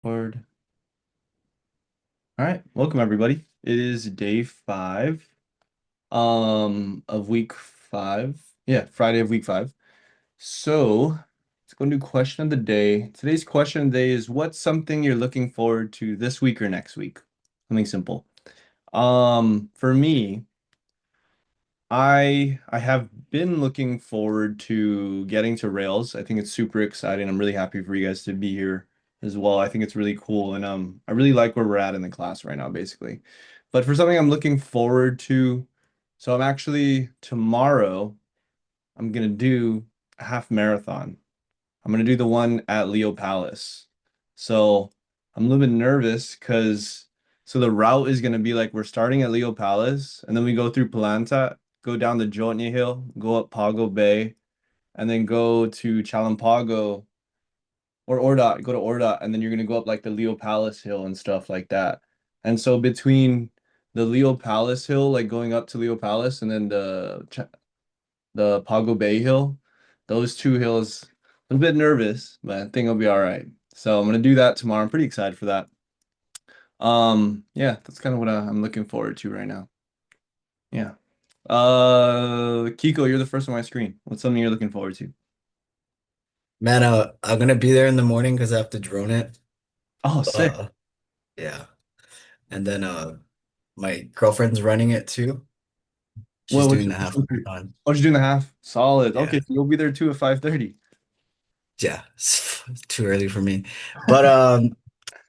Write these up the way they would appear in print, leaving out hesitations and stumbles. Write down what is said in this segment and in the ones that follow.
Word. All right, welcome everybody. It is day 5 of week 5. Yeah, Friday of week 5. So, let's go into question of the day. Today's question of the day is what's something you're looking forward to this week or next week? Something simple. For me, I have been looking forward to getting to Rails. I think it's super exciting. I'm really happy for you guys to be here as well. I think it's really cool and I really like where we're at in the class right now basically. But for something I'm looking forward to, so I'm actually tomorrow I'm gonna do a half marathon. I'm gonna do the one at Leo Palace. So I'm a little bit nervous because so the route is gonna be like we're starting at Leo Palace and then we go through Palanta, go down the Jotney Hill, go up Pago Bay, and then go to Chalampago or Ordot, go to Ordot, and then you're gonna go up like the Leo Palace Hill and stuff like that. And so between the Leo Palace Hill, like going up to Leo Palace, and then the Pago Bay Hill, those two hills, a little bit nervous, but I think I'll be all right. So I'm gonna do that tomorrow. I'm pretty excited for that. Yeah, that's kind of what I'm looking forward to right now. Yeah. Kiko, you're the first on my screen. What's something you're looking forward to? Man, I'm gonna be there in the morning because I have to drone it. Oh, sick. Uh, yeah, and then my girlfriend's running it too. She's What doing you, the half marathon. oh, she's doing the half? Solid. Okay, Yeah, so you'll be there too at 5:30. yeah, it's too early for me. But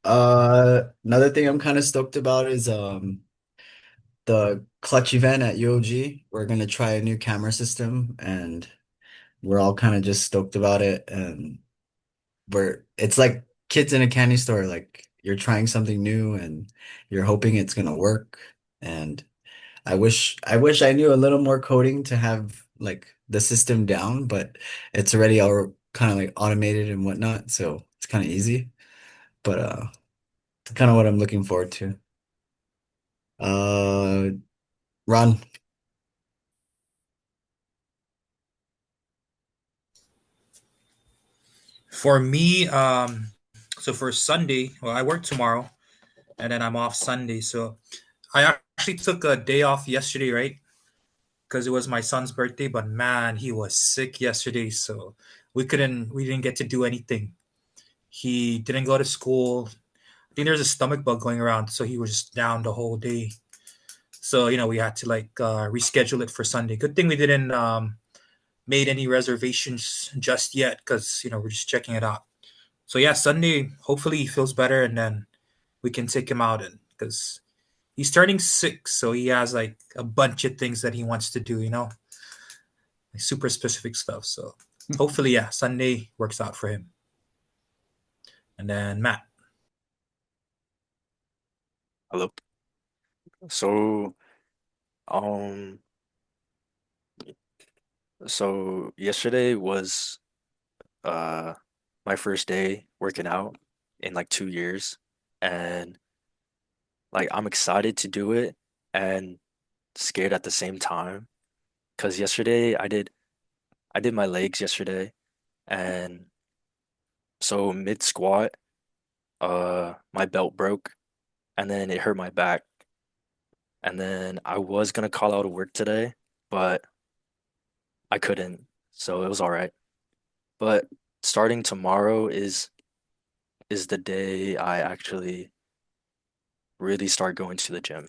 another thing I'm kind of stoked about is the clutch event at UOG. We're gonna try a new camera system, and we're all kind of just stoked about it. And it's like kids in a candy store. Like you're trying something new, and you're hoping it's gonna work. And I wish I knew a little more coding to have like the system down, but it's already all kind of like automated and whatnot, so it's kind of easy. But it's kind of what I'm looking forward to. Uh Ron, For me, so for Sunday, well, I work tomorrow and then I'm off Sunday. So I actually took a day off yesterday, right? Because it was my son's birthday, but man, he was sick yesterday, so we didn't get to do anything. He didn't go to school. I think there's a stomach bug going around, so he was just down the whole day. So we had to like reschedule it for Sunday. Good thing we didn't made any reservations just yet, because we're just checking it out. So yeah, Sunday, hopefully he feels better and then we can take him out, and because he's turning 6, so he has like a bunch of things that he wants to do, like super specific stuff. So hopefully, yeah, Sunday works out for him. And then Matt. Hello. So, um, so yesterday was uh my first day working out in like 2 years, and like I'm excited to do it and scared at the same time. Because yesterday I did my legs yesterday, and so mid squat, my belt broke, and then it hurt my back, and then I was gonna call out of work today, but I couldn't, so it was all right. But starting tomorrow is the day I actually really start going to the gym.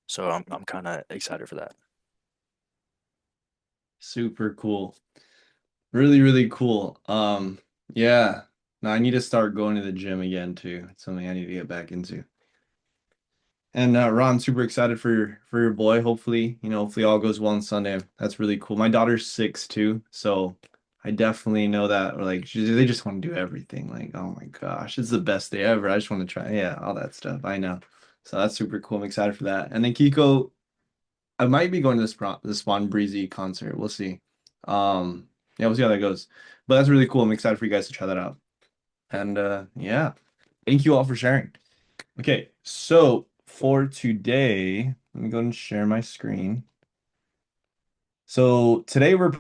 So I'm kind of excited for that. Super cool. Really, really cool. Yeah. Now I need to start going to the gym again too. It's something I need to get back into. And Ron, super excited for your boy. Hopefully, hopefully all goes well on Sunday. That's really cool. My daughter's 6 too, so I definitely know that. Or like they just want to do everything. Like, oh my gosh, it's the best day ever. I just want to try, yeah, all that stuff. I know. So that's super cool. I'm excited for that. And then Kiko, I might be going to the Spawn Breezy concert. We'll see. Yeah, we'll see how that goes. But that's really cool. I'm excited for you guys to try that out. And yeah, thank you all for sharing. Okay, so for today, let me go and share my screen. So today we're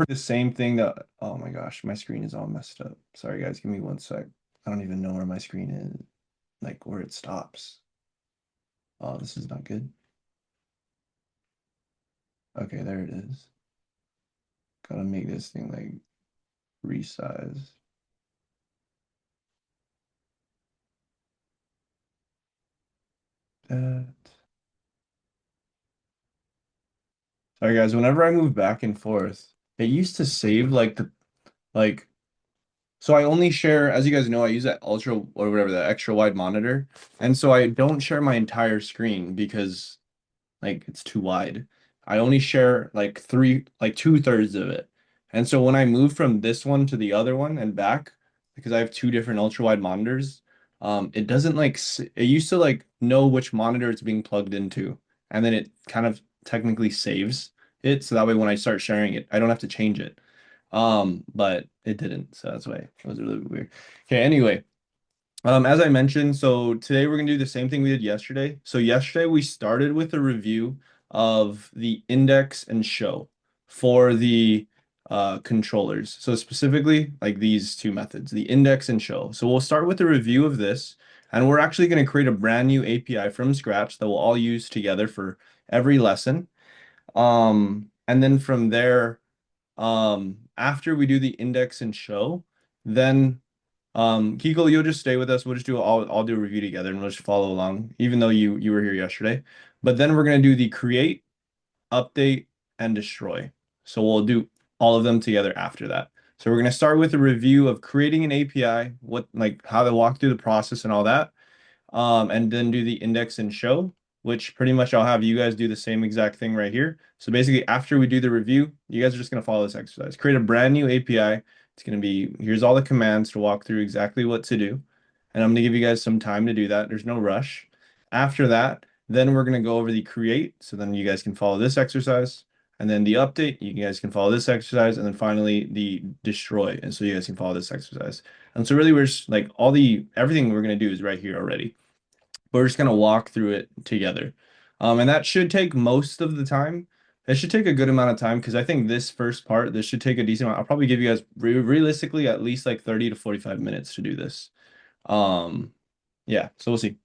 the same thing that, oh my gosh, my screen is all messed up. Sorry guys, give me one sec. I don't even know where my screen is, like where it stops. Oh, this is not good. Okay, there it is. Gotta make this thing like resize. That. Sorry guys, whenever I move back and forth, it used to save like like so I only share, as you guys know, I use that ultra or whatever, that extra wide monitor. And so I don't share my entire screen because like it's too wide. I only share like like two-thirds of it. And so when I move from this one to the other one and back, because I have two different ultra wide monitors, it doesn't like it used to like know which monitor it's being plugged into, and then it kind of technically saves it, so that way when I start sharing it, I don't have to change it. But it didn't, so that's why it was really weird. Okay, anyway. As I mentioned, so today we're gonna do the same thing we did yesterday. So yesterday we started with a review of the index and show for the controllers. So specifically, like these two methods, the index and show. So we'll start with a review of this, and we're actually going to create a brand new API from scratch that we'll all use together for every lesson. And then from there, after we do the index and show, then Kiko, you'll just stay with us. We'll just do I'll do a review together and we'll just follow along, even though you were here yesterday. But then we're gonna do the create, update, and destroy. So we'll do all of them together after that. So we're gonna start with a review of creating an API, what like how to walk through the process and all that, and then do the index and show, which pretty much I'll have you guys do the same exact thing right here. So basically, after we do the review, you guys are just going to follow this exercise. Create a brand new API. It's going to be, here's all the commands to walk through exactly what to do. And I'm going to give you guys some time to do that. There's no rush. After that, then we're going to go over the create. So then you guys can follow this exercise. And then the update, you guys can follow this exercise. And then finally the destroy. And so you guys can follow this exercise. And so really we're just like everything we're going to do is right here already. We're just gonna walk through it together. And that should take most of the time. It should take a good amount of time because I think this first part, this should take a decent amount. I'll probably give you guys realistically at least like 30 to 45 minutes to do this. Um, yeah, so we'll see.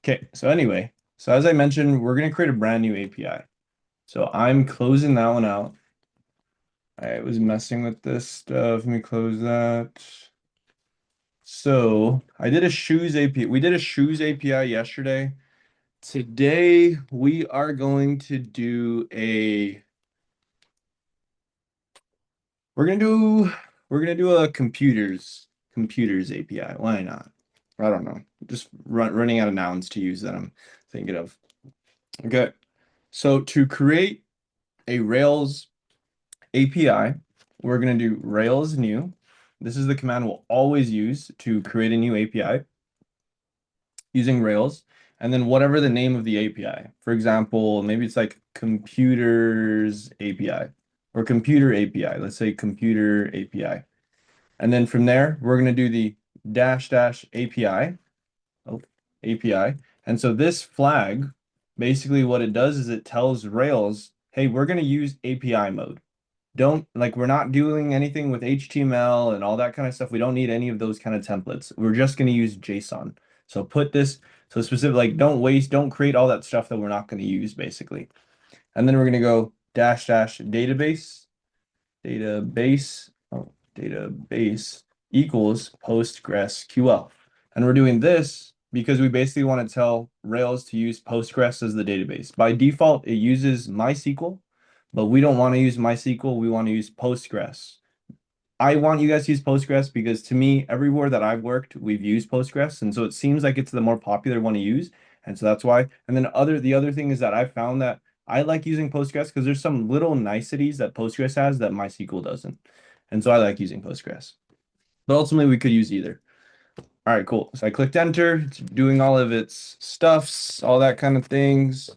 Okay, so anyway, so as I mentioned, we're gonna create a brand new API. So I'm closing that one out. I was messing with this stuff. Let me close that. So I did a shoes API. We did a shoes API yesterday. Today we are going to do a we're gonna do we're gonna do a computers API. Why not? I don't know. Just running out of nouns to use that I'm thinking of. Okay. So to create a Rails API, we're gonna do Rails new. This is the command we'll always use to create a new API using Rails, and then whatever the name of the API. For example, maybe it's like computers API or computer API. Let's say computer API. And then from there, we're going to do the dash dash API. Oh, API. And so this flag, basically what it does is it tells Rails, hey, we're going to use API mode. Don't like we're not doing anything with HTML and all that kind of stuff. We don't need any of those kind of templates. We're just going to use JSON. So put this so specific like don't create all that stuff that we're not going to use basically. And then we're going to go dash dash database equals PostgreSQL. And we're doing this because we basically want to tell Rails to use Postgres as the database. By default, it uses MySQL, but we don't want to use MySQL. We want to use Postgres. I want you guys to use Postgres because to me, everywhere that I've worked, we've used Postgres. And so it seems like it's the more popular one to use. And so that's why. And then the other thing is that I found that I like using Postgres because there's some little niceties that Postgres has that MySQL doesn't. And so I like using Postgres. But ultimately we could use either. All right, cool. So I clicked enter, it's doing all of its stuffs, all that kind of things,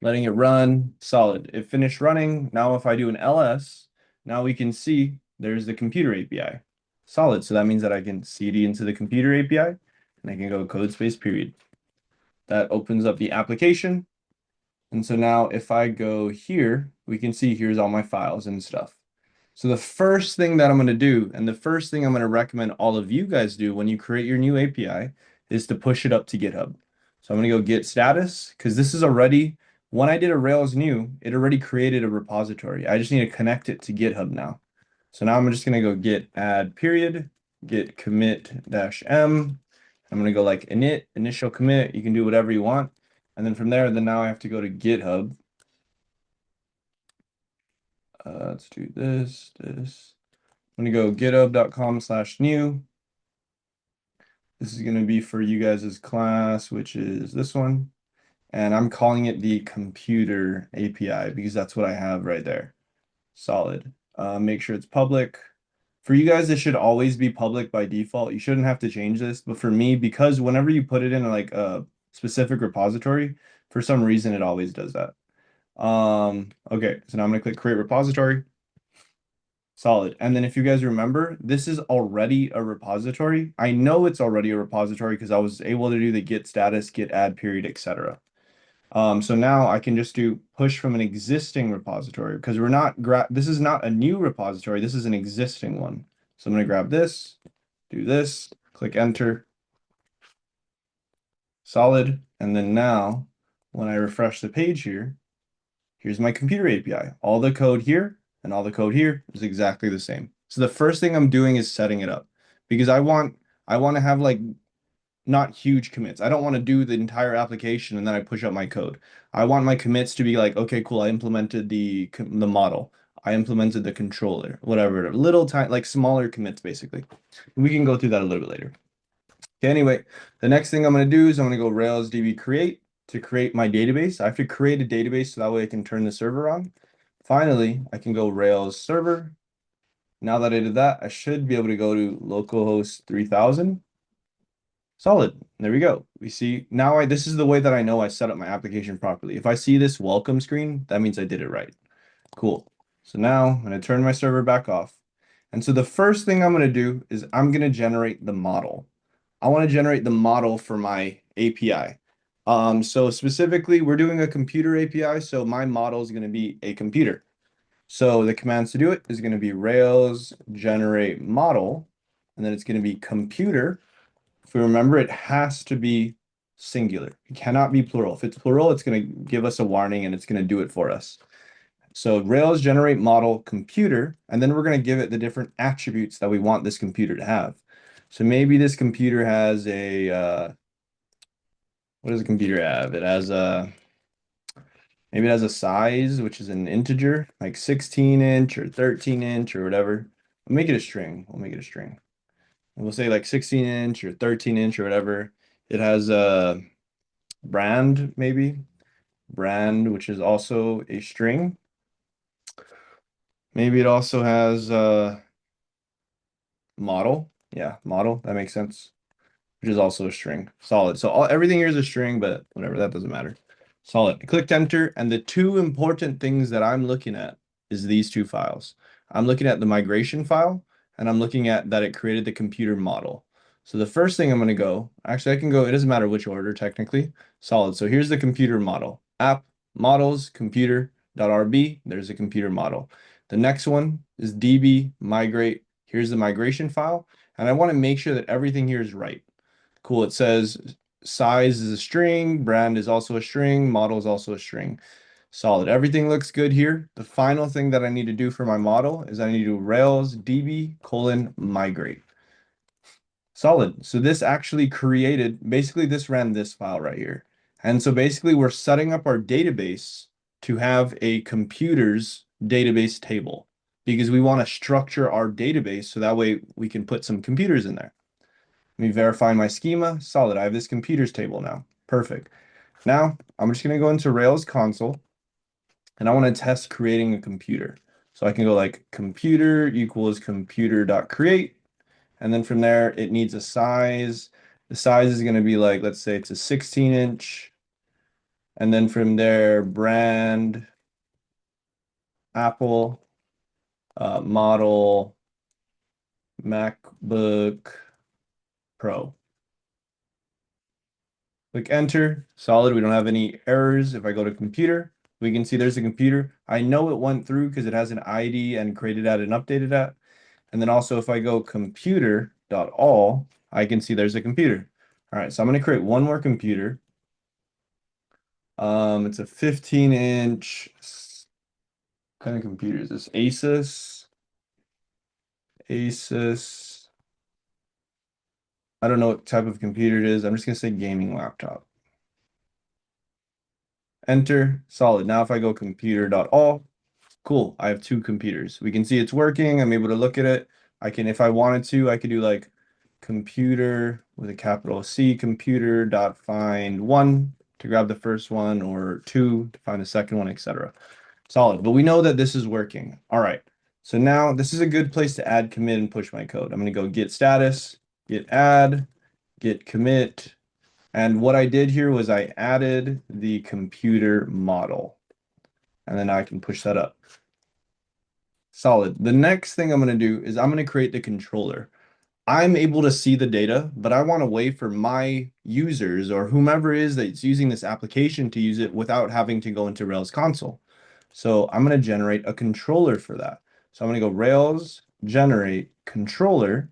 letting it run, solid. It finished running. Now if I do an ls, now we can see there's the computer API. Solid. So that means that I can cd into the computer API and I can go code space period. That opens up the application. And so now if I go here, we can see here's all my files and stuff. So the first thing that I'm going to do, and the first thing I'm going to recommend all of you guys do when you create your new API is to push it up to GitHub. So I'm going to go git status because this is already, when I did a Rails new, it already created a repository. I just need to connect it to GitHub now. So now I'm just going to go git add period, git commit dash M. I'm going to go like init, initial commit. You can do whatever you want. And then from there, then now I have to go to GitHub. Let's do this. I'm gonna go github.com/new. This is gonna be for you guys' class, which is this one. And I'm calling it the computer API because that's what I have right there. Solid. Make sure it's public. For you guys, this should always be public by default. You shouldn't have to change this. But for me, because whenever you put it in like a specific repository, for some reason it always does that. Okay, so now I'm gonna click create repository. Solid. And then if you guys remember, this is already a repository. I know it's already a repository because I was able to do the git status, git add period, etc. So now I can just do push from an existing repository because this is not a new repository, this is an existing one. So I'm going to grab this, do this, click enter. Solid. And then now when I refresh the page here, here's my computer API. All the code here and all the code here is exactly the same. So the first thing I'm doing is setting it up because I want to have like not huge commits. I don't want to do the entire application and then I push out my code. I want my commits to be like, okay, cool, I implemented the model. I implemented the controller, whatever, little tiny like smaller commits basically. We can go through that a little bit later. Okay, anyway, the next thing I'm going to do is I'm going to go Rails DB create to create my database. I have to create a database so that way I can turn the server on. Finally, I can go Rails server. Now that I did that, I should be able to go to localhost 3000. Solid. There we go. We see now this is the way that I know I set up my application properly. If I see this welcome screen, that means I did it right. Cool. So now I'm going to turn my server back off. And so the first thing I'm going to do is I'm going to generate the model. I want to generate the model for my API. So specifically, we're doing a computer API, so my model is going to be a computer. So the commands to do it is going to be Rails generate model, and then it's going to be computer. If we remember, it has to be singular. It cannot be plural. If it's plural, it's going to give us a warning and it's going to do it for us. So Rails generate model computer, and then we're going to give it the different attributes that we want this computer to have. So maybe this computer has what does a computer have? Maybe it has a size, which is an integer, like 16-inch or 13-inch or whatever. We'll make it a string. We'll make it a string. And we'll say like 16-inch or 13-inch or whatever. It has a brand, maybe. Brand, which is also a string. Maybe it also has model. Yeah, model. That makes sense. Which is also a string. Solid. So everything here is a string, but whatever, that doesn't matter. Solid. I clicked enter, and the two important things that I'm looking at is these two files. I'm looking at the migration file, and I'm looking at that it created the computer model. So the first thing I'm going to go, actually, I can go, it doesn't matter which order technically. Solid. So here's the computer model. App, models, computer.rb. There's a computer model. The next one is db migrate. Here's the migration file. And I want to make sure that everything here is right. Cool. It says size is a string, brand is also a string, model is also a string. Solid. Everything looks good here. The final thing that I need to do for my model is I need to do Rails db migrate. Solid. So this actually created, basically this ran this file right here. And so basically we're setting up our database to have a computer's database table because we want to structure our database so that way we can put some computers in there. Let me verify my schema. Solid. I have this computers table now. Perfect. Now I'm just going to go into Rails console and I want to test creating a computer. So I can go like computer equals computer.create. And then from there, it needs a size. The size is going to be like, let's say it's a 16-inch. And then from there, brand, Apple, model, MacBook Pro. Click enter. Solid. We don't have any errors. If I go to computer, We can see there's a computer. I know it went through because it has an ID and created at and updated at. And then also if I go computer.all, I can see there's a computer. All right, so I'm going to create one more computer. It's a 15-inch kind of computer. Is this Asus? Asus. I don't know what type of computer it is. I'm just going to say gaming laptop. Enter. Solid. Now if I go computer.all, cool. I have two computers. We can see it's working. I'm able to look at it. I can, if I wanted to, I could do like computer with a capital C, computer dot find one to grab the first one, or two to find the second one, etc. Solid. But we know that this is working. All right. So now this is a good place to add, commit, and push my code. I'm going to go git status, git add, git commit. And what I did here was I added the computer model. And then I can push that up. Solid. The next thing I'm going to do is I'm going to create the controller. I'm able to see the data, but I want a way for my users or whomever is that's using this application to use it without having to go into Rails console. So I'm going to generate a controller for that. So I'm going to go Rails generate controller,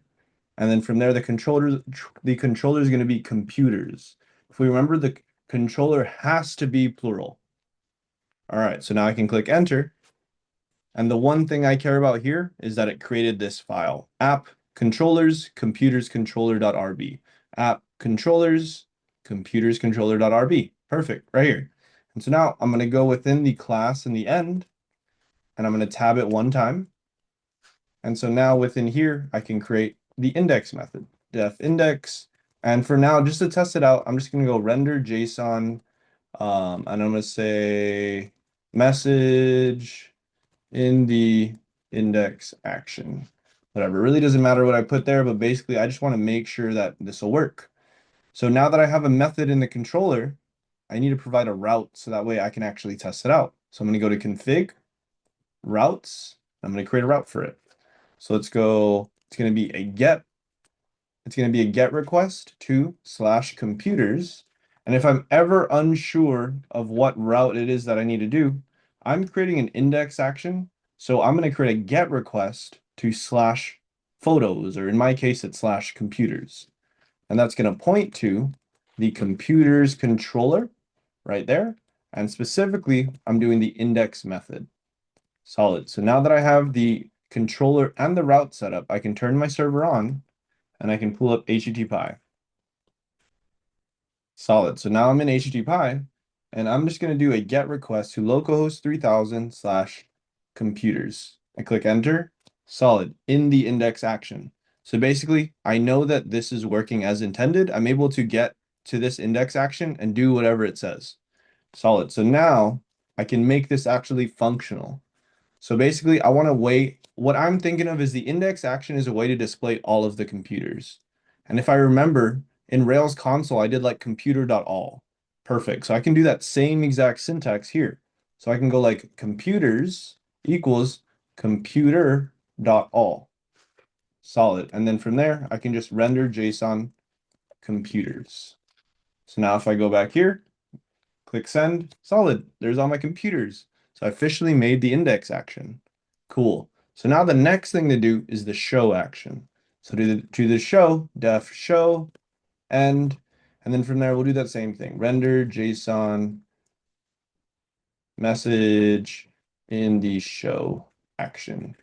and then from there the controller is going to be computers. If we remember, the controller has to be plural. All right, so now I can click enter. And the one thing I care about here is that it created this file, app controllers computers controller.rb, app controllers computers controller.rb. Perfect, right here. And so now I'm going to go within the class in the end, and I'm going to tab it one time. And so now within here, I can create the index method, def index. And for now, just to test it out, I'm just going to go render JSON, and I'm going to say message in the index action. Whatever, it really doesn't matter what I put there, but basically I just want to make sure that this will work. So now that I have a method in the controller, I need to provide a route so that way I can actually test it out. So I'm going to go to config, routes. I'm going to create a route for it. So let's go, it's going to be a get. It's going to be a get request to /computers. And if I'm ever unsure of what route it is that I need to do, I'm creating an index action. So I'm going to create a get request to /photos, or in my case, it's /computers. And that's going to point to the computers controller right there. And specifically, I'm doing the index method. Solid. So now that I have the controller and the route set up, I can turn my server on and I can pull up HTTP. Solid. So now I'm in HTTP, and I'm just going to do a get request to localhost 3000 /computers. I click enter. Solid. In the index action. So basically, I know that this is working as intended. I'm able to get to this index action and do whatever it says. Solid. So now I can make this actually functional. So basically, I want to wait. What I'm thinking of is the index action is a way to display all of the computers. And if I remember, in Rails console, I did like computer.all. Perfect. So I can do that same exact syntax here. So I can go like computers equals computer.all. Solid. And then from there, I can just render JSON computers. So now if I go back here, click send, solid. There's all my computers. So I officially made the index action. Cool. So now the next thing to do is the show action. So to the show, def show end, and then from there we'll do that same thing. Render JSON message in the show action.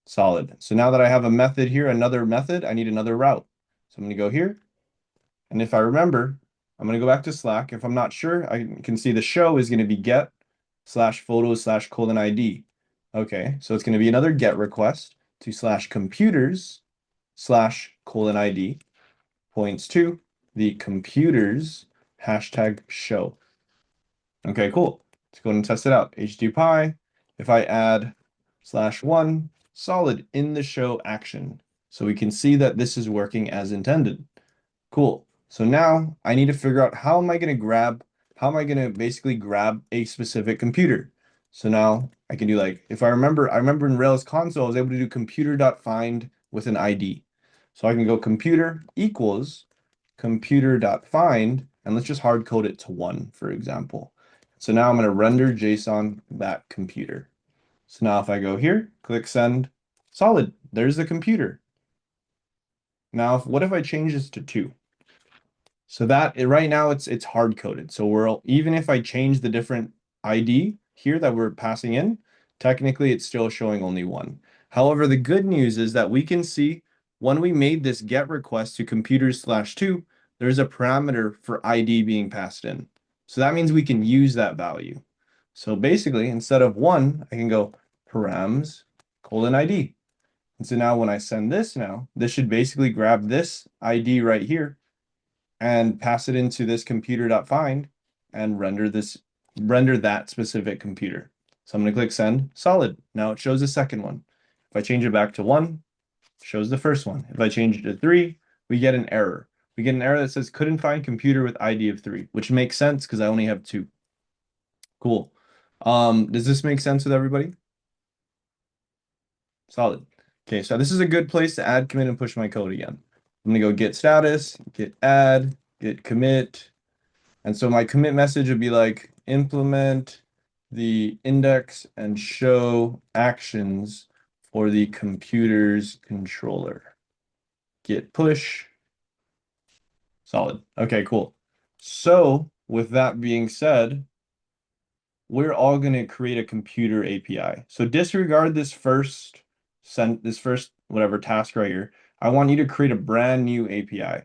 Solid. So now that I have a method here, another method, I need another route. So I'm going to go here. And if I remember, I'm going to go back to Slack. If I'm not sure, I can see the show is going to be get /photos /:ID. Okay, so it's going to be another get request to /computers /:ID points to the computers #show. Okay, cool. Let's go ahead and test it out. HTTP, if I add /1, solid in the show action. So we can see that this is working as intended. Cool. So now I need to figure out how am I going to basically grab a specific computer. So now I can do like, if I remember in Rails console, I was able to do computer.find with an ID. So I can go computer equals computer.find, and let's just hard code it to 1, for example. So now I'm going to render JSON that computer. So now if I go here, click send, solid, there's the computer. Now, what if I change this to 2? So that right now it's hard coded. So even if I change the different ID here that we're passing in, technically it's still showing only 1. However, the good news is that we can see when we made this get request to computers/2, there's a parameter for ID being passed in. So that means we can use that value. So basically, instead of 1, I can go params colon ID. And so now when I send this now, this should basically grab this ID right here and pass it into this computer.find and render that specific computer. So I'm going to click send, solid. Now it shows the second one. If I change it back to 1, it shows the first one. If I change it to 3, we get an error. We get an error that says couldn't find computer with ID of 3, which makes sense because I only have 2. Cool. Does this make sense with everybody? Solid. Okay, so this is a good place to add, commit, and push my code again. I'm gonna go get status, get add, get commit. And so my commit message would be like implement the index and show actions for the computer's controller. Git push. Solid. Okay, cool. So with that being said, we're all going to create a computer API. So disregard this first whatever task right here. I want you to create a brand new API.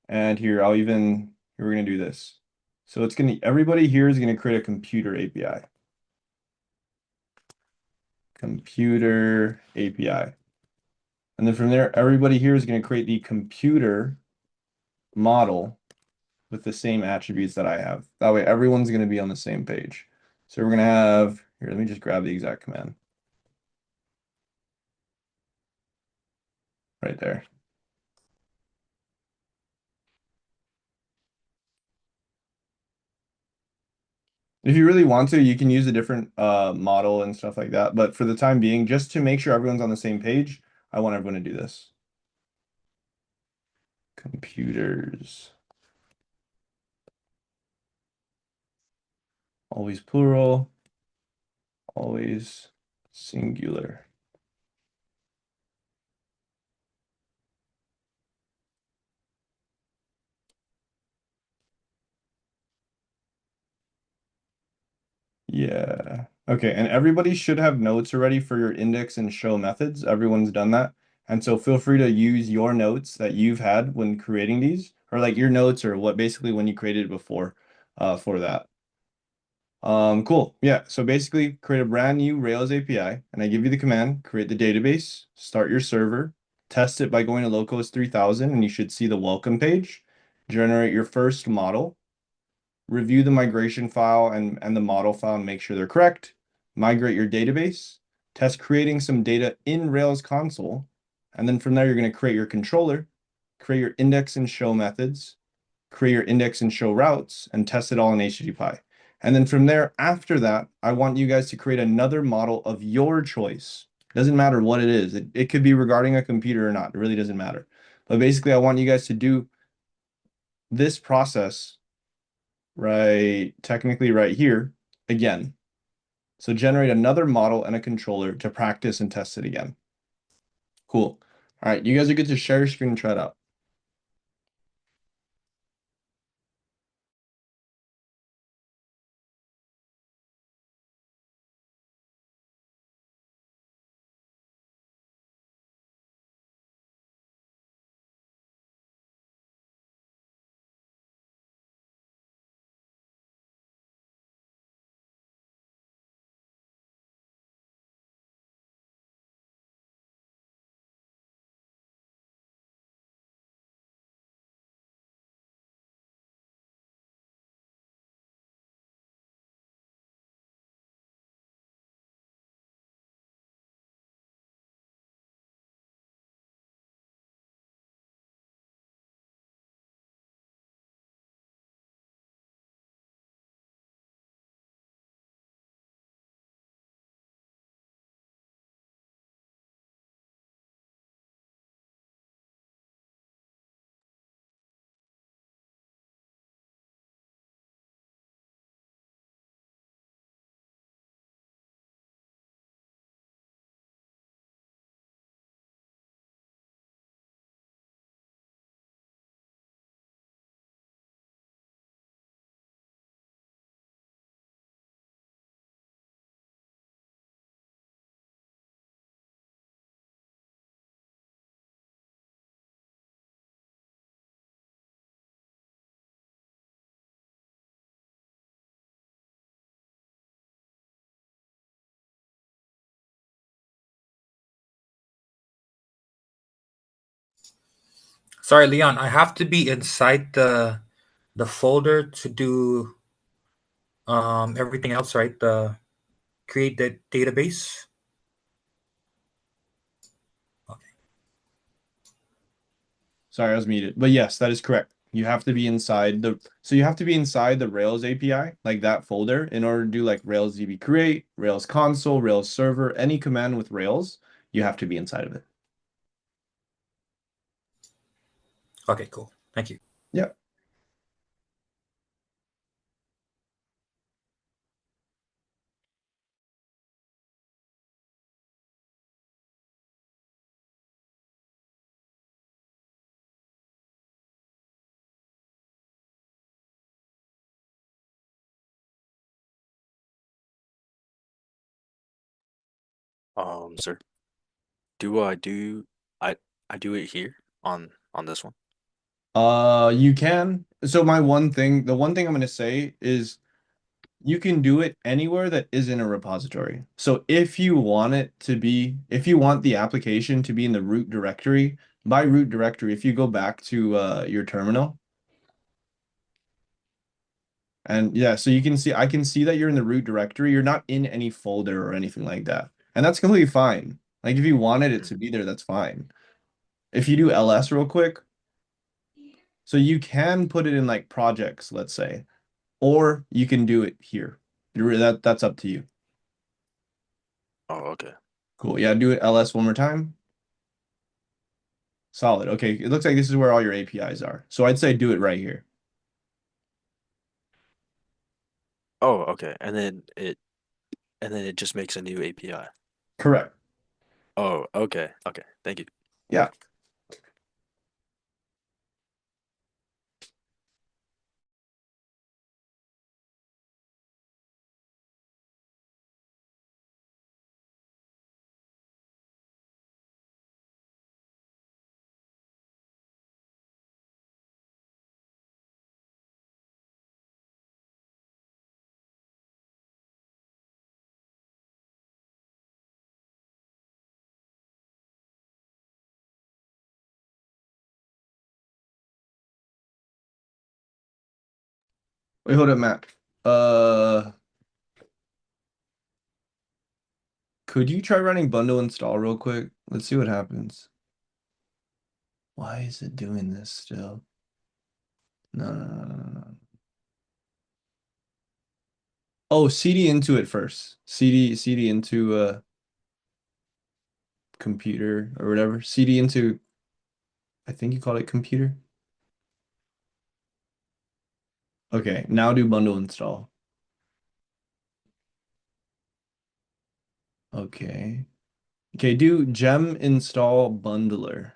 And here we're going to do this. So everybody here is going to create a computer API. Computer API. And then from there, everybody here is going to create the computer model with the same attributes that I have. That way everyone's going to be on the same page. So we're going to have, here, let me just grab the exact command right there. If you really want to, you can use a different model and stuff like that. But for the time being, just to make sure everyone's on the same page, I want everyone to do this. Computers. Always plural, always singular. Yeah. Okay, and everybody should have notes already for your index and show methods. Everyone's done that. And so feel free to use your notes that you've had when creating these, or like your notes or what basically when you created before for that. Cool. Yeah. So basically create a brand new Rails API and I give you the command, create the database, start your server, test it by going to localhost 3000 and you should see the welcome page, generate your first model, review the migration file and the model file and make sure they're correct, migrate your database, test creating some data in Rails console, and then from there, you're going to create your controller, create your index and show methods, create your index and show routes, and test it all in HTTP. And then from there, after that, I want you guys to create another model of your choice. Doesn't matter what it is. It could be regarding a computer or not. It really doesn't matter. But basically, I want you guys to do this process technically right here again. So generate another model and a controller to practice and test it again. Cool. All right, you guys are good to share your screen and try it out. Sorry, Leon. I have to be inside the folder to do everything else, right? The create the database. Okay. Sorry, I was muted. But yes, that is correct. You have to be inside the so you have to be inside the Rails API, like that folder, in order to do like Rails DB create, Rails console, Rails server, any command with Rails, you have to be inside of it. Okay, cool. Thank you. Yeah. Sir, do I do I I do it here on this one? You can. So my one thing, the one thing I'm gonna say is you can do it anywhere that isn't a repository. So if you want it to be, if you want the application to be in the root directory, by root directory, if you go back to your terminal, and yeah, so you can see, I can see that you're in the root directory. You're not in any folder or anything like that. And that's completely fine. Like if you wanted it Mm. to be there, that's fine. If you do ls real quick, so you can put it in like projects, let's say, or you can do it here. That's up to you. Oh, okay. Cool. Yeah, do it ls one more time. Solid. Okay, it looks like this is where all your APIs are. So I'd say do it right here. Oh, okay. And then it just makes a new API. Correct. Oh, okay. Okay. Thank you. Yeah. Wait, hold up, Matt. Uh, could you try running bundle install real quick? Let's see what happens. Why is it doing this still? No, no, no, no, no. Oh, CD into it first. CD into computer or whatever. CD into, I think you called it computer. Okay, now do bundle install. Okay. Okay, do gem install bundler.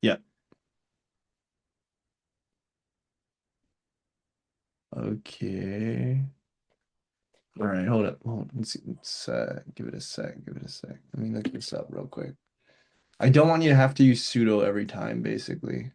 Yeah. Okay. All right, hold up. Hold on. Let's see. Give it a sec. Give it a sec. Let me look this up real quick. I don't want you to have to use sudo every time, basically.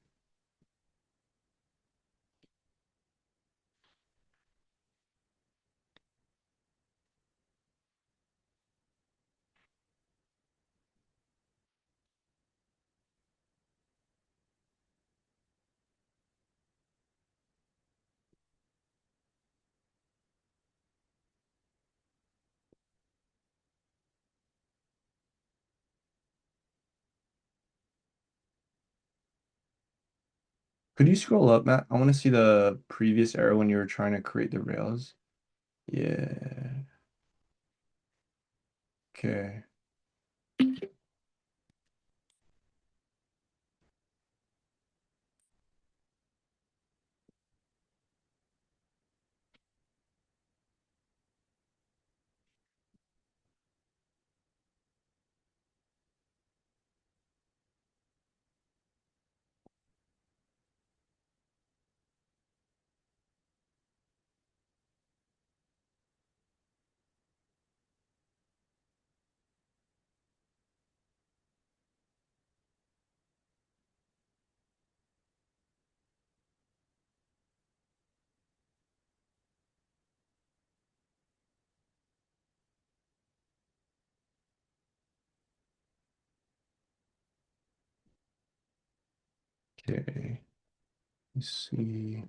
Could you scroll up, Matt? I want to see the previous error when you were trying to create the Rails. Yeah. Okay. Okay. Let's see.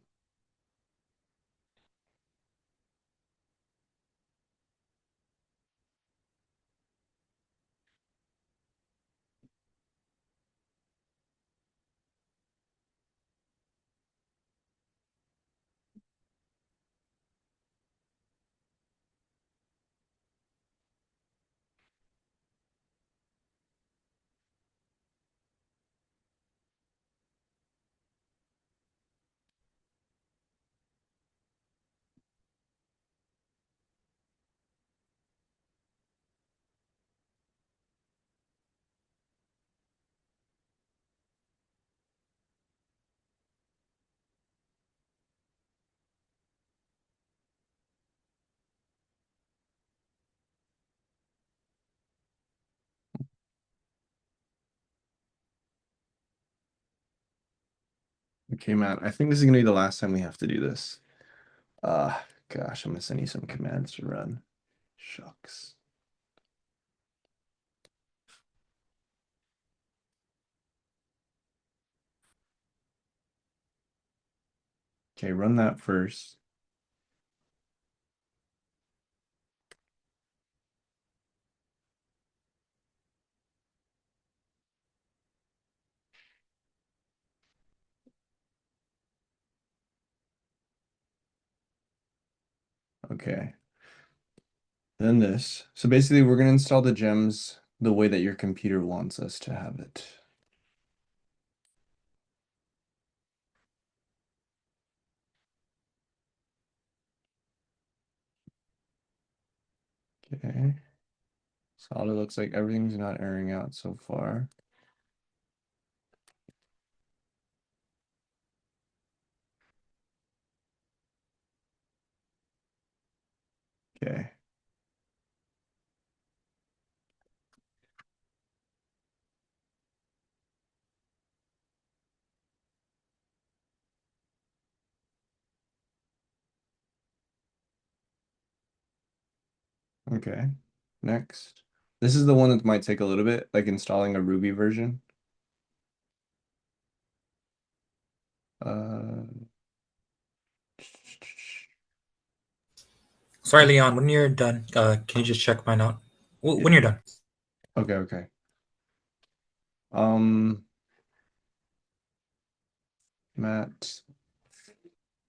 Okay, Matt. I think this is gonna be the last time we have to do this. Gosh, I'm gonna send you some commands to run. Shucks. Okay, run that first. Okay. Then this. So basically, we're gonna install the gems the way that your computer wants us to have it. Okay. So it looks like everything's not airing out so far. Okay. Okay. Next. This is the one that might take a little bit, like installing a Ruby version. Uh, Sorry, Leon. When you're done, can you just check mine out? yeah. When you're done. Okay, okay. Um, Matt,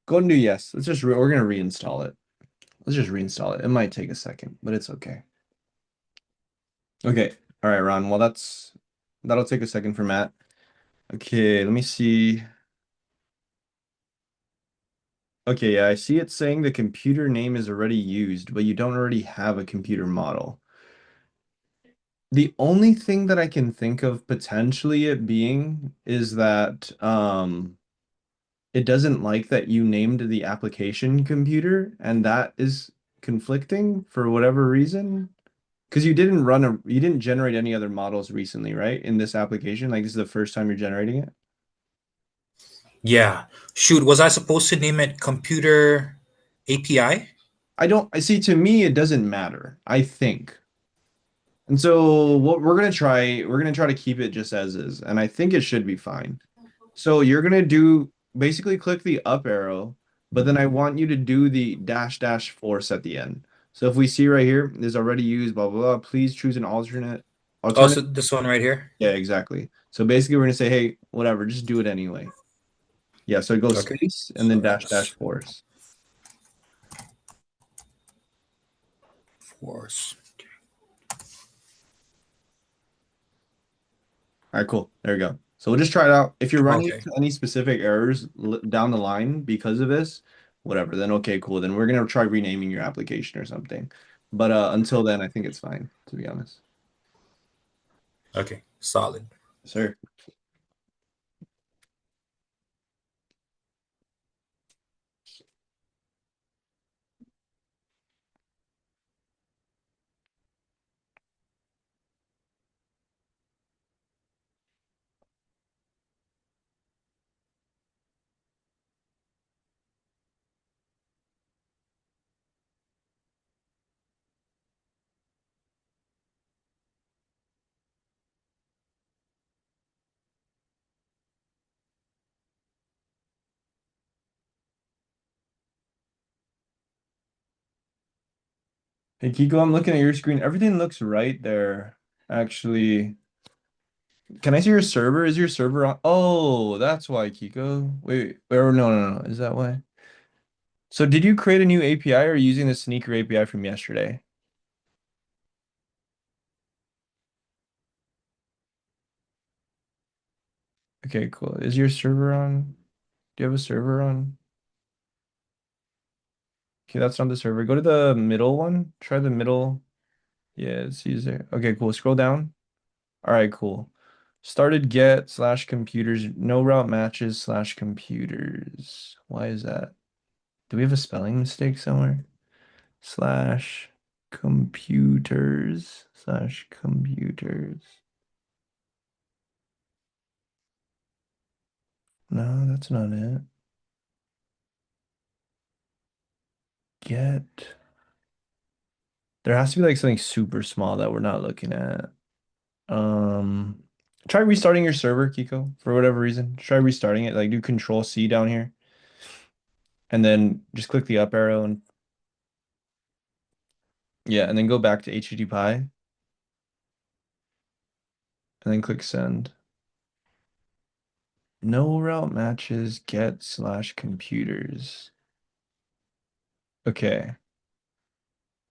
go and do yes. We're gonna reinstall it. Let's just reinstall it. It might take a second, but it's okay. Okay. All right, Ron. Well, that'll take a second for Matt. Okay, let me see. Okay, yeah, I see it saying the computer name is already used, but you don't already have a computer model. The only thing that I can think of potentially it being is that it doesn't like that you named the application computer, and that is conflicting for whatever reason. Because you didn't generate any other models recently, right? In this application, like this is the first time you're generating it. Yeah. Shoot, was I supposed to name it Computer API? I see, to me it doesn't matter, I think. And so what we're gonna try to keep it just as is, and I think it should be fine. So you're gonna do basically click the up arrow, but then I want you to do the dash dash force at the end. So if we see right here, is already used, blah blah blah, please choose an Oh, so alternate. this one right here. Yeah, exactly. So basically we're gonna say, hey, whatever, just do it anyway. Yeah, so it goes Okay. space and then So dash dash just force. force. All right, cool. There we go. So we'll just try it out. If you're running Okay. into any specific errors down the line because of this, whatever, then okay, cool. Then we're gonna try renaming your application or something. But until then, I think it's fine, to be honest. Okay. Solid. Sir. Hey Kiko, I'm looking at your screen. Everything looks right there. Actually, can I see your server? Is your server on? Oh, that's why, Kiko. Wait, or no. Is that why? So did you create a new API or are you using the sneaker API from yesterday? Okay, cool. Is your server on? Do you have a server on? Okay, that's not the server. Go to the middle one. Try the middle. Yeah, it's user. Okay, cool. Scroll down. All right, cool. Started get slash computers. No route matches slash computers. Why is that? Do we have a spelling mistake somewhere? Slash computers slash computers. No, that's not it. Get. There has to be like something super small that we're not looking at. Um, Try restarting your server, Kiko, for whatever reason. Try restarting it. Like do Control C down here, and then just click the up arrow and yeah, and then go back to HTTP and then click send. No route matches get slash computers. Okay.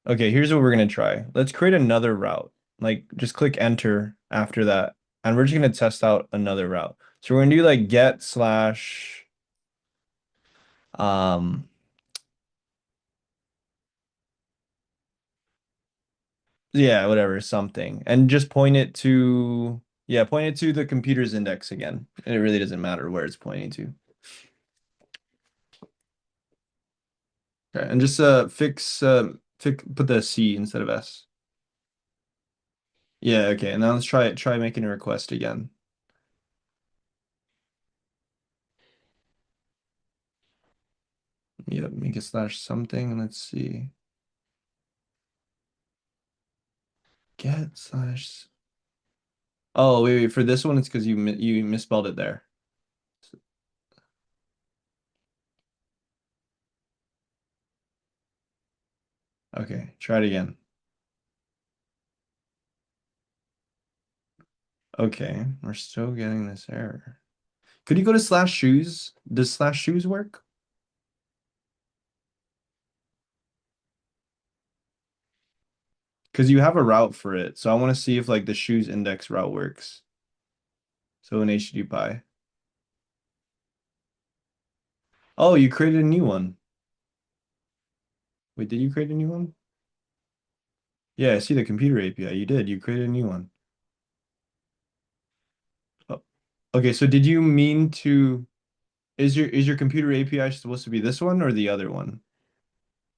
Okay, here's what we're gonna try. Let's create another route. Like just click enter after that. And we're just gonna test out another route. So we're gonna do like get slash um yeah, whatever, something. And just point it to yeah, point it to the computer's index again. And it really doesn't matter where it's pointing to. Okay, and just put the C instead of S. Yeah, okay. And now let's try making a request again. Yep, make a slash something. Let's see. Get slash. Oh, wait. For this one, it's because you misspelled it there. Okay, try it again. Okay, we're still getting this error. Could you go to slash shoes? Does slash shoes work? Because you have a route for it. So I want to see if like the shoes index route works. So in HTTP. Oh, you created a new one. Wait, did you create a new one? Yeah, I see the computer API. You did. You created a new one. Oh, okay, so did you mean to is your computer API supposed to be this one or the other one?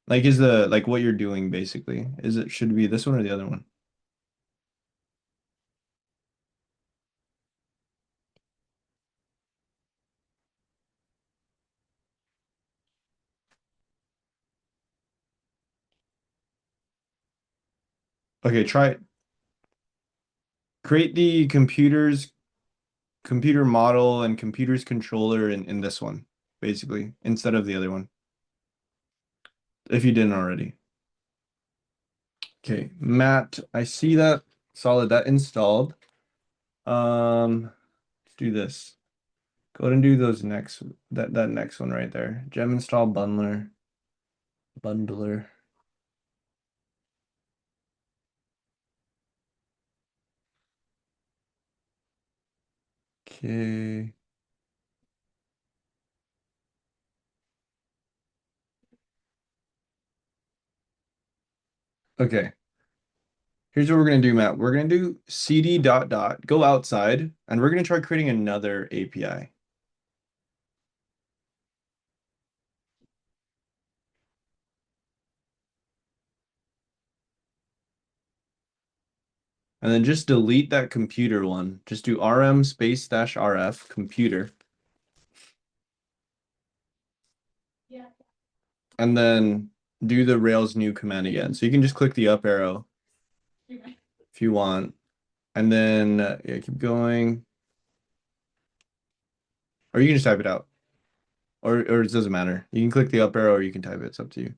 Like is the like what you're doing basically? Is it should it be this one or the other one? Okay, try create the computer model and computer's controller in this one, basically, instead of the other one, if you didn't already. Okay, Matt, I see that. Solid, that installed. Let's do this. Go ahead and do those next that next one right there. Gem install bundler. Okay. Okay. Here's what we're gonna do, Matt. We're gonna do cd dot dot, go outside, and we're gonna try creating another API. And then just delete that computer one. Just do rm space dash rf computer. And then do the Rails new command again. So you can just click the up arrow if you want. And then yeah, keep going. Or you can just type it out. Or it doesn't matter. You can click the up arrow or you can type it. It's up to you.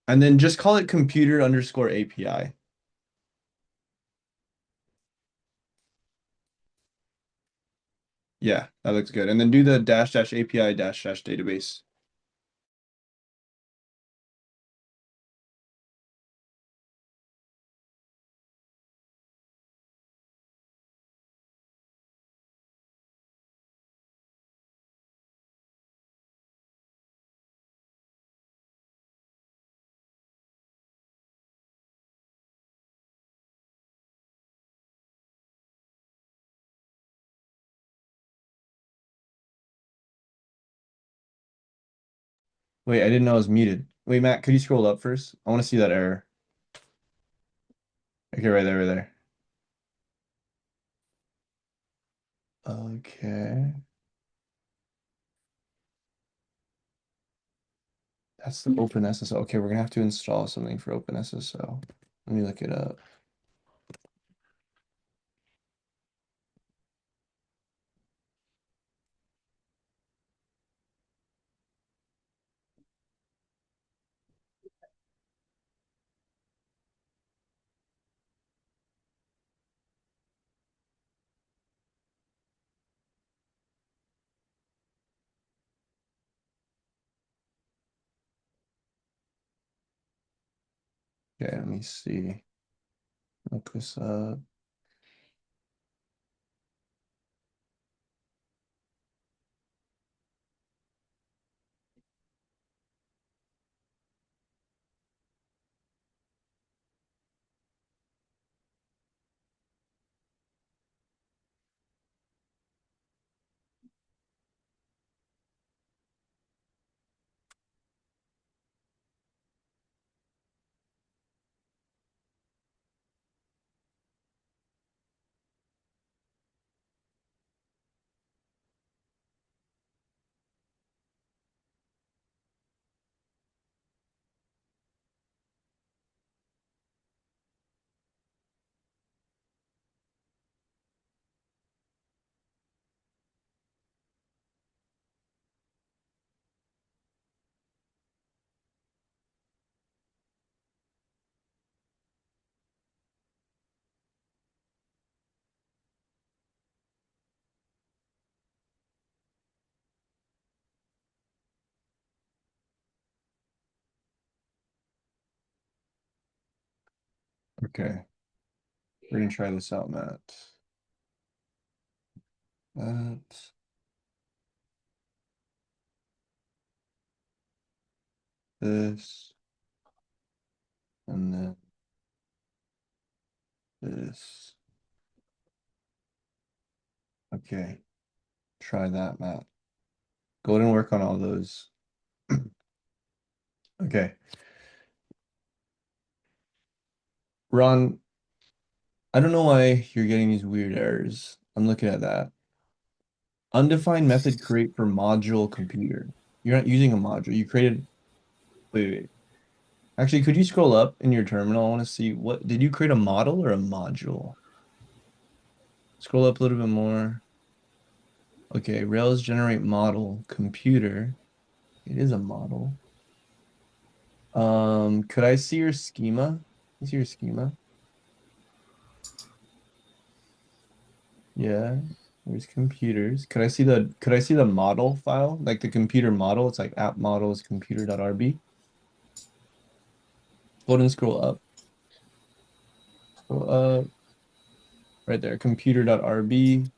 And then just call it computer underscore API. Yeah, that looks good. And then do the dash dash API dash dash database. Wait, I didn't know I was muted. Wait, Matt, could you scroll up first? I want to see that error. Okay, right there, right there. Okay. That's the OpenSSO. Okay, we're gonna have to install something for OpenSSO. Let me look it up. Okay, let me see. Look this up. Okay, we're gonna try this out, Matt. That, this, and then this. Okay, try that, Matt. Go ahead and work on all those. Okay. Ron, I don't know why you're getting these weird errors. I'm looking at that. Undefined method create for module computer. You're not using a module. You created. Wait, wait. Actually, could you scroll up in your terminal? I want to see what did you create a model or a module? Scroll up a little bit more. Okay, Rails generate model computer. It is a model. Could I see your schema? Can I see your schema? Yeah. There's computers. Could I see the model file? Like the computer model? It's like app models computer.rb. Go ahead and scroll up. Scroll up right there. Computer.rb.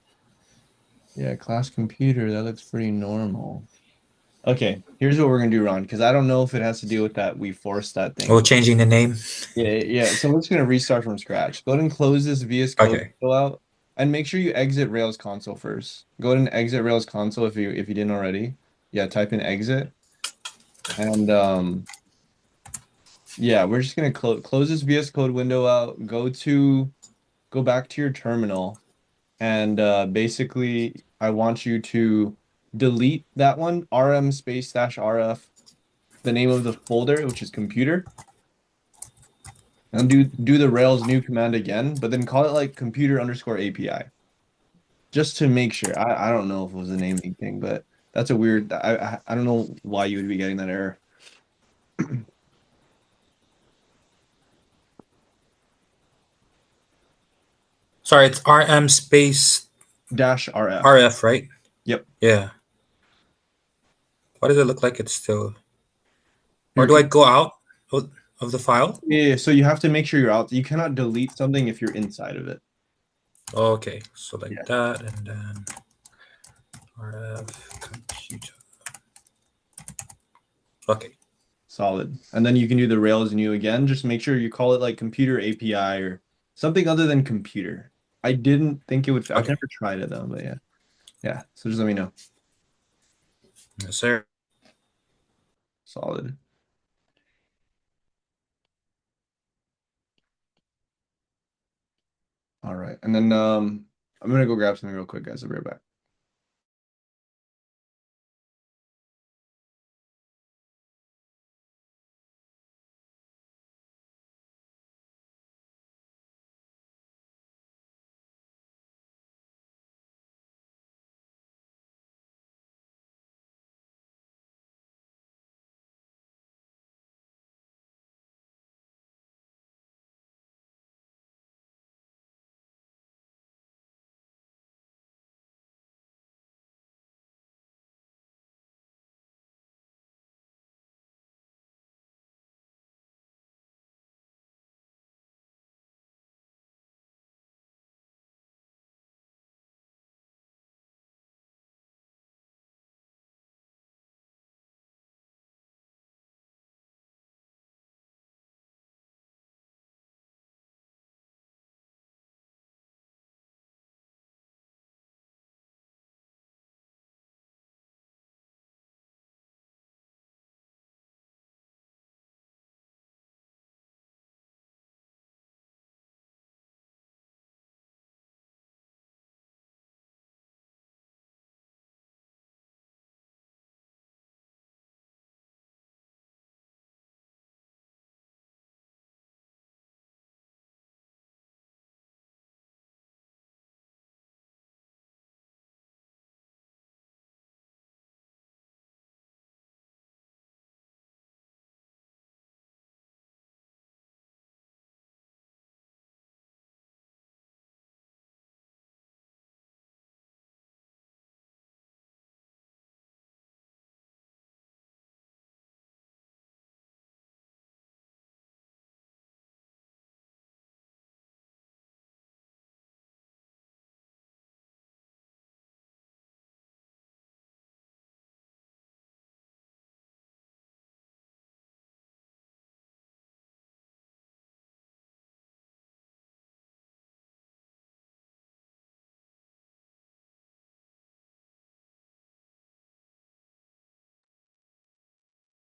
Yeah, class computer. That looks pretty normal. Okay, here's what we're gonna do, Ron, because I don't know if it has to do with that we forced that Oh, thing. changing the name. Yeah, yeah. So we're just gonna restart from scratch. Go ahead and close this VS Code Okay. window out, and make sure you exit Rails console first. Go ahead and exit Rails console if you didn't already. Yeah, type in exit, and yeah, we're just gonna close this VS Code window out. Go back to your terminal, and basically, I want you to delete that one, rm space dash rf, the name of the folder, which is computer. And do the Rails new command again, but then call it like computer underscore API, just to make sure. I don't know if it was a naming thing, but that's a weird. I don't know why you would be getting that error. Sorry, it's RM space dash RF. RF, right? Yep. Yeah. Why does it look like it's still? Or Here, do I go out of the file? yeah, so you have to make sure you're out. You cannot delete something if you're inside of it. Okay, so like Yeah, that, and then RF computer. Okay. solid. And then you can do the Rails new again. Just make sure you call it like computer API or something other than computer. I didn't think it would. I've Okay. never tried it though, but yeah. Yeah. So just let me know. Yes, sir. Solid. All right. And then I'm gonna go grab something real quick, guys. I'll be right back.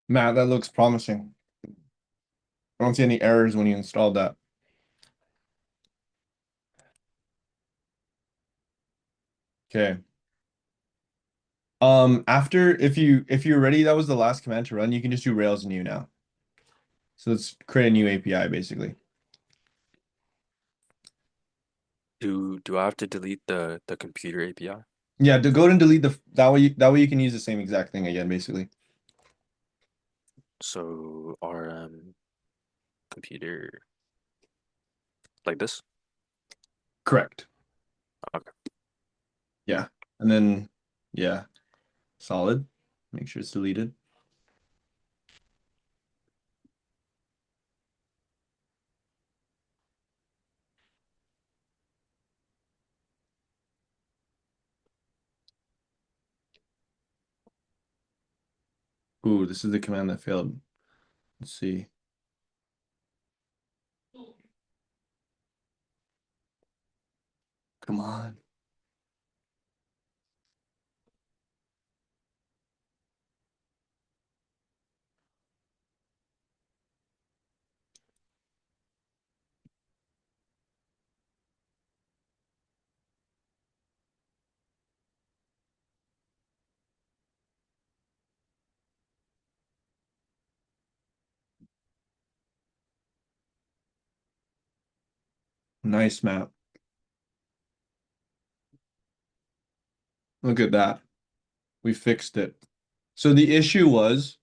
Matt, that looks promising. I don't see any errors when you installed that. Okay. After if you're ready, that was the last command to run. You can just do Rails new now. So let's create a new API basically. Do I have to delete the computer API? Yeah, to go and delete the that way you can use the same exact thing again, basically. So RM computer like this? Correct. Okay. Yeah. And then yeah, solid. Make sure it's deleted. Ooh, this is the command that failed. Let's see. Come on. Nice map. Look at that. We fixed it. So the issue was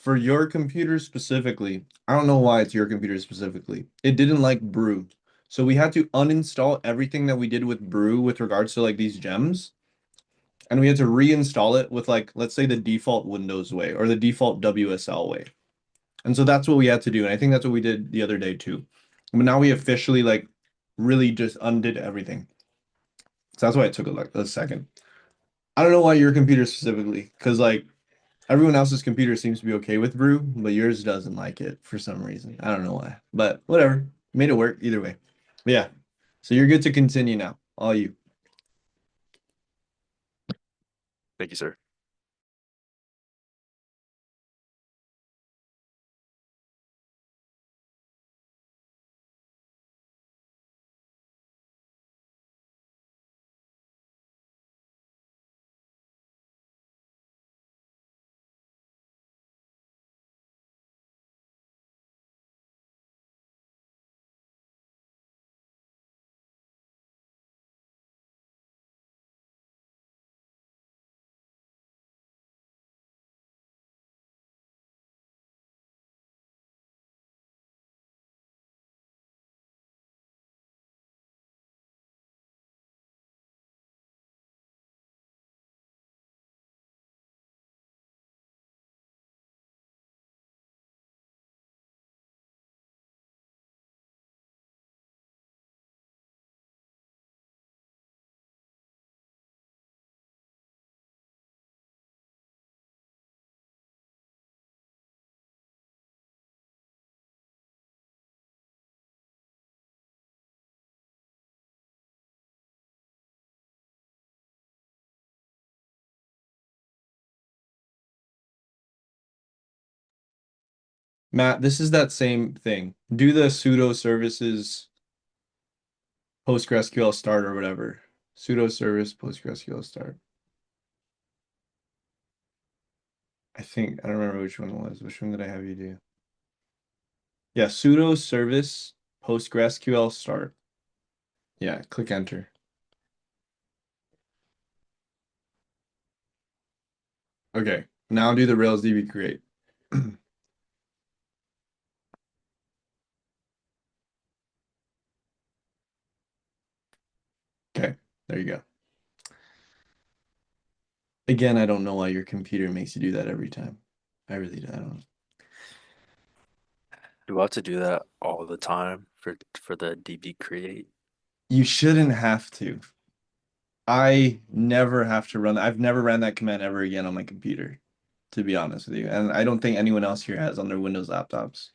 for your computer specifically, I don't know why it's your computer specifically. It didn't like Brew. So we had to uninstall everything that we did with Brew with regards to like these gems. And we had to reinstall it with like, let's say the default Windows way or the default WSL way. And so that's what we had to do. And I think that's what we did the other day too. But now we officially like really just undid everything. So that's why it took like a second. I don't know why your computer specifically, because like everyone else's computer seems to be okay with Brew, but yours doesn't like it for some reason. I don't know why, but whatever. Made it work either way. But yeah. So you're good to continue now. All you. Thank you, sir. Matt, this is that same thing. Do the sudo services PostgreSQL start or whatever. Sudo service PostgreSQL start. I don't remember which one it was. Which one did I have you do? Yeah, sudo service PostgreSQL start. Yeah, click enter. Okay, now do the Rails DB create. Okay, there you go. Again, I don't know why your computer makes you do that every time. I really don't. I don't. Do I have to do that all the time for the DB create? You shouldn't have to. I never have to run. I've never ran that command ever again on my computer, to be honest with you. And I don't think anyone else here has on their Windows laptops.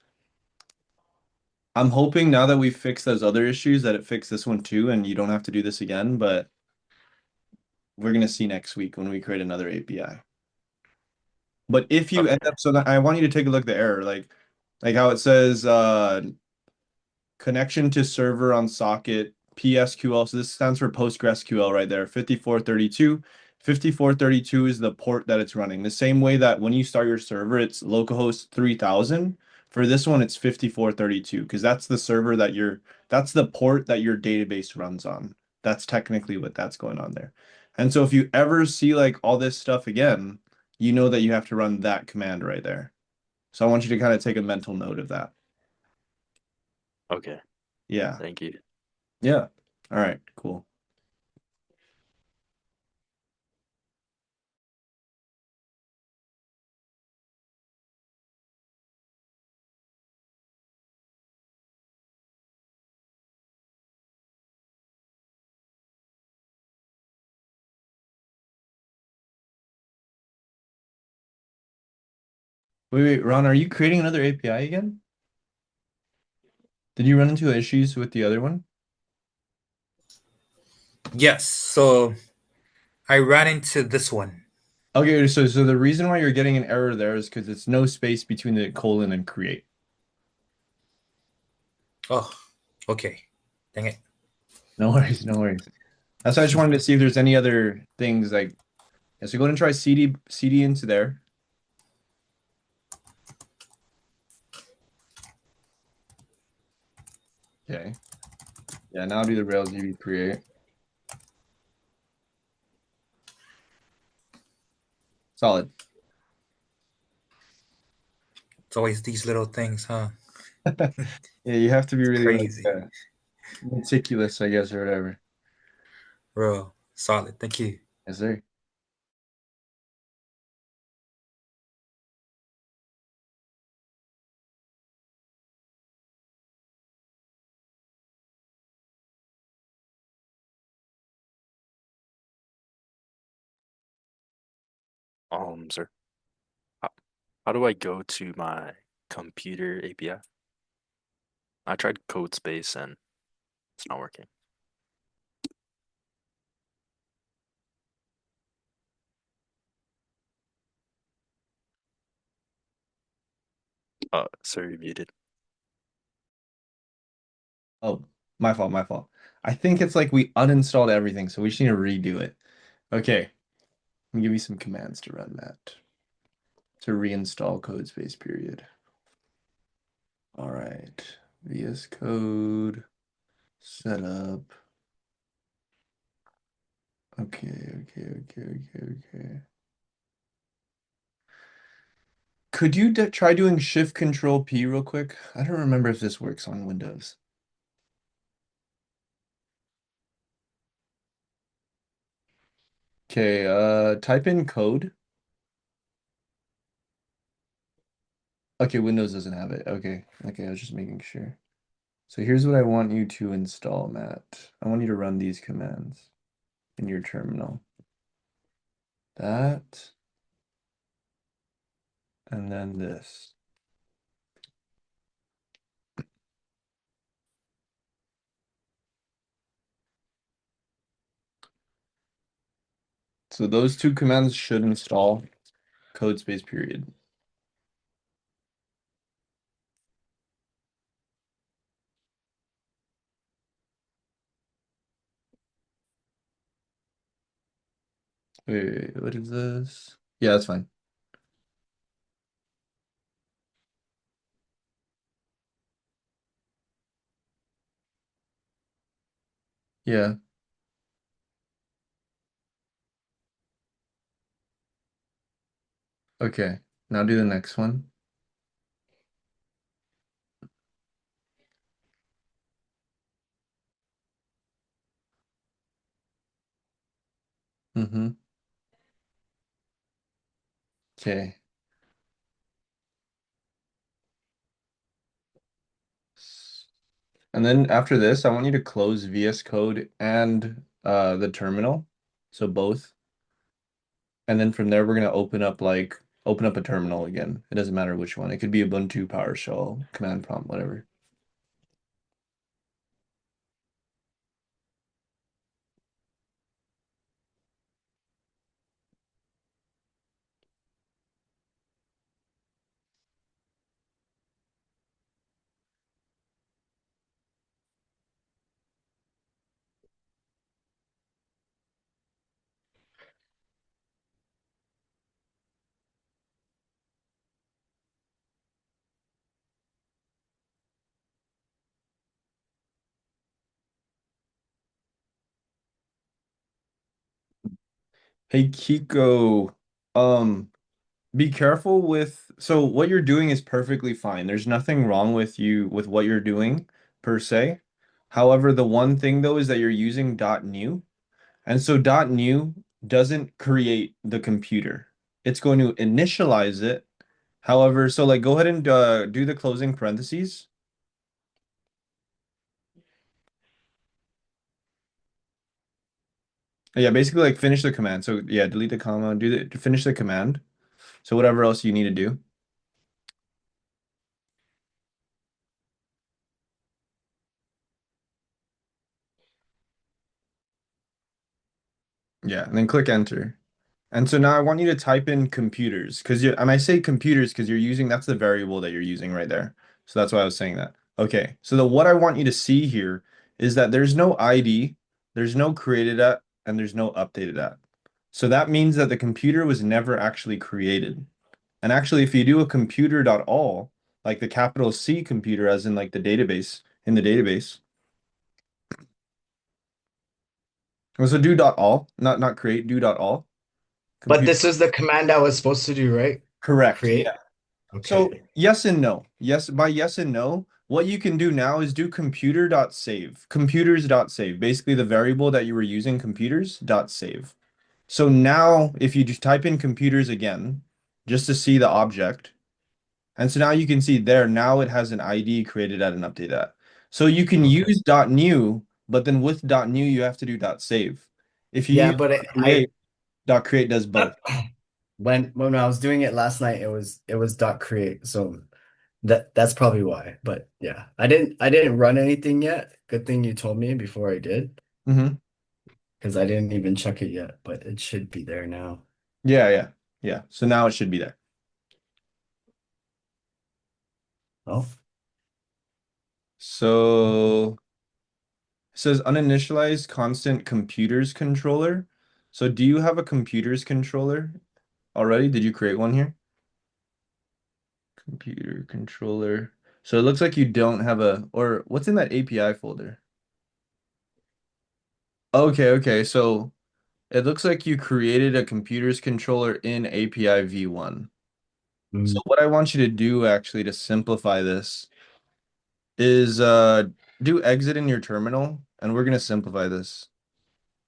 I'm hoping now that we've fixed those other issues that it fixed this one too, and you don't have to do this again, but we're gonna see next week when we create another API. But if you end Okay. up, so that I want you to take a look at the error, like how it says connection to server on socket PSQL. So this stands for PostgreSQL right there, 5432. 5432 is the port that it's running. The same way that when you start your server, it's localhost 3000. For this one, it's 5432 because that's the server that's the port that your database runs on. That's technically what that's going on there. And so if you ever see like all this stuff again, you know that you have to run that command right there. So I want you to kind of take a mental note of that. Okay. Yeah. Thank you. Yeah. All right, cool. Wait, Ron, are you creating another API again? Did you run into issues with the other one? Yes. So I ran into this one. Okay, so the reason why you're getting an error there is because it's no space between the colon and create. Oh, okay. Dang it. No worries, no worries. That's why I just wanted to see if there's any other things like yeah, so go ahead and try CD into there. Okay. Yeah, now do the Rails DB create. Solid. It's always these little things, huh? Yeah, you have to be It's really like crazy. meticulous, I guess, or whatever. Bro, solid. Thank you. Yes, sir. Sir, how, how do I go to my computer API? I tried CodeSpace and it's not working. Sir, you're muted. Oh, my fault, my fault. I think it's like we uninstalled everything, so we just need to redo it. Okay, let me give you some commands to run that. To reinstall CodeSpace period. All right, VS Code, setup. Okay. Could you try doing Shift Control P real quick? I don't remember if this works on Windows. Okay, type in code. Okay, Windows doesn't have it. Okay, I was just making sure. So here's what I want you to install, Matt. I want you to run these commands in your terminal. That, and then this. So those two commands should install code space period. Wait, what is this? Yeah, that's fine. Yeah, okay. Now do the next one. Mm-hmm. Okay. And then after this, I want you to close VS Code and the terminal. So both. And then from there, we're gonna open up a terminal again. It doesn't matter which one. It could be Ubuntu, PowerShell, command prompt, whatever. Hey Kiko, um, be careful with so what you're doing is perfectly fine. There's nothing wrong with you with what you're doing per se. However, the one thing though is that you're using .new. And so .new doesn't create the computer. It's going to initialize it. However, so like go ahead and do the closing parentheses. Yeah, basically like finish the command. So yeah, delete the comma, do the finish the command. So whatever else you need to do. Yeah, and then click enter. And so now I want you to type in computers because you and I say computers because you're using that's the variable that you're using right there. So that's why I was saying that. Okay, so what I want you to see here is that there's no ID, there's no created at, and there's no updated at. So that means that the computer was never actually created. And actually, if you do a computer.all, like the capital C computer, as in like the database, in the database, so do dot all, not create, do dot all, But computer. this is the command I was supposed to do, right? Correct. Create. Yeah. So Okay. yes and no. Yes, by yes and no, what you can do now is do computer.save. Computers.save. Basically the variable that you were using, computers.save. So now if you just type in computers again, just to see the object, and so now you can see there, now it has an ID created at an update at. So you can Okay. use .new, but then with .new you have to do .save. If you Yeah, use but .create, .create does both. when I was doing it last night, it was dot create. So that's probably why. But yeah, I didn't run anything yet. Good thing you told me before I did, Hmm. because I didn't even check it yet, but it should be there now. Yeah, yeah, yeah. So now it should be there. Oh, So it says uninitialized constant computers controller. So do you have a computers controller already? Did you create one here? Computer controller. So it looks like you don't have a, or what's in that API folder? Okay, okay. So it looks like you created a computers controller in API v1. mm, So what I want you to do actually to simplify this is do exit in your terminal, and we're gonna simplify this.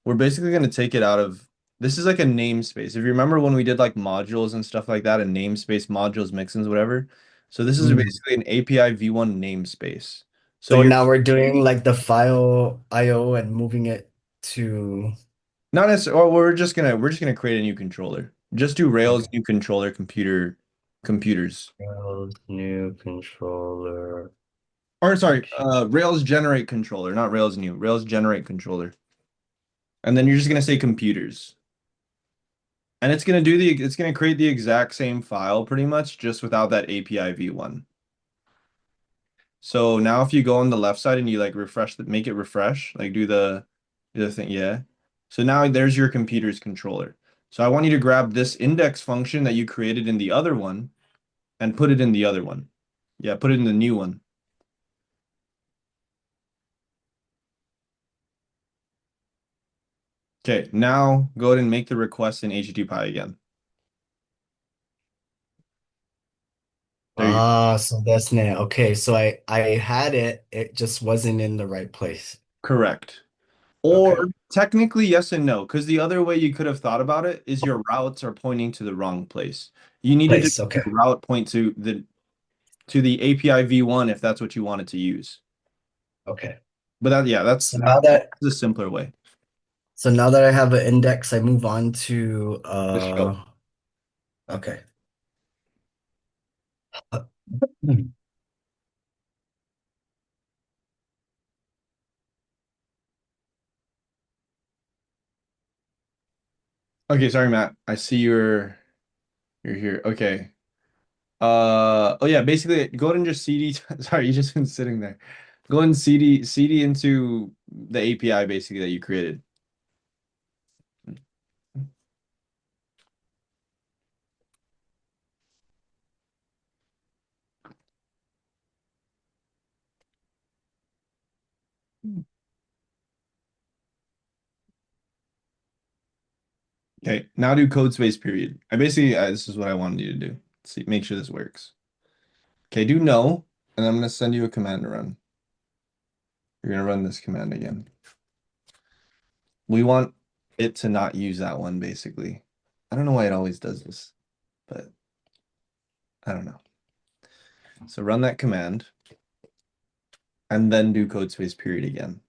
We're basically going to take it out of this is like a namespace. If you remember when we did like modules and stuff like that, and namespace modules, mixins, whatever. So this is mm. basically an API v1 namespace. So So you're now we're doing like the file IO and moving it to not necessarily, or we're just gonna create a new controller. Just do Rails okay. new controller computers. Rails new controller. Or sorry, Rails generate controller, not Rails new. Rails generate controller. And then you're just gonna say computers. And it's gonna create the exact same file pretty much, just without that API v1. So now if you go on the left side and you like refresh make it refresh, like do the thing, yeah. So now there's your computer's controller. So I want you to grab this index function that you created in the other one and put it in the other one. Yeah, put it in the new one. Okay, now go ahead and make the request in HTTP again. There you go. Ah, so that's now. Okay, so I had it, it just wasn't in the right place. Correct. Or Okay. technically yes and no, because the other way you could have thought about it is your routes are pointing to the wrong place. You needed to Place, okay. route point to the API v1 if that's what you wanted to use. Okay. But that yeah, So now that that's a simpler way. so now that I have an index, I move on to The show. okay. Hmm. Okay, sorry, Matt. I see you're here. Okay. Oh yeah, basically go ahead and just CD. Sorry, you just been sitting there. Go ahead and CD into the API basically that you created. Okay, now do code space period. I basically this is what I wanted you to do. See, make sure this works. Okay, do no, and I'm gonna send you a command to run. You're gonna run this command again. We want it to not use that one basically. I don't know why it always does this, but I don't know. So run that command and then do code space period again.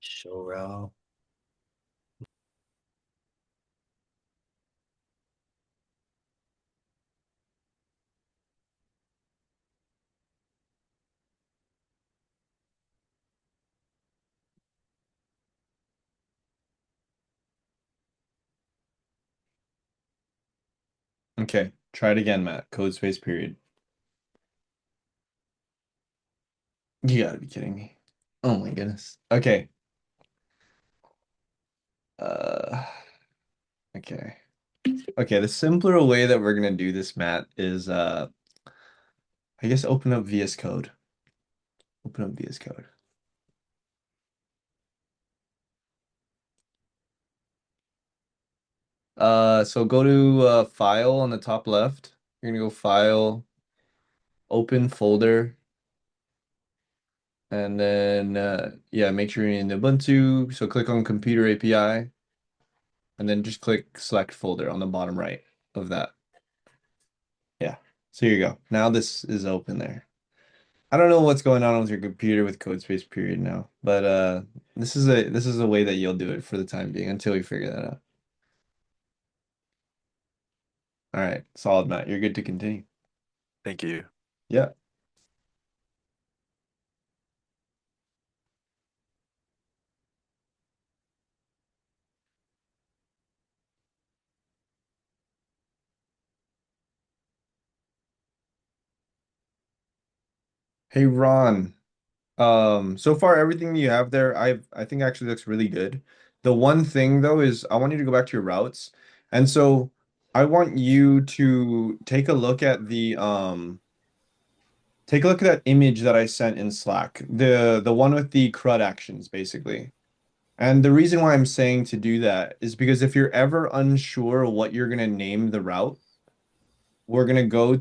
Show row. Okay, try it again, Matt. Code space period. You gotta be kidding me. Oh my goodness. Okay. Uh, okay. Okay, the simpler way that we're gonna do this, Matt, is I guess open up VS Code. Open up VS Code. So go to File on the top left. You're gonna go File, Open Folder, and then yeah, make sure you're in Ubuntu. So click on Computer API, and then just click Select Folder on the bottom right of that. Yeah. So here you go. Now this is open there. I don't know what's going on with your computer with code space period now, but this is a way that you'll do it for the time being until we figure that out. All right, solid, Matt. You're good to continue. Thank you. Yeah. Hey, Ron. So far everything you have there, I think actually looks really good. The one thing though is I want you to go back to your routes. And so I want you to take a look at that image that I sent in Slack. The one with the CRUD actions basically. And the reason why I'm saying to do that is because if you're ever unsure what you're gonna name the route, we'll go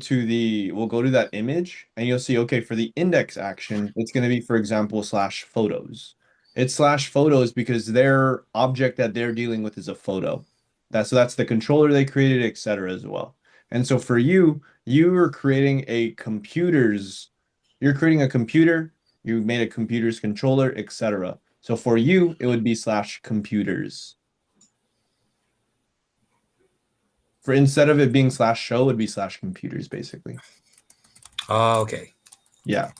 to that image and you'll see, okay, for the index action, it's going to be, for example, slash photos. It's slash photos because their object that they're dealing with is a photo. That's the controller they created, etc. as well. And so for you, you're creating a computer, you made a computer's controller, etc. So for you, it would be slash computers. For instead of it being slash show, it would be slash computers, basically. Okay. Yeah.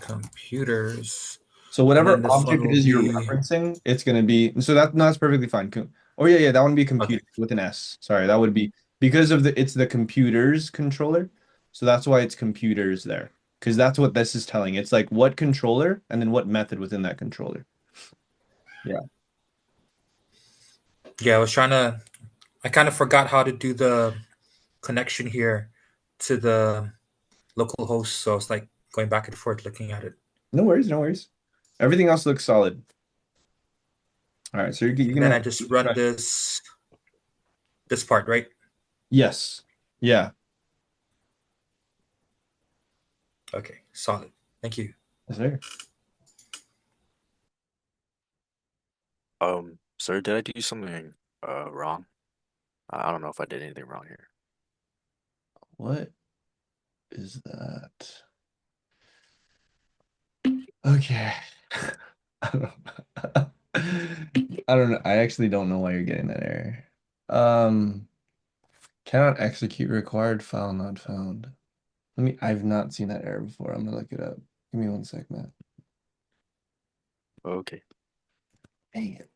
Computers. So And whatever then this one object it will is you're be referencing, it's going to be, so that, no, that's perfectly fine. Oh yeah, yeah, that would be okay. computer with an S. Sorry, that would be because it's the computers controller. So that's why it's computers there. Because that's what this is telling. It's like what controller and then what method within that controller. Yeah. Yeah, I kind of forgot how to do the connection here to the local host. So it's like going back and forth looking at it. No worries, no worries. Everything else looks solid. All right, so you're And then gonna I just run this part, right? yes. Yeah. Okay, solid. Thank you. Yes, sir. Sir, did I do something wrong? I don't know if I did anything wrong here. What is that? Okay. I don't know. I don't know. I actually don't know why you're getting that error. Um, cannot execute required file not found. I've not seen that error before. I'm gonna look it up. Give me one sec, man. Okay. Dang it.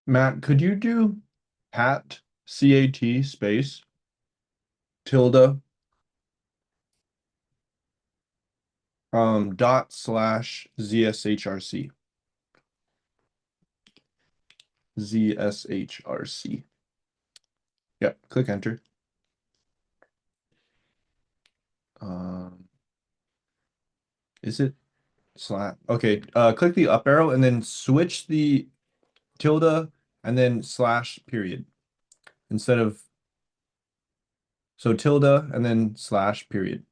Matt, could you do Pat CAT space tilde dot slash ZSHRC ZSHRC. Yep, click enter. Um, is it slash? Okay, click the up arrow and then switch the tilde and then slash period instead of so tilde and then slash period.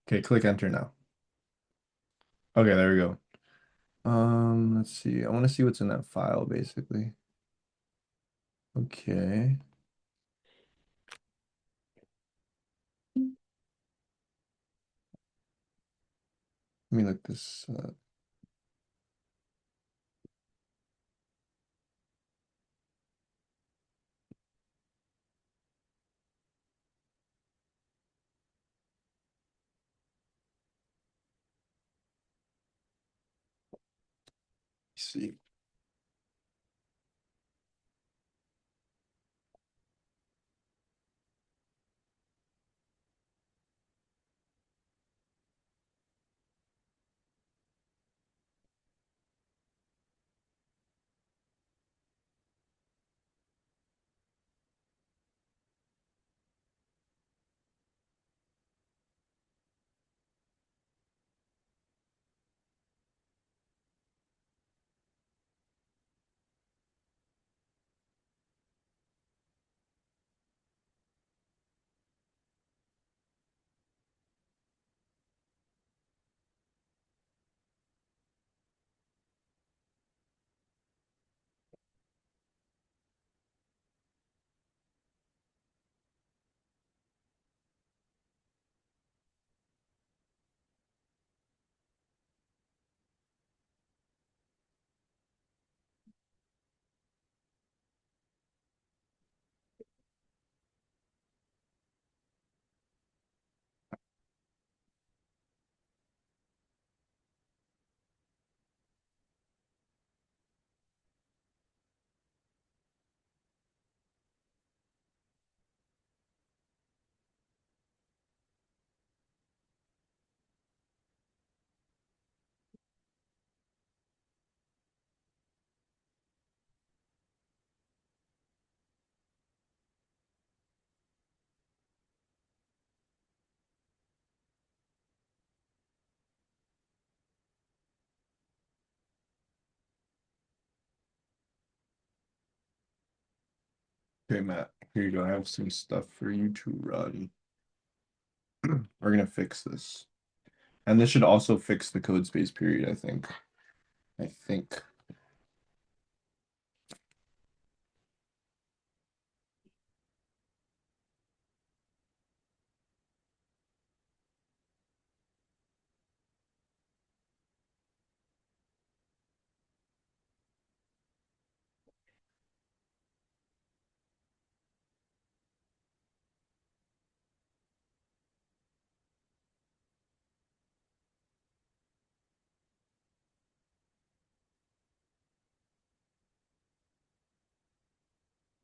Okay, click enter now. Okay, there we go. Let's see. I want to see what's in that file basically. Okay. Let me look this up. See. Okay, Matt, here you go. I have some stuff for you to run. We're gonna fix this. And this should also fix the code space period, I think. I think.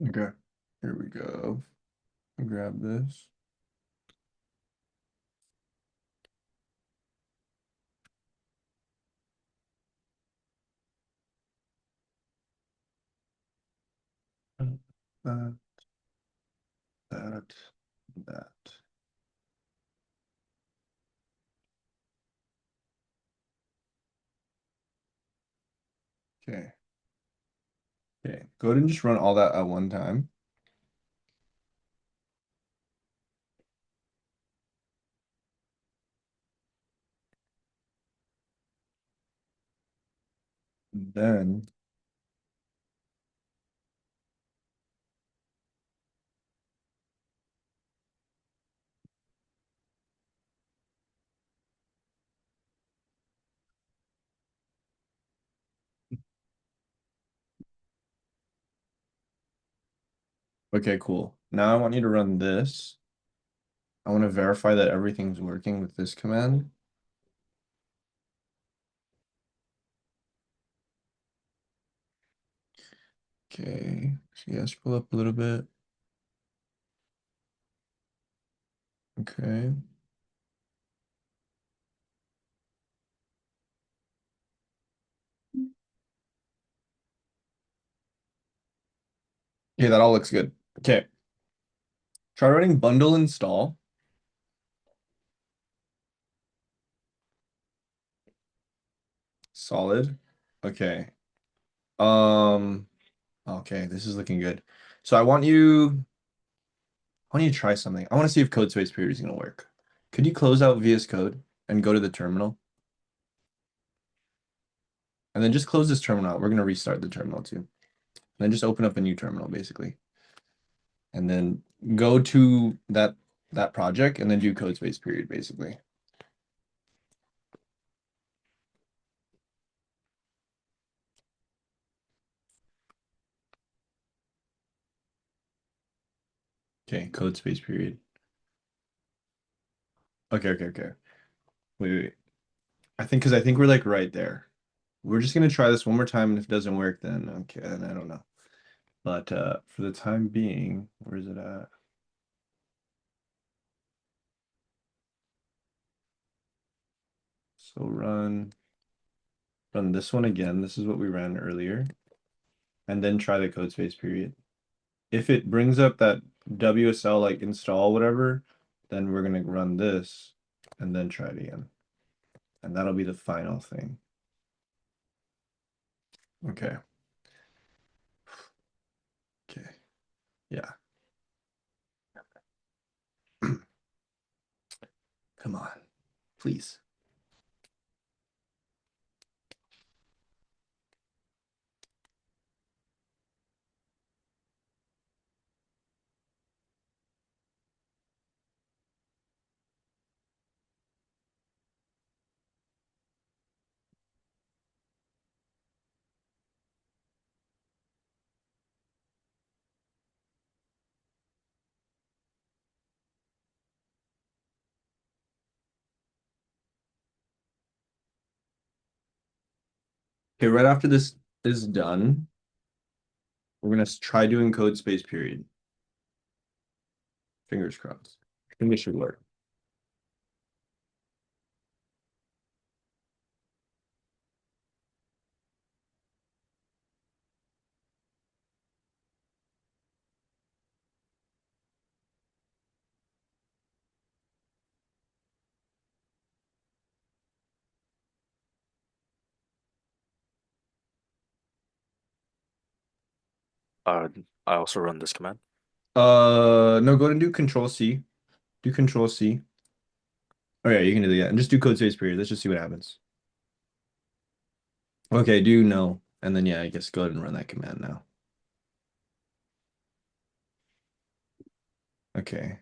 Okay, here we go. Grab this. That, that, that. Okay. Okay. Go ahead and just run all that at one time. Then, okay, cool. Now I want you to run this. I want to verify that everything's working with this command. Okay. So yeah, scroll up a little bit. Okay. Okay, that all looks good. Okay. Try running bundle install. Solid. Okay. Um, okay, this is looking good. So I want you to try something. I want to see if code space period is gonna work. Could you close out VS Code and go to the terminal? And then just close this terminal out. We're gonna restart the terminal too. And then just open up a new terminal basically. And then go to that project and then do code space period basically. Okay, code space period. Okay. Wait. I think we're like right there. We're just gonna try this one more time, and if it doesn't work, then okay, then I don't know. But for the time being, where is it at? So run this one again. This is what we ran earlier, and then try the code space period. If it brings up that WSL like install whatever, then we're gonna run this and then try it again. And that'll be the final thing. Okay. Okay. Yeah. Come on, please. Okay, right after this is done, we're gonna try doing code space period. Fingers crossed. I think it should work. Uh, I also run this command. No, go ahead and do Control C. Do Control C. Oh yeah, you can do that. And just do code space period. Let's just see what happens. Okay, do no. And then yeah, I guess go ahead and run that command now. Okay.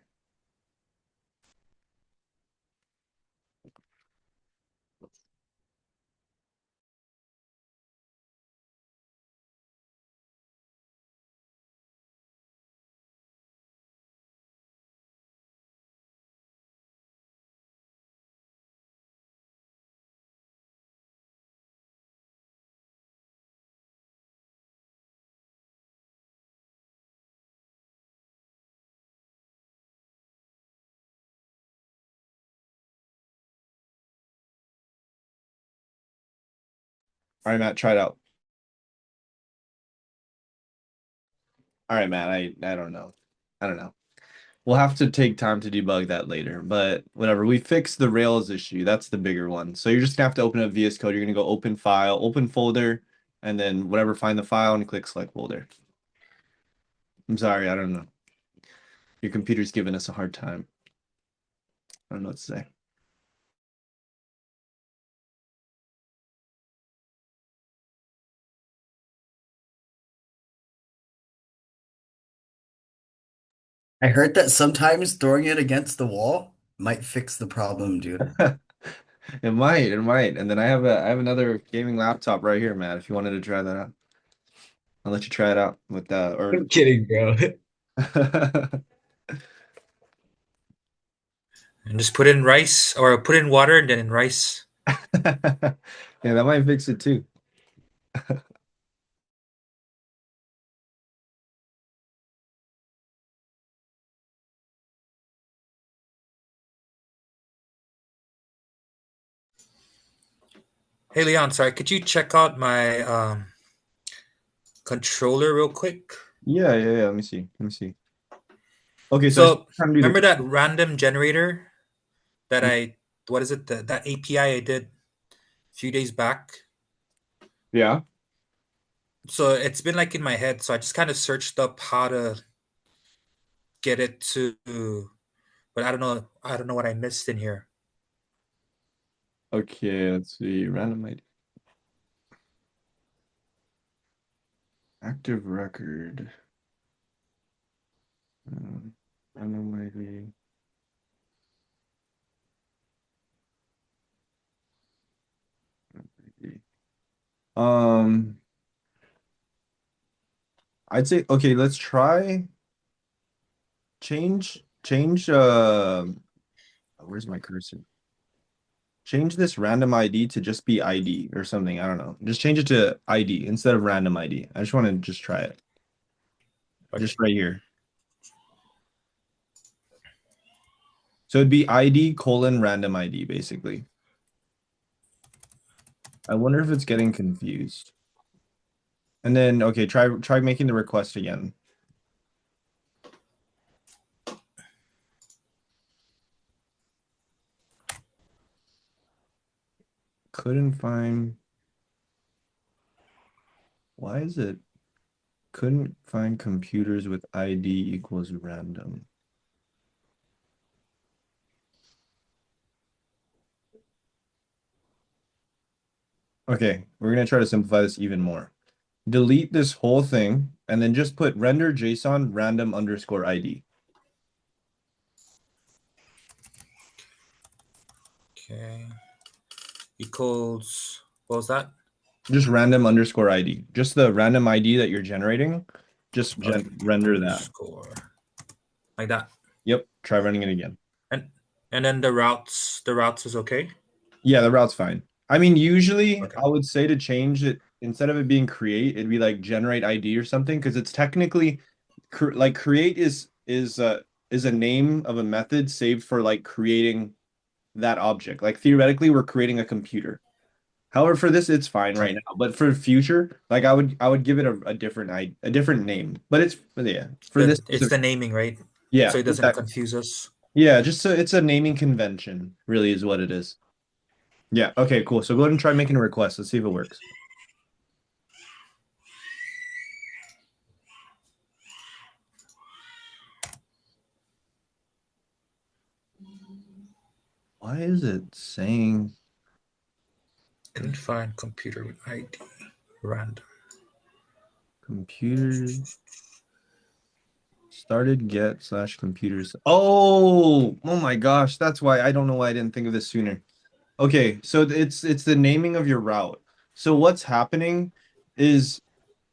All right, Matt, try it out. All right, Matt, I don't know. I don't know. We'll have to take time to debug that later, but whatever. We fixed the Rails issue. That's the bigger one. So you're just gonna have to open up VS Code. You're gonna go open file, open folder, and then whatever, find the file and click select folder. I'm sorry, I don't know. Your computer's giving us a hard time. I don't know what to say. I heard that sometimes throwing it against the wall might fix the problem, dude. It might. And then I have another gaming laptop right here, Matt, if you wanted to try that out. I'll let you try it out with that or I'm kidding, bro. And just put in rice or put in water and then in rice. Yeah, that might fix it too. Hey Leon, sorry, could you check out my controller real quick? Yeah. Let me see. Let me see. Okay, so I see So you're trying to do remember the. that random generator that what is it, that API I did a few days back? Yeah. So it's been like in my head, so I just kind of searched up how to get it to, but I don't know what I missed in here. Okay, let's see. Random ID. Active record. Um, random ID. Um, I'd say okay, let's try change where's my cursor? Change this random ID to just be ID or something. I don't know. Just change it to ID instead of random ID. I just want to just try it. Okay. Just right here. So it'd be ID colon random ID basically. I wonder if it's getting confused. And then okay, try making the request again. Couldn't find why is it couldn't find computers with ID equals random. Okay, we're gonna try to simplify this even more. Delete this whole thing and then just put render JSON random underscore ID. Okay. Equals, what was that? Just random underscore ID. Just the random ID that you're generating. Just Okay. render that. Underscore. Like that. Yep. Try running it again. And and then the routes is okay. Yeah, the route's fine. I mean, usually Okay. I would say to change it instead of it being create, it'd be like generate ID or something because it's technically like create is a name of a method saved for like creating that object. Like theoretically, we're creating a computer. However, for this, it's fine right Right. now. But for future, like I would give it a different name. But yeah, for this It's the specific, naming, right? So yeah, it doesn't exactly. confuse us. Yeah, just so it's a naming convention, really is what it is. Yeah, okay, cool. So go ahead and try making a request. Let's see if it works. Why is it saying Couldn't find computer with ID. Random. computer started get slash computers? Oh my gosh, that's why I don't know why I didn't think of this sooner. Okay, so it's the naming of your route. So what's happening is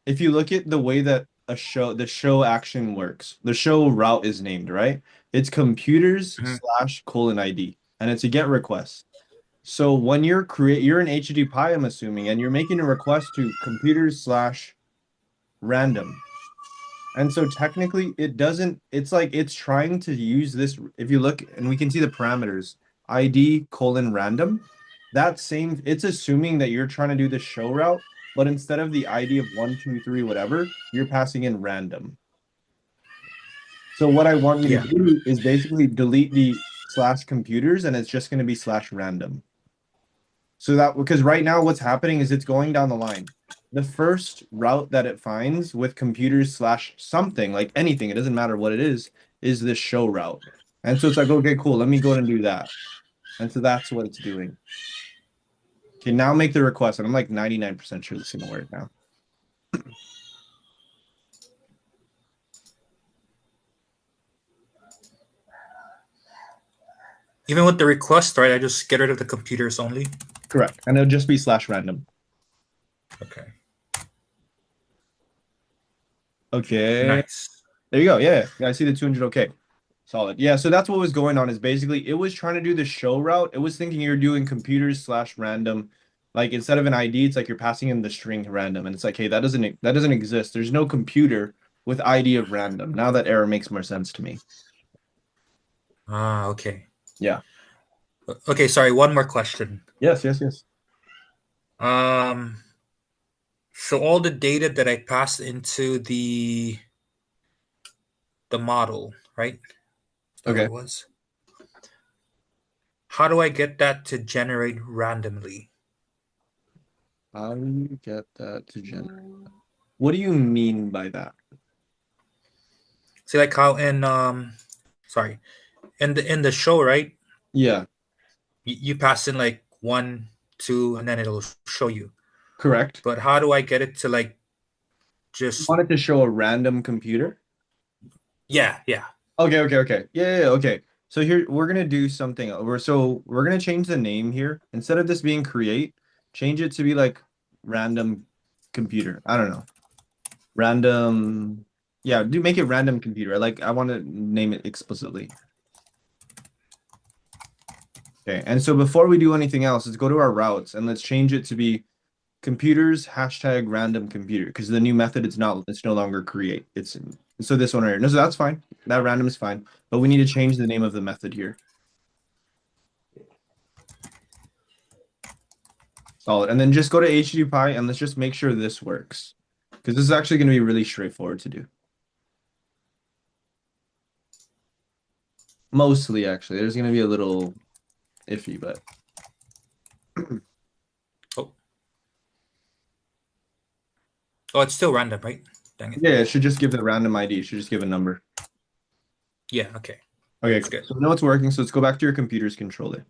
if you look at the way that the show action works, the show route is named, right? It's computers Mhm. slash colon ID, and it's a get request. So when you're in HTTP, I'm assuming, and you're making a request to computers slash random. And so technically it doesn't, it's like it's trying to use this. If you look and we can see the parameters, ID colon random, that same, it's assuming that you're trying to do the show route, but instead of the ID of one, two, three, whatever, you're passing in random. So what I want you to Yeah. do is basically delete the slash computers and it's just going to be slash random. So that because right now what's happening is it's going down the line. The first route that it finds with computers slash something, like anything, it doesn't matter what it is this show route. And so it's like, okay, cool, let me go and do that. And so that's what it's doing. Okay, now make the request. And I'm like 99% sure this is gonna work now. Even with the request, right? I just get rid of the computers only. Correct. And it'll just be slash random. Okay. Okay. Nice. There you go. Yeah. I see the 200. Okay. Solid. Yeah. So that's what was going on is basically it was trying to do the show route. It was thinking you're doing computers slash random. Like instead of an ID, it's like you're passing in the string random. And it's like, hey, that doesn't exist. There's no computer with ID of random. Now that error makes more sense to me. Ah, okay. Yeah. Okay, sorry, one more question. Yes. Um, so all the data that I passed into the model, right? Is that what Okay. it was? How do I get that to generate randomly? How do you get that to generate? What do you mean by that? See, like how in sorry, in the show, right? Yeah, You pass in like one, two, and then it'll show you. correct. But how do I get it to like You just want it to show a random computer? yeah, yeah. Okay. Yeah, okay. So here we're gonna do something. We're gonna change the name here. Instead of this being create, change it to be like random computer. I don't know. Random. Yeah, do make it random computer. I want to name it explicitly. Okay. And so before we do anything else, let's go to our routes and let's change it to be computers hashtag random computer because the new method it's no longer create. It's so this one right here. No, so that's fine. That random is fine. But we need to change the name of the method here. Solid. And then just go to HTTP and let's just make sure this works. Because this is actually going to be really straightforward to do. Mostly, actually. There's going to be a little iffy, but Oh, oh, it's still random, right? Dang it. yeah, it should just give the random ID. It should just give a number. Yeah, okay. Okay, It's cool. good. So now it's working. So let's go back to your computer's controller.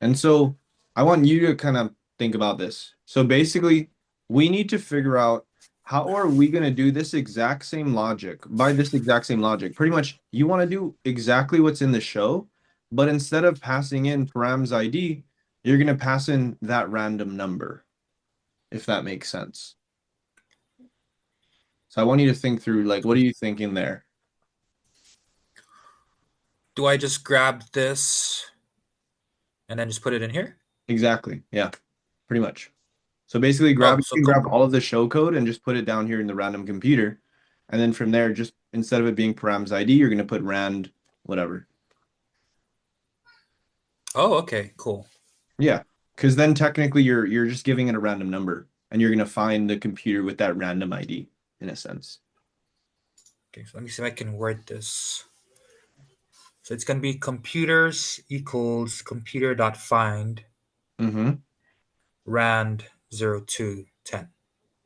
And so I want you to kind of think about this. So basically, we need to figure out how are we going to do this exact same logic by this exact same logic. Pretty much, you want to do exactly what's in the show, but instead of passing in params ID, you're going to pass in that random number, if that makes sense. So I want you to think through, like, what are you thinking there? Do I just grab this and then just put it in here? Exactly. Yeah, pretty much. So basically Oh, you so can grab all of the show code and just put it down here in the random computer. And then from there, just instead of it being params ID, you're going to put rand whatever. oh, okay, cool. Yeah. Because then technically you're just giving it a random number and you're going to find the computer with that random ID in a sense. Okay, so let me see if I can word this. So it's gonna be computers equals computer dot find Mm-hmm. rand 0210.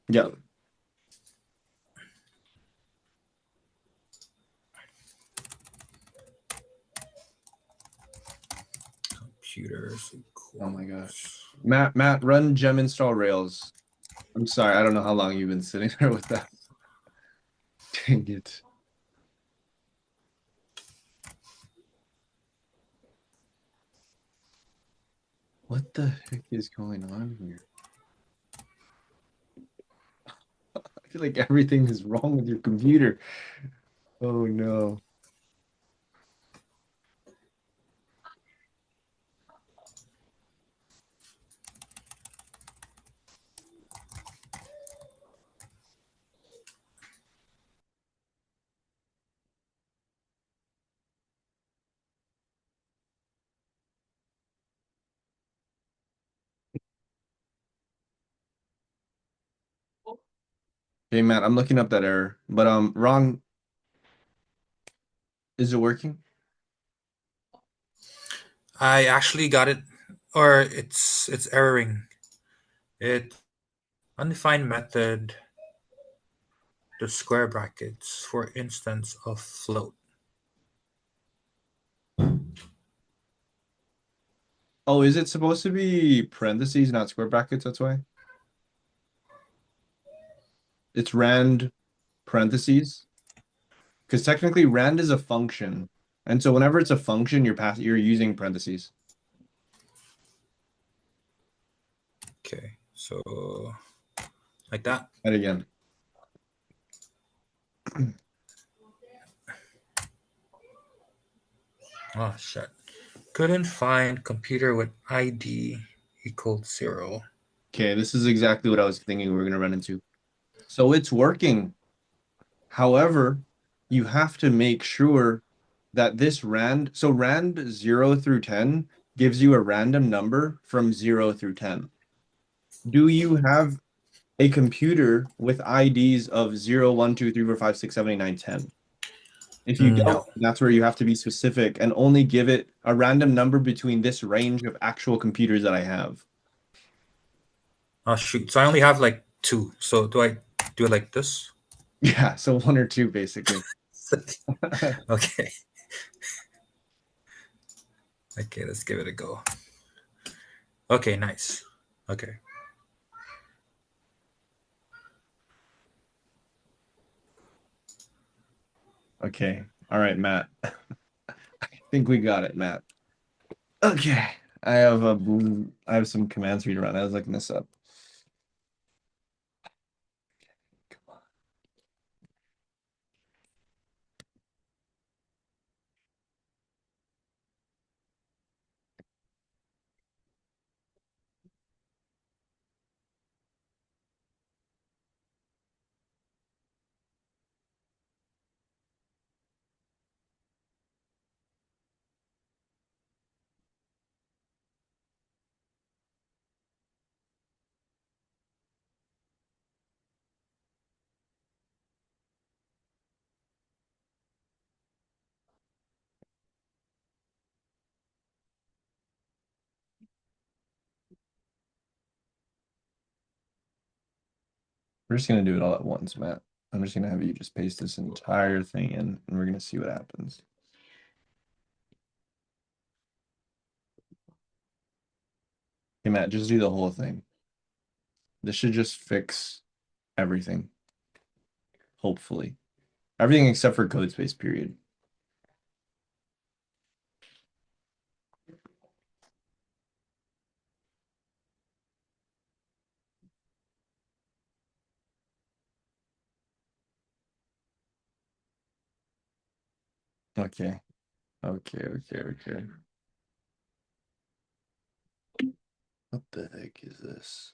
Yeah. Computers Oh my gosh. equals. Matt, run gem install Rails. I'm sorry, I don't know how long you've been sitting there with that. Dang it. What the heck is going on here? I feel like everything is wrong with your computer. Oh no. Hey Matt, I'm looking up that error. But Ron, is it working? I actually got it, or it's erroring. It undefined method the square brackets for instance of float. Oh, is it supposed to be parentheses, not square brackets? That's why. It's rand parentheses. Because technically rand is a function. And so whenever it's a function, you're using parentheses. Okay, so like that. And again. Oh shit. Couldn't find computer with ID equals 0. Okay, this is exactly what I was thinking we were gonna run into. So it's working. However, you have to make sure that this rand, so rand 0 through 10 gives you a random number from 0 through 10. Do you have a computer with IDs of 0, 1, 2, 3, 4, 5, 6, 7, 8, 9, 10? If you don't, No. that's where you have to be specific and only give it a random number between this range of actual computers that I have. Oh shoot. So I only have like two. So do I do it like this? Yeah, so one or two basically. Okay. Okay, let's give it a go. Okay, nice. Okay. Okay. All right, Matt. I think we got it, Matt. Okay. I have some commands for you to run. I was looking this up. Come We're just gonna do it all at once, Matt. I'm just gonna have you just paste this entire thing in, and we're gonna see what happens. Okay, Matt, just do the whole thing. This should just fix everything, hopefully. Everything except for code space, period. Okay. Okay. What the heck is this?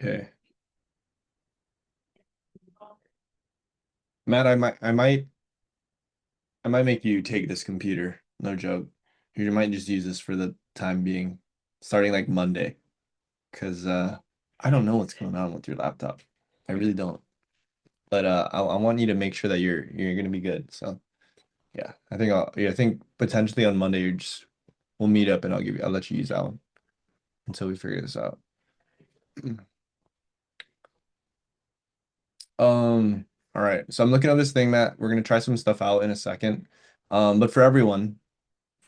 Okay. Matt, I might make you take this computer. No joke. You might just use this for the time being, starting like Monday. Because I don't know what's going on with your laptop. I really don't. But I want you to make sure that you're gonna be good. So yeah, I think potentially on Monday we'll meet up and I'll let you use that one until we figure this out. All right. So I'm looking at this thing, Matt. We're gonna try some stuff out in a second. But for everyone,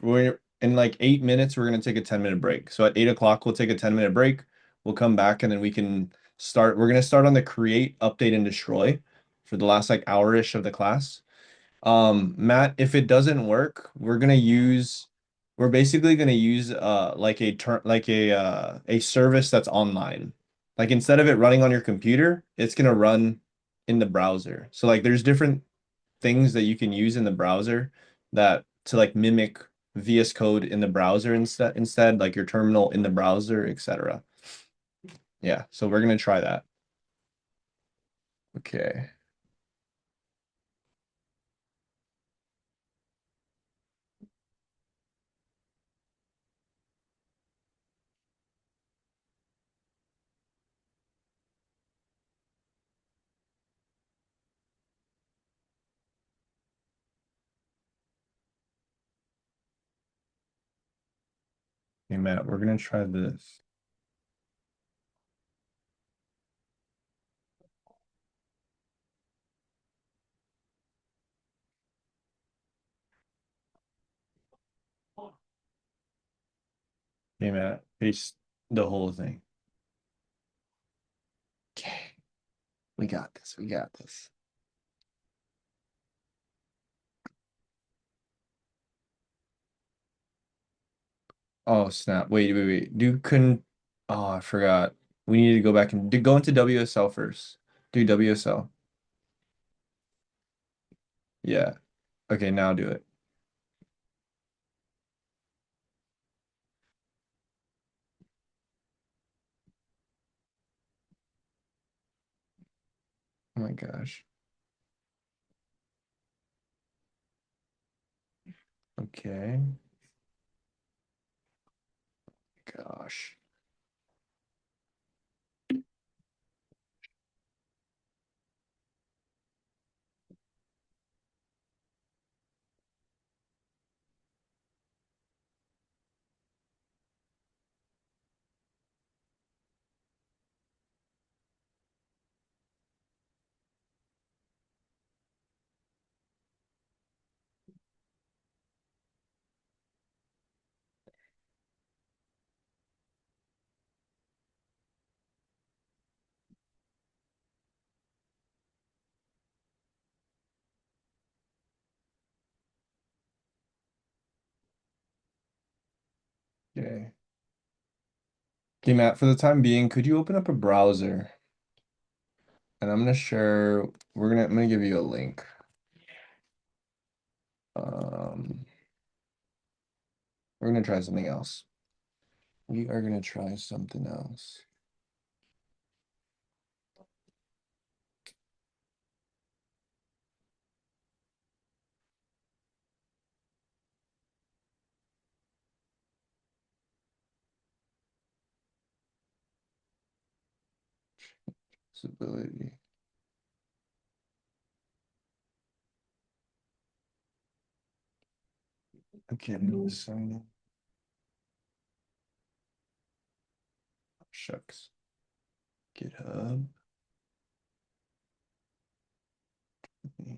we're in like 8 minutes, we're gonna take a 10-minute break. So at 8 o'clock, we'll take a 10-minute break. We'll come back and then we can start. We're gonna start on the create, update, and destroy for the last like hour-ish of the class. Matt, if it doesn't work, we're basically gonna use like a service that's online. Like instead of it running on your computer, it's gonna run in the browser. So like there's different things that you can use in the browser that to like mimic VS Code in the browser instead like your terminal in the browser, etc. Yeah, so we're gonna try that. Okay. Okay, Matt, we're gonna try this. Okay, Matt, paste the whole thing. Okay, we got this. We got this. Oh, snap. Wait. Do couldn't. Oh, I forgot. We need to go back and go into WSL first. Do WSL. Yeah. Okay, now do it. Oh my gosh. Okay. Gosh. Okay. Okay, Matt, for the time being, could you open up a browser? And I'm gonna share, I'm gonna give you a link. Um, we're gonna try something else. We are gonna try something else. Disability. Okay, I'm gonna sign in. Shucks. GitHub. Okay.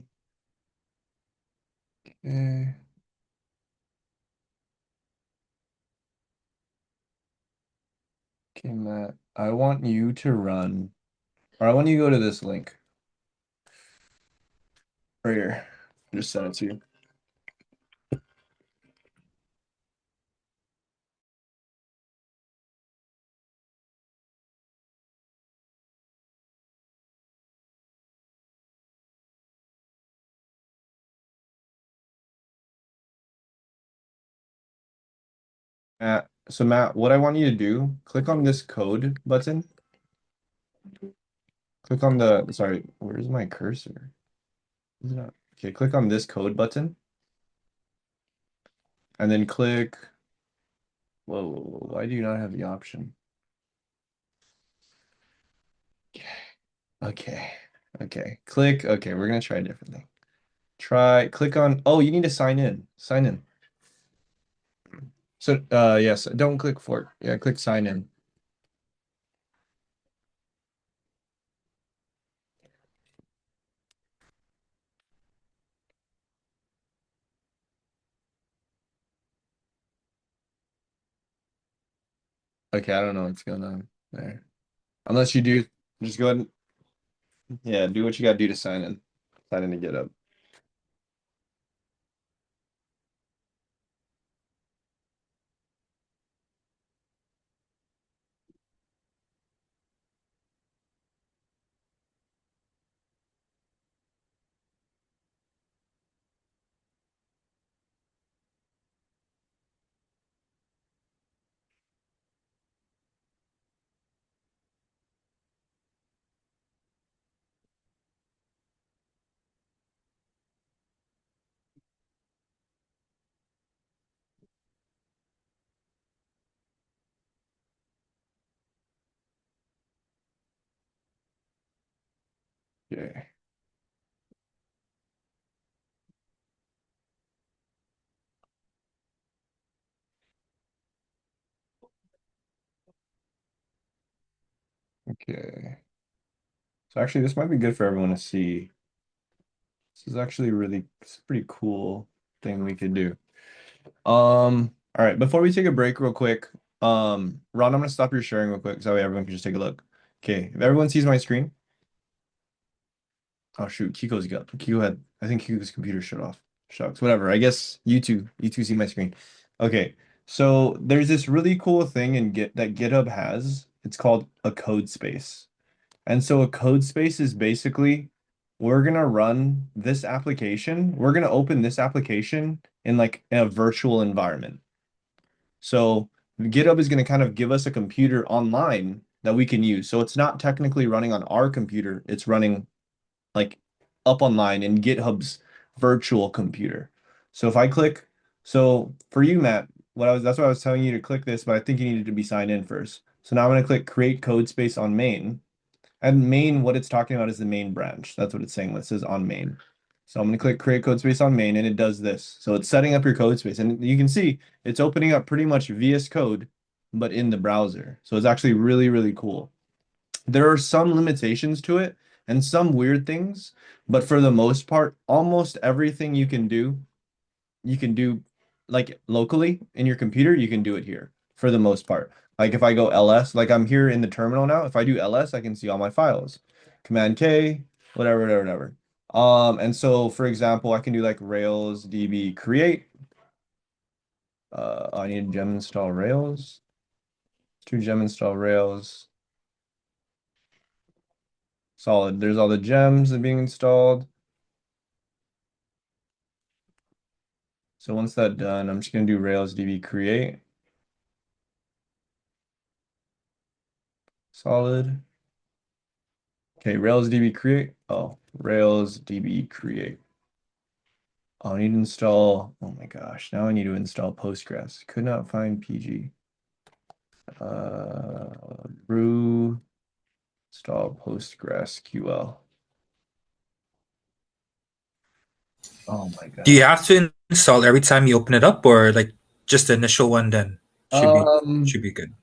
Okay, Matt. I want you to run, or I want you to go to this link right here. Just send it to you. So Matt, what I want you to do, click on this code button. Click on sorry, where's my cursor? Is it not? Okay, click on this code button and then click, whoa, why do you not have the option? Okay, okay, we're gonna try a different thing. Click on, oh, you need to sign in. So, yes, don't click for, yeah, click sign in. Okay, I don't know what's going on there. Unless you do, just go ahead and, yeah, do what you gotta do to sign in. Sign in to get up. Okay. Okay. So actually, this might be good for everyone to see. This is actually really, it's a pretty cool thing we could do. All right, before we take a break real quick, Ron, I'm gonna stop your sharing real quick so that way everyone can just take a look. Okay, if everyone sees my screen. Oh shoot, Kiko had, I think Kiko's computer shut off. Shucks, whatever. I guess you two see my screen. Okay, so there's this really cool thing in Git that GitHub has. It's called a code space. And so a code space is basically we're gonna run this application. We're gonna open this application in like a virtual environment. So GitHub is gonna kind of give us a computer online that we can use. So it's not technically running on our computer, it's running like up online in GitHub's virtual computer. So if I click, so for you, Matt, that's why I was telling you to click this, but I think you needed to be signed in first. So now I'm gonna click create code space on main. And main, what it's talking about is the main branch. That's what it's saying when it says on main. So I'm going to click create code space on main and it does this. So it's setting up your code space. And you can see it's opening up pretty much VS Code, but in the browser. So it's actually really, really cool. There are some limitations to it and some weird things, but for the most part, almost everything you can do like locally in your computer, you can do it here for the most part. Like if I go ls, like I'm here in the terminal now, if I do ls, I can see all my files. Command K, whatever, whatever, whatever. And so for example, I can do like Rails DB create. I need gem install Rails. To gem install Rails. Solid. There's all the gems that are being installed. So once that's done, I'm just gonna do Rails DB create. Solid. Okay, Rails DB create. Oh, Rails DB create. Oh, I need to install. Oh my gosh, now I need to install Postgres. Could not find PG. Brew install PostgreSQL. Oh my Do you gosh. have to install every time you open it up, or like just the initial one? Then should be Um, should be good.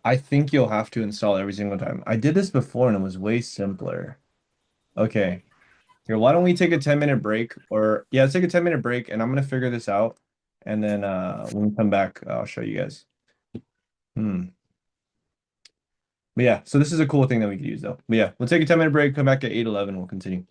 I think you'll have to install every single time. I did this before and it was way simpler. Okay. Here, why don't we take a 10-minute break? Or yeah, let's take a 10-minute break and I'm gonna figure this out. And then when we come back, I'll show you guys. Hmm. But yeah, so this is a cool thing that we could use though. But yeah, we'll take a 10-minute break, come back at 8:11, we'll continue.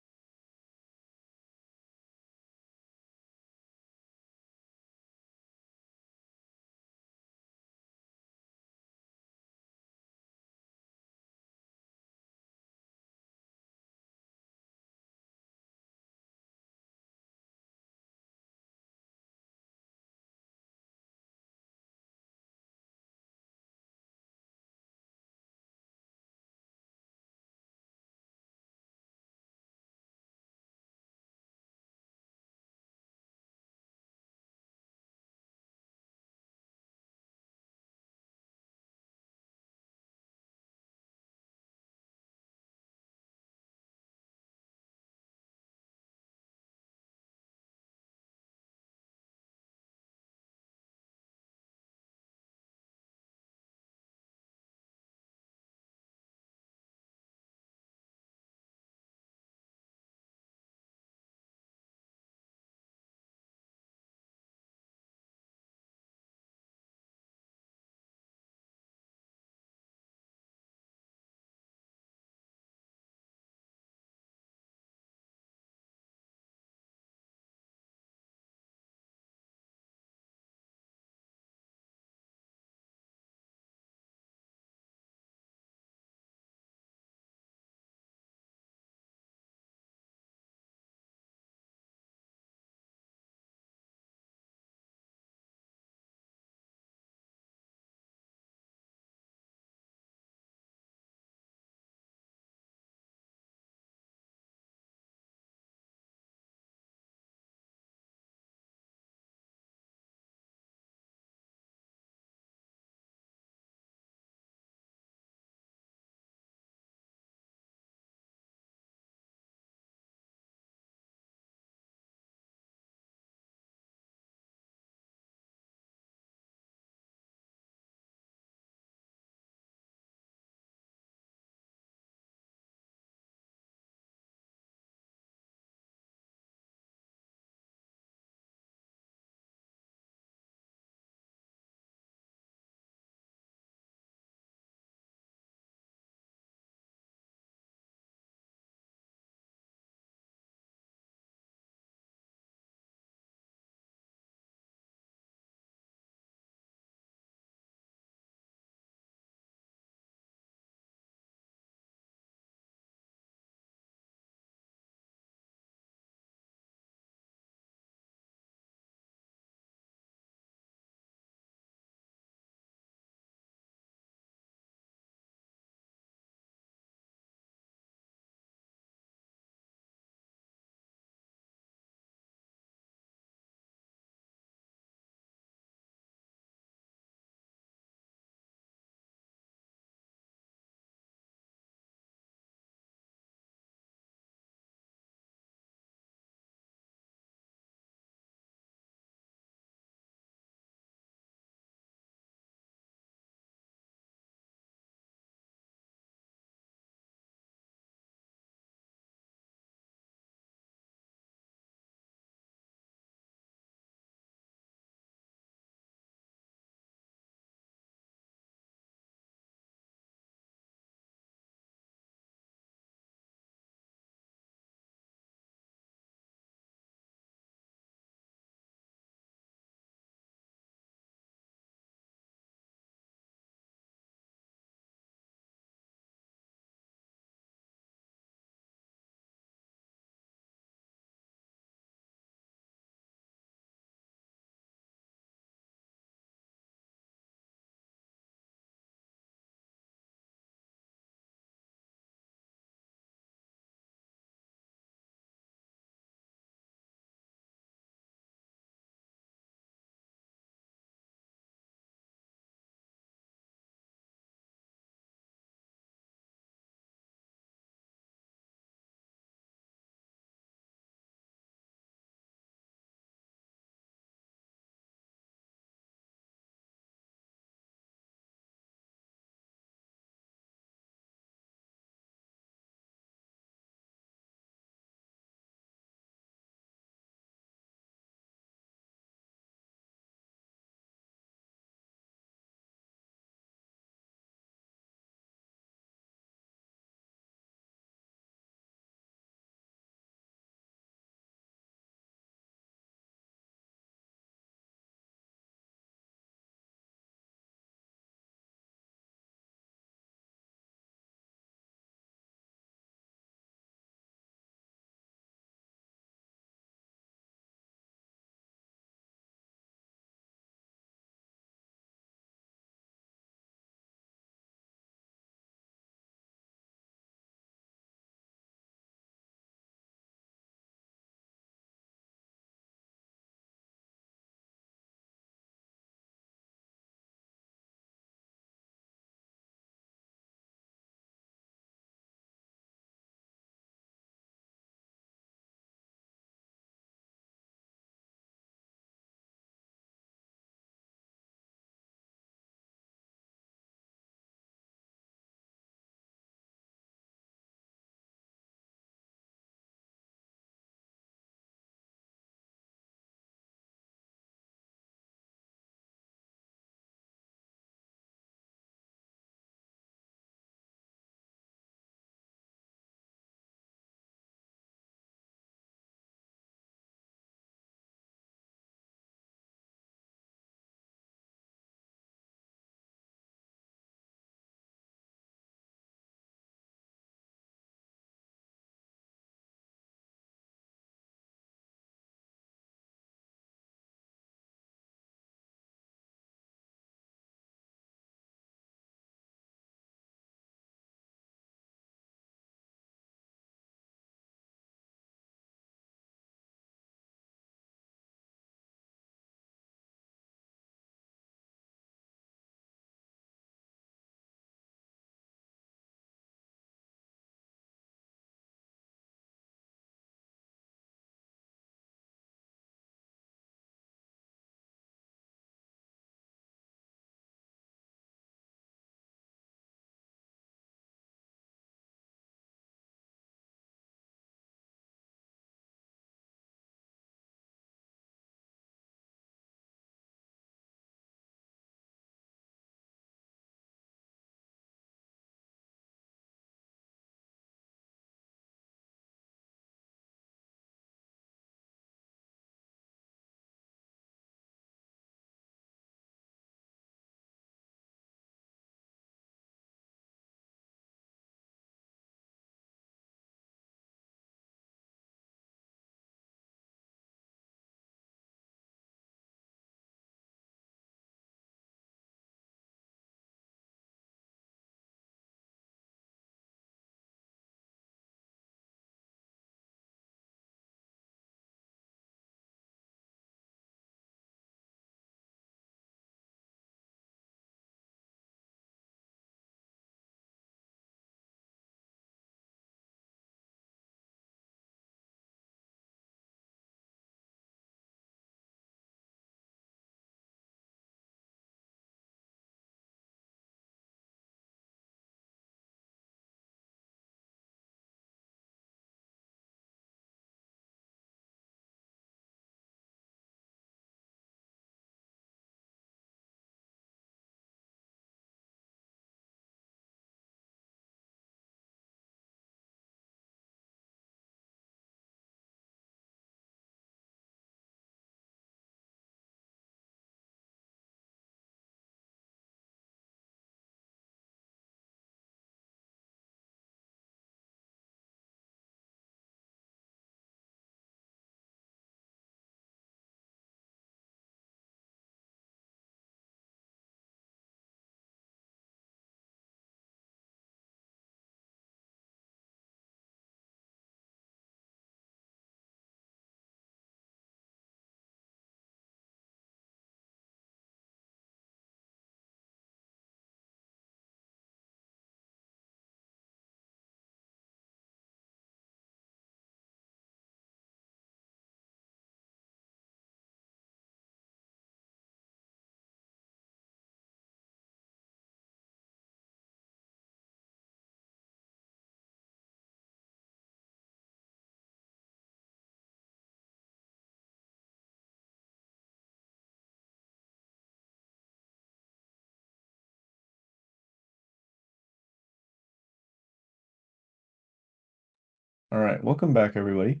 All right, welcome back, everybody.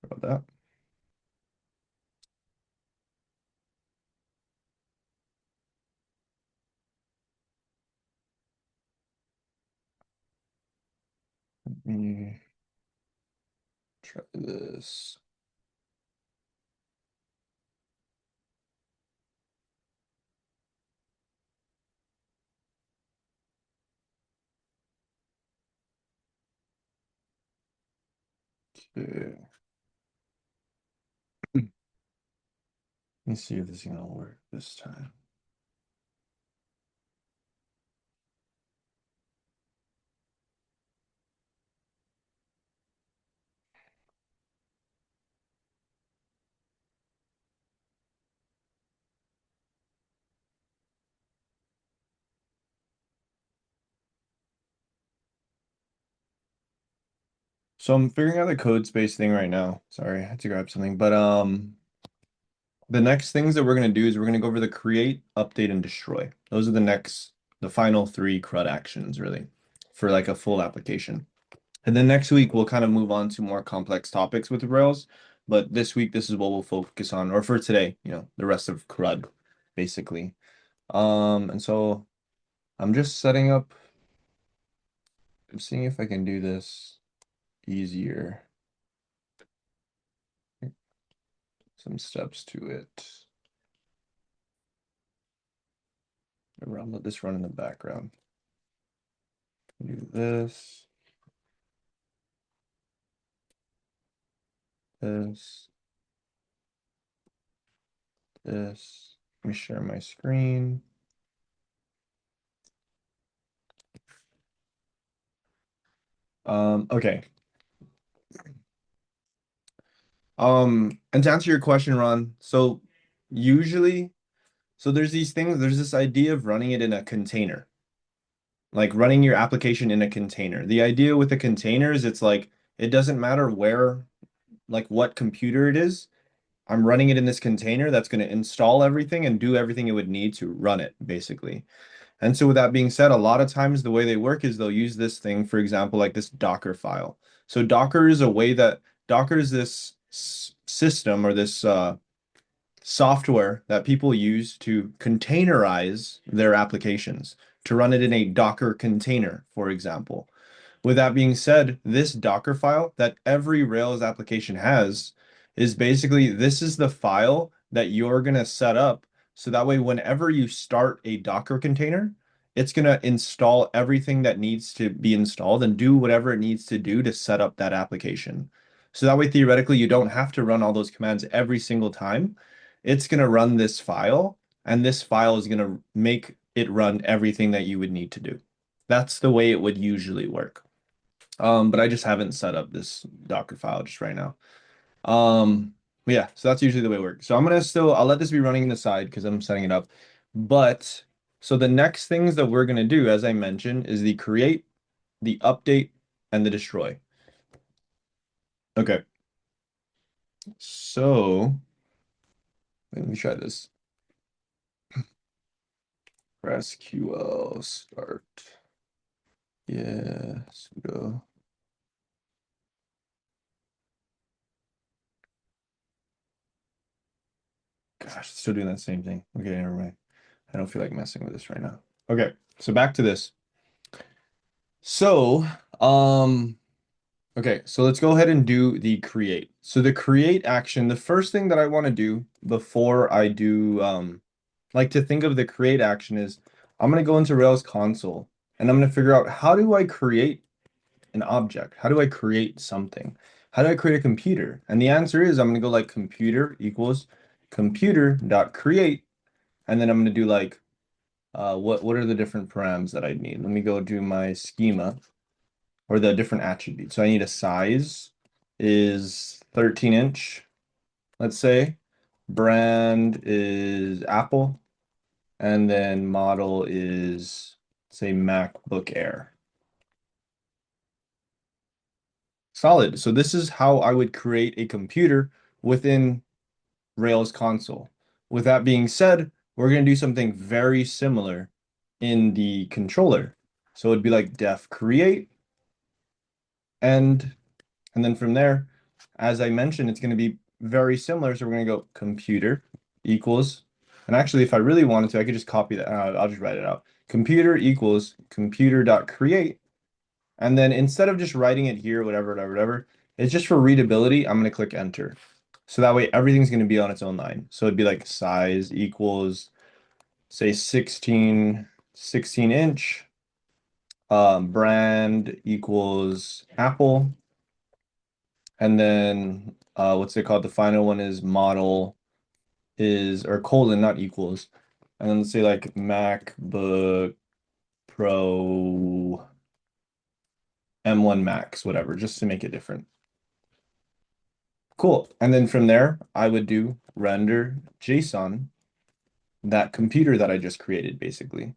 Sorry about that. Let me try this. Okay. Let me see if this is gonna work this time. So I'm figuring out the code space thing right now. Sorry, I had to grab something. But the next things that we're gonna do is we're gonna go over the create, update, and destroy. Those are the final three CRUD actions really for like a full application. And then next week we'll kind of move on to more complex topics with Rails. But this week this is what we'll focus on, or for today, the rest of CRUD, basically. And so I'm just setting up, I'm seeing if I can do this easier. Some steps to it. I'll let this run in the background. Do this, this, this. Let me share my screen. Okay. And to answer your question, Ron, so usually, so there's these things, there's this idea of running it in a container, like running your application in a container. The idea with a container is it's like, it doesn't matter where, like what computer it is. I'm running it in this container that's going to install everything and do everything it would need to run it, basically. And so with that being said, a lot of times the way they work is they'll use this thing, for example, like this Docker file. So Docker is this system or this software that people use to containerize their applications, to run it in a Docker container, for example. With that being said, this Docker file that every Rails application has is basically this is the file that you're going to set up. So that way, whenever you start a Docker container, it's going to install everything that needs to be installed and do whatever it needs to do to set up that application. So that way, theoretically, you don't have to run all those commands every single time. It's going to run this file, and this file is going to make it run everything that you would need to do. That's the way it would usually work. But I just haven't set up this Docker file just right now. But yeah, so that's usually the way it works. So I'll let this be running in the side because I'm setting it up. But so the next things that we're gonna do, as I mentioned, is the create, the update, and the destroy. Okay. So let me try this. SQL start. Yeah, sudo. Gosh, it's still doing that same thing. Okay, never mind. I don't feel like messing with this right now. Okay, so back to this. So, okay, so let's go ahead and do the create. So the create action, the first thing that I want to do before I do, like to think of the create action is I'm going to go into Rails console and I'm going to figure out how do I create an object? How do I create something? How do I create a computer? And the answer is I'm going to go like computer equals computer.create, and then I'm going to do like what are the different params that I need? Let me go do my schema or the different attributes. So I need a size is 13-inch, let's say. Brand is Apple, and then model is say MacBook Air. Solid. So this is how I would create a computer within Rails console. With that being said, we're going to do something very similar in the controller. So it'd be like def create and And then from there, as I mentioned, it's going to be very similar. So we're going to go computer equals, and actually, if I really wanted to, I could just copy that. I'll just write it out. Computer equals computer.create. And then instead of just writing it here, whatever, whatever, whatever, it's just for readability. I'm going to click enter. So that way everything's going to be on its own line. So it'd be like size equals, say 16 inch, brand equals Apple. And then what's it called? The final one is model is, or colon, not equals. And then let's say like MacBook Pro M1 Max, whatever, just to make it different. Cool. And then from there, I would do render JSON, that computer that I just created, basically.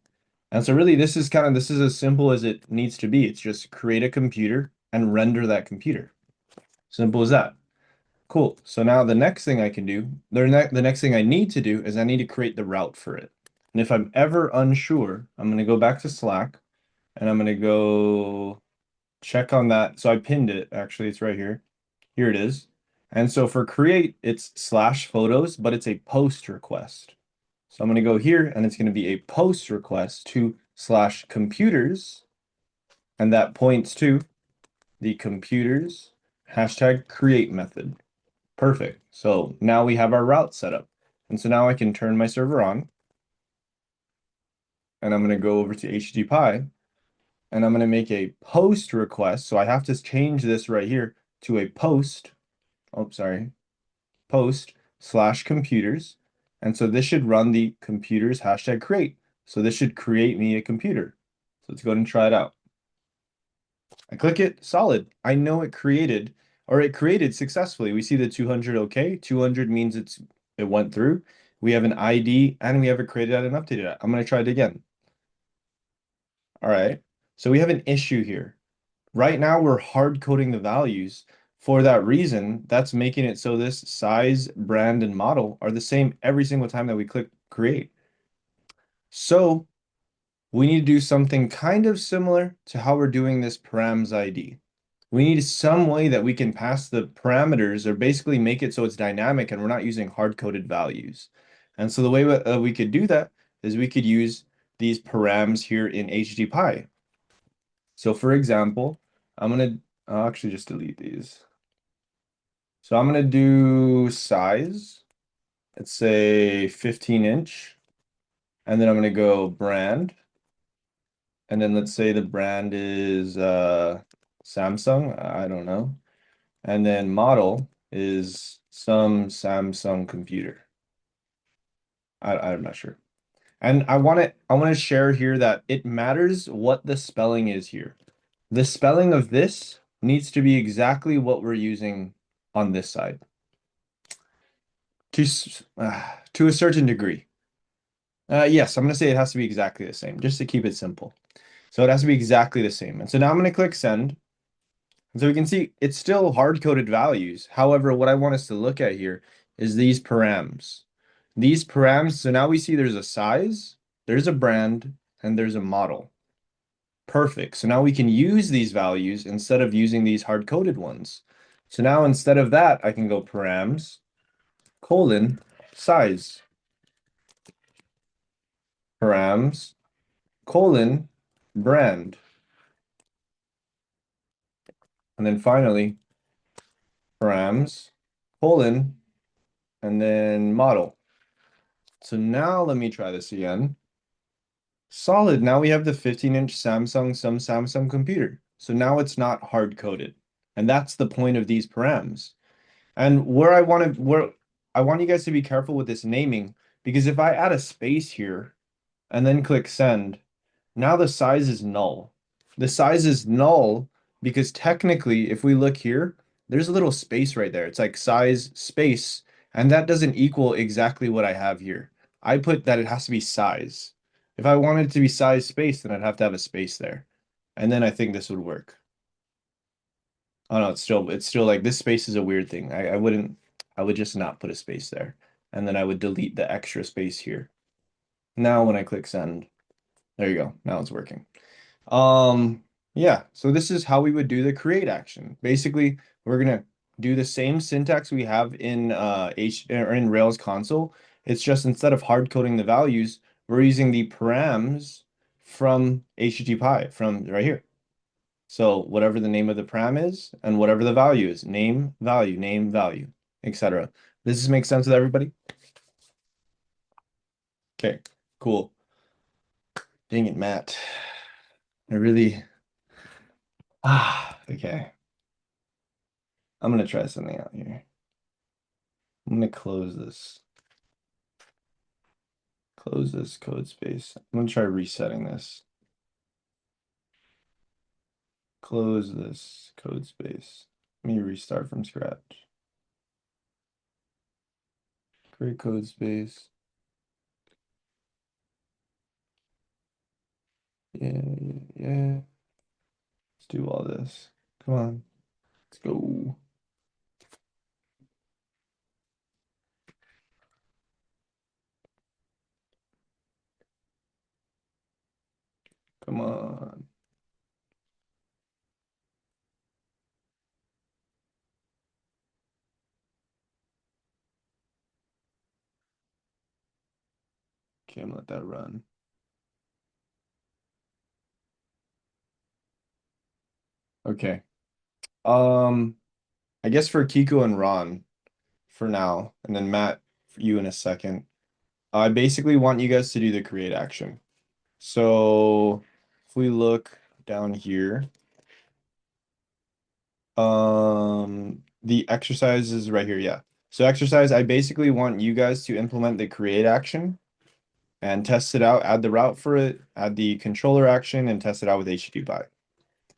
And so really this is as simple as it needs to be. It's just create a computer and render that computer. Simple as that. Cool. So now the next thing I can do, the next thing I need to do is I need to create the route for it. And if I'm ever unsure, I'm going to go back to Slack and I'm going to go check on that. So I pinned it. Actually, it's right here. Here it is. And so for create, it's slash photos, but it's a post request. So I'm going to go here and it's going to be a post request to slash computers. And that points to the computers hashtag create method. Perfect. So now we have our route set up. And so now I can turn my server on and I'm going to go over to HTTP and I'm going to make a post request. So I have to change this right here to a post. Oh, sorry. Post slash computers. And so this should run the computers hashtag create. So this should create me a computer. So let's go ahead and try it out. I click it, solid. I know it created, or it created successfully. We see the 200 okay. 200 means it went through. We have an ID and we have it created at and updated at. I'm going to try it again. All right. So we have an issue here. Right now we're hard coding the values. For that reason, that's making it so this size, brand, and model are the same every single time that we click create. So we need to do something kind of similar to how we're doing this params ID. We need some way that we can pass the parameters or basically make it so it's dynamic and we're not using hard-coded values. And so the way we could do that is we could use these params here in HTTP. So for example, I'll actually just delete these. So I'm gonna do size. Let's say 15 inch. And then I'm gonna go brand. And then let's say the brand is Samsung. I don't know. And then model is some Samsung computer. I'm not sure. And I want to share here that it matters what the spelling is here. The spelling of this needs to be exactly what we're using on this side to a certain degree. Yes, I'm going to say it has to be exactly the same, just to keep it simple. So it has to be exactly the same. And so now I'm going to click send. And so we can see it's still hard-coded values. However, what I want us to look at here is these params. These params, so now we see there's a size, there's a brand, and there's a model. Perfect. So now we can use these values instead of using these hard-coded ones. So now instead of that, I can go params, colon, size, params, colon, brand. And then finally, params, colon, and then model. So now let me try this again. Solid. Now we have the 15-inch some Samsung computer. So now it's not hard coded. And that's the point of these params. And where I want you guys to be careful with this naming, because if I add a space here and then click send, now the size is null. The size is null because technically, if we look here, there's a little space right there. It's like size space, and that doesn't equal exactly what I have here. I put that it has to be size. If I wanted it to be size space, then I'd have to have a space there. And then I think this would work. Oh no, it's still like this space is a weird thing. I would just not put a space there. And then I would delete the extra space here. Now when I click send, there you go. Now it's working. Um, Yeah, so this is how we would do the create action. Basically, we're gonna do the same syntax we have in H or in Rails console. It's just instead of hard coding the values, we're using the params from HTTP from right here. So whatever the name of the param is and whatever the value is, name, value, etc. This makes sense with everybody? Okay, cool. Dang it, Matt. I really okay. I'm gonna try something out here. I'm gonna close this code space. I'm gonna try resetting this. Close this code space. Let me restart from scratch. Create code space. Yeah, yeah, yeah. Let's do all this. Come on, let's go. Come on. Okay, I'm gonna let that run. Okay. Um, I guess for Kiko and Ron for now, and then Matt for you in a second. I basically want you guys to do the create action. So if we look down here, the exercise is right here, yeah. So exercise, I basically want you guys to implement the create action and test it out, add the route for it, add the controller action, and test it out with HTTP.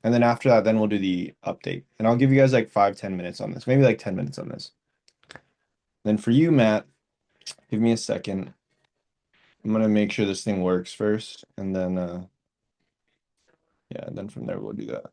And then after that, then we'll do the update. And I'll give you guys like 5-10 minutes on this, maybe like 10 minutes on this. Then for you, Matt, give me a second. I'm gonna make sure this thing works first, and then yeah, and then from there we'll do that.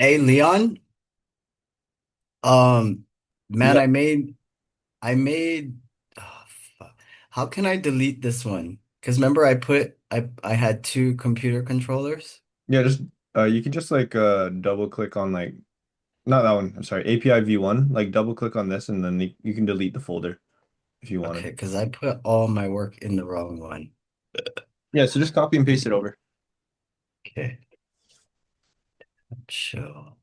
Hey, Leon, um, man, Yeah, I made, oh, fuck. How can I delete this one? Because remember I had two computer controllers. yeah, just you can just like double click on like not that one, I'm sorry, API v1, like double click on this and then you can delete the folder. if you wanted. Okay, because I put all my work in the wrong one. Yeah, so just copy and paste it over. Okay, show.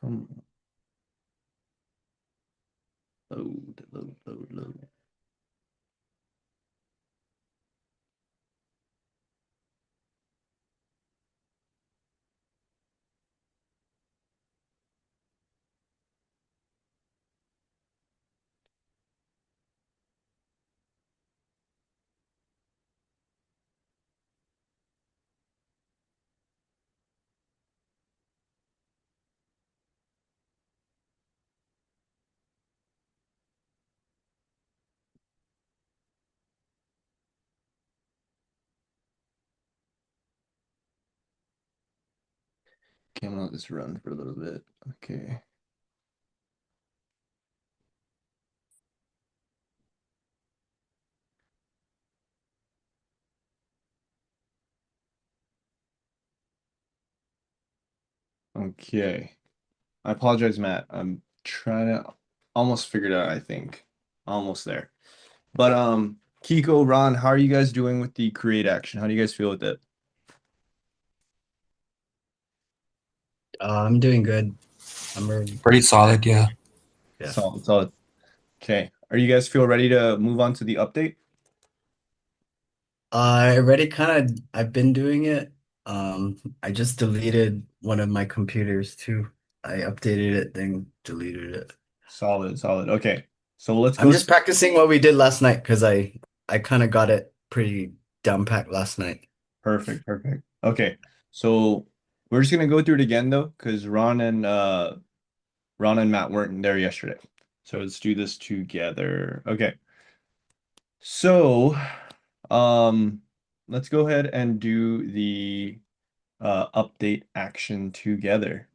Come on, load. Okay, I'm gonna let this run for a little bit. Okay. Okay. I apologize, Matt. I'm trying to almost figured out, I think. Almost there. But Kiko, Ron, how are you guys doing with the create action? How do you guys feel with it? I'm doing good. Pretty solid, yeah. Yeah. Solid, solid. Okay. Are you guys feel ready to move on to the update? I already kind of I've been doing it. I just deleted one of my computers too. I updated it, then deleted it. Solid, solid. Okay. So let's I'm go. just practicing what we did last night because I kind of got it pretty down packed last night. Perfect, perfect. Okay. So we're just gonna go through it again though, because Ron and Matt weren't there yesterday. So let's do this together. Okay. So um let's go ahead and do the update action together.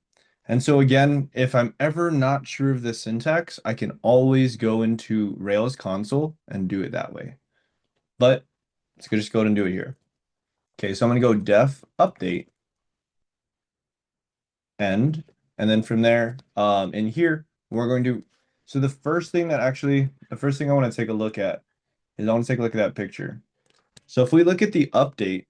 And so again, if I'm ever not sure of the syntax, I can always go into Rails console and do it that way. But let's just go ahead and do it here. Okay, so I'm gonna go def update end, and then from there, in here, we're going to, so the first thing I want to take a look at is I want to take a look at that picture. So if we look at the update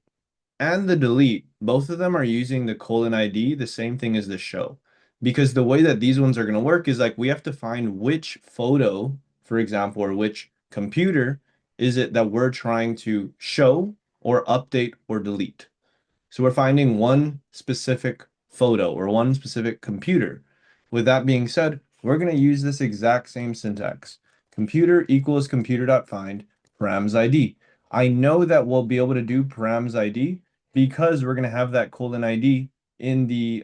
and the delete, both of them are using the colon ID, the same thing as the show. Because the way that these ones are going to work is like we have to find which photo, for example, or which computer is it that we're trying to show or update or delete. So we're finding one specific photo or one specific computer. With that being said, we're going to use this exact same syntax. Computer equals computer.find params ID. I know that we'll be able to do params ID because we're going to have that colon ID in the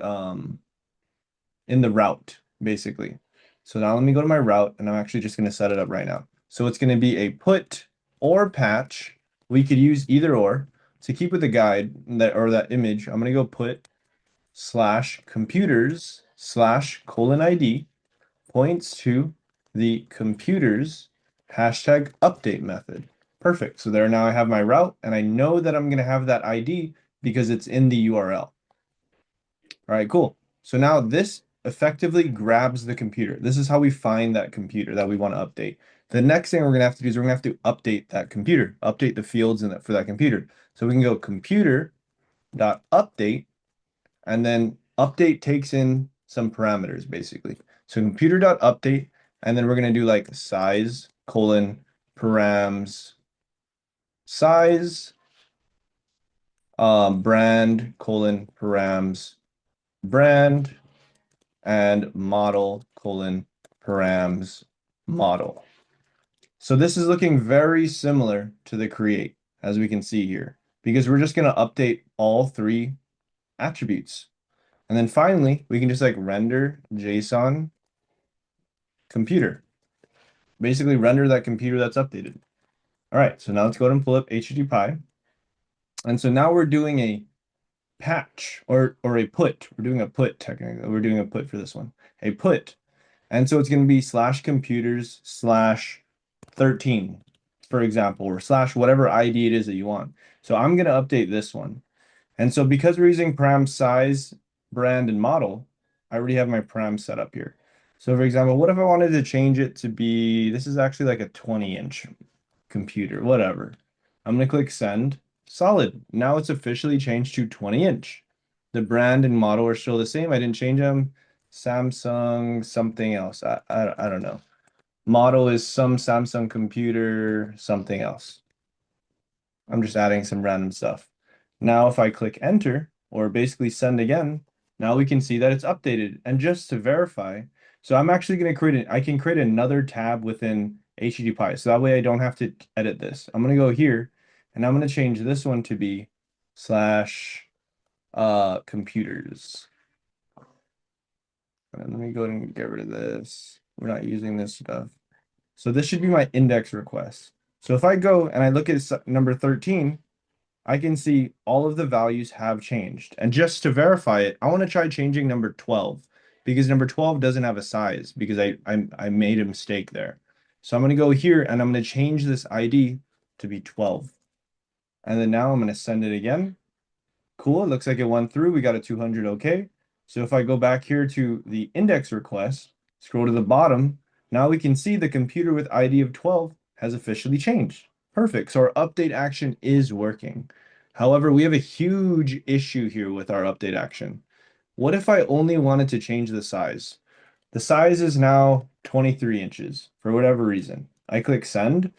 route, basically. So now let me go to my route and I'm actually just going to set it up right now. So it's going to be a put or patch. We could use either or. To keep with the guide that or that image, I'm going to go put slash computers slash colon ID points to the computers hashtag update method. Perfect. So there now I have my route and I know that I'm going to have that ID because it's in the URL. All right, cool. So now this effectively grabs the computer. This is how we find that computer that we want to update. The next thing we're going to have to do is we're going to have to update that computer, update the fields in that for that computer. So we can go computer dot update, and then update takes in some parameters basically. So computer dot update, and then we're going to do like size colon params size brand colon params brand and model colon params model. So this is looking very similar to the create, as we can see here, because we're just going to update all three attributes. And then finally, we can just like render JSON computer, basically render that computer that's updated. All right, so now let's go ahead and pull up HTTP. And so now we're doing a patch or a put. We're doing a put technically. We're doing a put for this one. A put. And so it's going to be slash computers slash 13, for example, or slash whatever ID it is that you want. So I'm going to update this one. And so because we're using param size, brand, and model, I already have my param set up here. So for example, what if I wanted to change it to be, this is actually like a 20-inch computer, whatever. I'm going to click send. Solid. Now it's officially changed to 20-inch. The brand and model are still the same. I didn't change them. Samsung something else. I don't know. Model is some Samsung computer, something else. I'm just adding some random stuff. Now, if I click enter or basically send again, now we can see that it's updated. And just to verify, so I'm actually going to I can create another tab within HTTP. So that way I don't have to edit this. I'm going to go here and I'm going to change this one to be slash computers. And let me go and get rid of this. We're not using this stuff. So this should be my index request. So if I go and I look at number 13, I can see all of the values have changed. And just to verify it, I want to try changing number 12 because number 12 doesn't have a size because I made a mistake there. So I'm going to go here and I'm going to change this ID to be 12. And then now I'm going to send it again. Cool. It looks like it went through. We got a 200 OK. So if I go back here to the index request, scroll to the bottom, now we can see the computer with ID of 12 has officially changed. Perfect. So our update action is working. However, we have a huge issue here with our update action. What if I only wanted to change the size? The size is now 23 inches for whatever reason. I click send.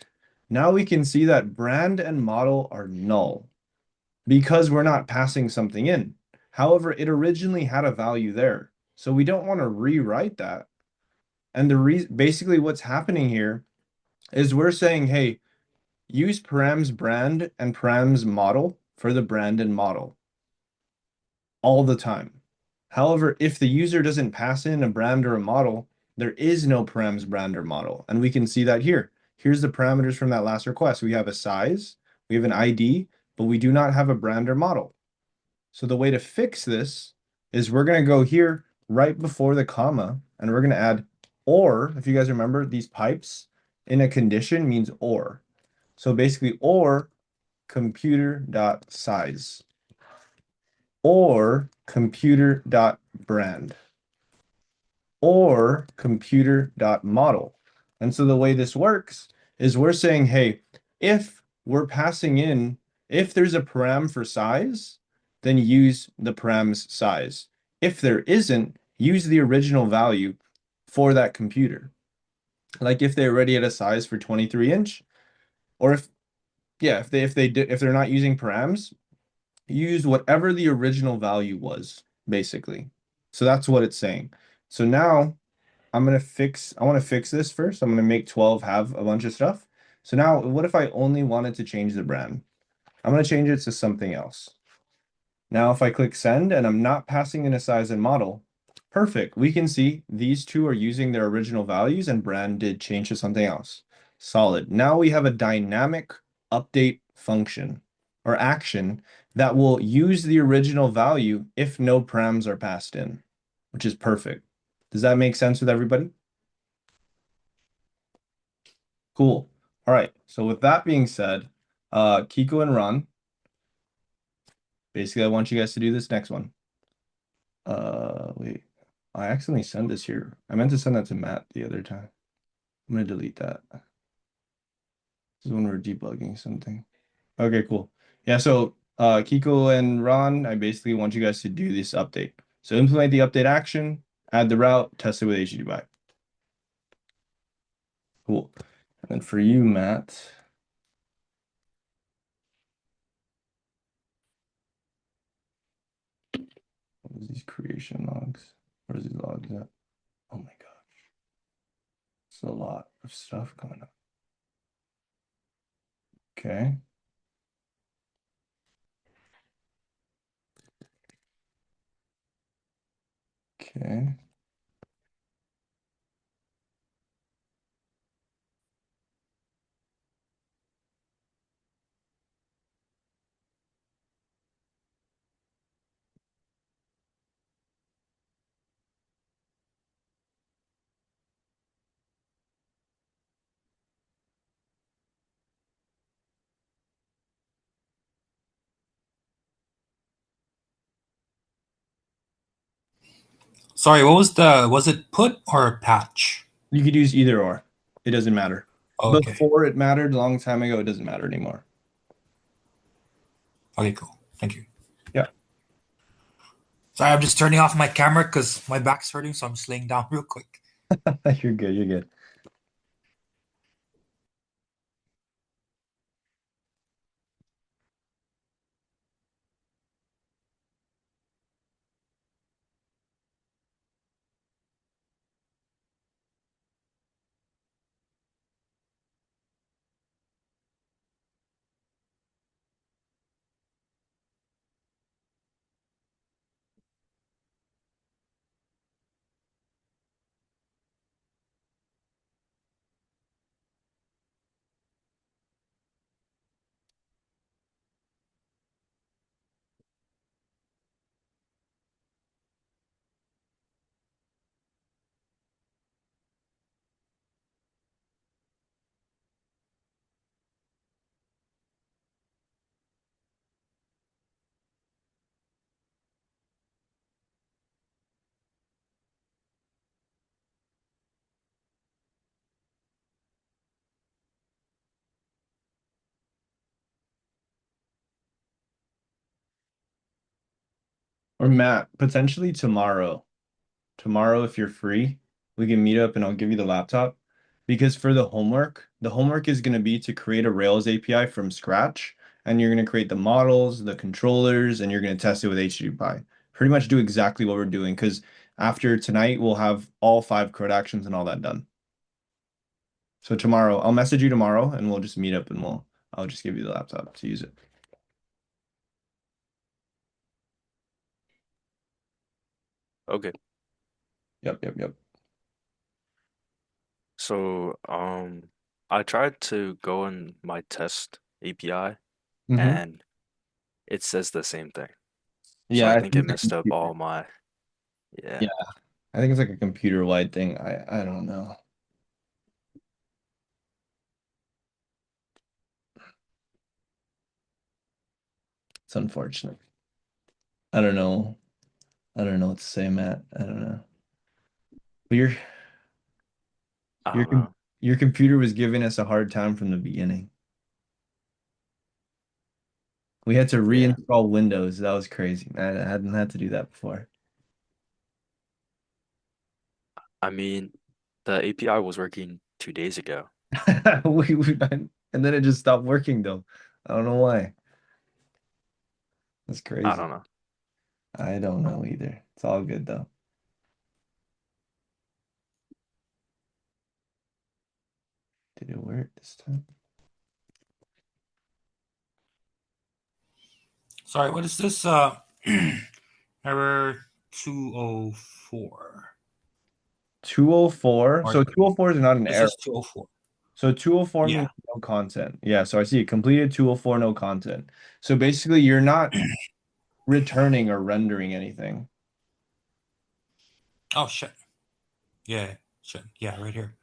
Now we can see that brand and model are null because we're not passing something in. However, it originally had a value there. So we don't want to rewrite that. And the reason basically what's happening here is we're saying, hey, use params brand and params model for the brand and model all the time. However, if the user doesn't pass in a brand or a model, there is no params brand or model. And we can see that here. Here's the parameters from that last request. We have a size, we have an ID, but we do not have a brand or model. So the way to fix this is we're going to go here right before the comma, and we're going to add or. If you guys remember, these pipes in a condition means or. So basically, or computer.size or computer.brand or computer.model. And so the way this works is we're saying, hey, if we're passing in, if there's a param for size, then use the param's size. If there isn't, use the original value for that computer. Like if they already had a size for 23 inch, or if yeah, if they're not using params, use whatever the original value was, basically. So that's what it's saying. So now I want to fix this first. I'm going to make 12 have a bunch of stuff. So now what if I only wanted to change the brand? I'm going to change it to something else. Now, if I click send and I'm not passing in a size and model, perfect. We can see these two are using their original values and brand did change to something else. Solid. Now we have a dynamic update function or action that will use the original value if no params are passed in, which is perfect. Does that make sense with everybody? Cool. All right. So with that being said, Kiko and Ron, basically I want you guys to do this next one. Wait, I accidentally sent this here. I meant to send that to Matt the other time. I'm gonna delete that. This is when we're debugging something. Okay, cool. Yeah, so Kiko and Ron, I basically want you guys to do this update. So implement the update action, add the route, test it with HTTP. Cool. And then for you, Matt, what is these creation logs? Where's these logs at? Oh my gosh. It's a lot of stuff coming up. Okay. Okay. Sorry, what was it put or patch? You could use either or. It doesn't matter. Okay. Before it mattered a long time ago, it doesn't matter anymore. Okay, cool. Thank you. Yeah. Sorry, I'm just turning off my camera because my back's hurting, so I'm just laying down real quick. You're good. You're good. Or Matt, potentially tomorrow. Tomorrow, if you're free, we can meet up and I'll give you the laptop. Because for the homework is going to be to create a Rails API from scratch. And you're going to create the models, the controllers, and you're going to test it with HTTP. Pretty much do exactly what we're doing. Because after tonight, we'll have all 5 code actions and all that done. So tomorrow, I'll message you tomorrow and we'll just meet up and I'll just give you the laptop to use it. Okay. Yep, yep, yep. So, I tried to go in my test API Mm-hmm. and it says the same thing. So Yeah, I I think it think messed up all my, yeah, yeah, I think it's like a computer-wide thing. I don't know. It's unfortunate. I don't know. I don't know what to say, Matt. I don't know. But I your don't know. your computer was giving us a hard time from the beginning. We had to Yeah. reinstall Windows. That was crazy. I hadn't had to do that before. I mean, the API was working 2 days ago. And then it just stopped working though. I don't know why. That's I crazy. don't know. I don't know either. It's all good though. Did it work this time? Sorry, what is this? Error 204. 204. Or So 204 is not an this error. is 204. So 204 Yeah. means no content. Yeah, so I see it. Completed 204, no content. So basically, you're not returning or rendering anything. Oh shit. Yeah. Shit. Yeah, right here.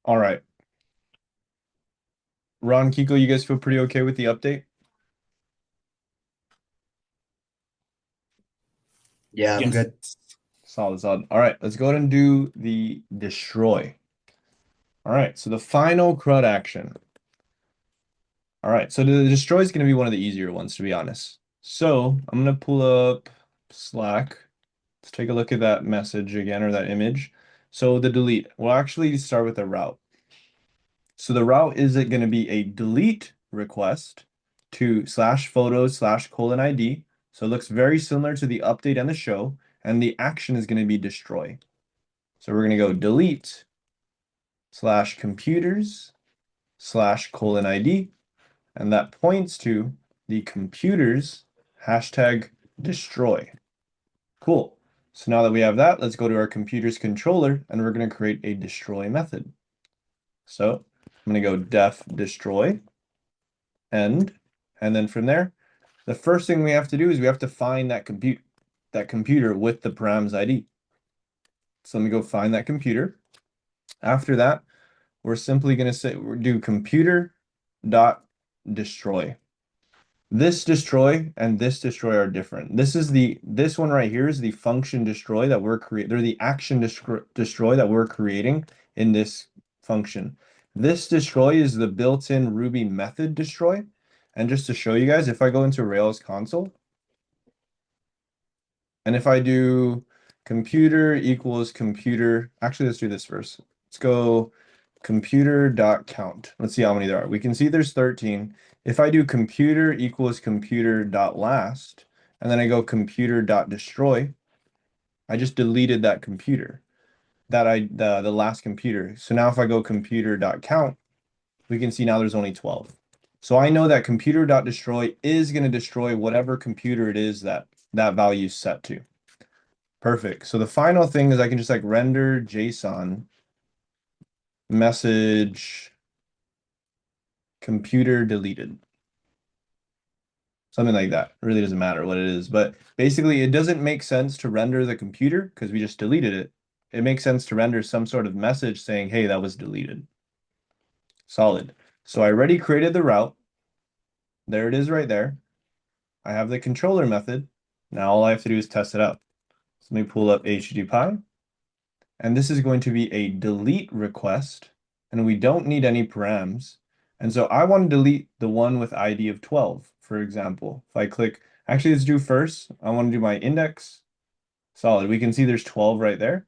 All right. Ron, Kiko, you guys feel pretty okay with the update? Yeah, I'm Yes. good. Solid, solid. All right, let's go ahead and do the destroy. All right, so the final CRUD action. All right, so the destroy is going to be one of the easier ones, to be honest. So I'm going to pull up Slack. Let's take a look at that message again, or that image. So the delete, we'll actually start with the route. So the route is it going to be a delete request to slash photos slash colon ID. So it looks very similar to the update and the show, and the action is going to be destroy. So we're going to go delete slash computers slash colon ID, and that points to the computers hashtag destroy. Cool. So now that we have that, let's go to our computers controller and we're going to create a destroy method. So I'm going to go def destroy end, and then from there, the first thing we have to do is we have to find that computer with the params ID. So let me go find that computer. After that, we're simply going to say do computer dot destroy. This destroy and this destroy are different. This one right here is the function destroy that we're creating. They're the action destroy that we're creating in this function. This destroy is the built-in Ruby method destroy. And just to show you guys, if I go into Rails console, and if I do computer equals computer, actually let's do this first. Let's go computer.count. Let's see how many there are. We can see there's 13. If I do computer equals computer.last, and then I go computer.destroy, I just deleted that computer, the last computer. So now if I go computer.count, we can see now there's only 12. So I know that computer.destroy is going to destroy whatever computer it is that that value is set to. Perfect. So the final thing is I can just like render JSON message computer deleted. Something like that. It really doesn't matter what it is. But basically, it doesn't make sense to render the computer because we just deleted it. It makes sense to render some sort of message saying, hey, that was deleted. Solid. So I already created the route. There it is right there. I have the controller method. Now all I have to do is test it out. So let me pull up HTTP. And this is going to be a delete request. And we don't need any params. And so I want to delete the one with ID of 12, for example. If I click, actually, let's do first. I want to do my index. Solid. We can see there's 12 right there.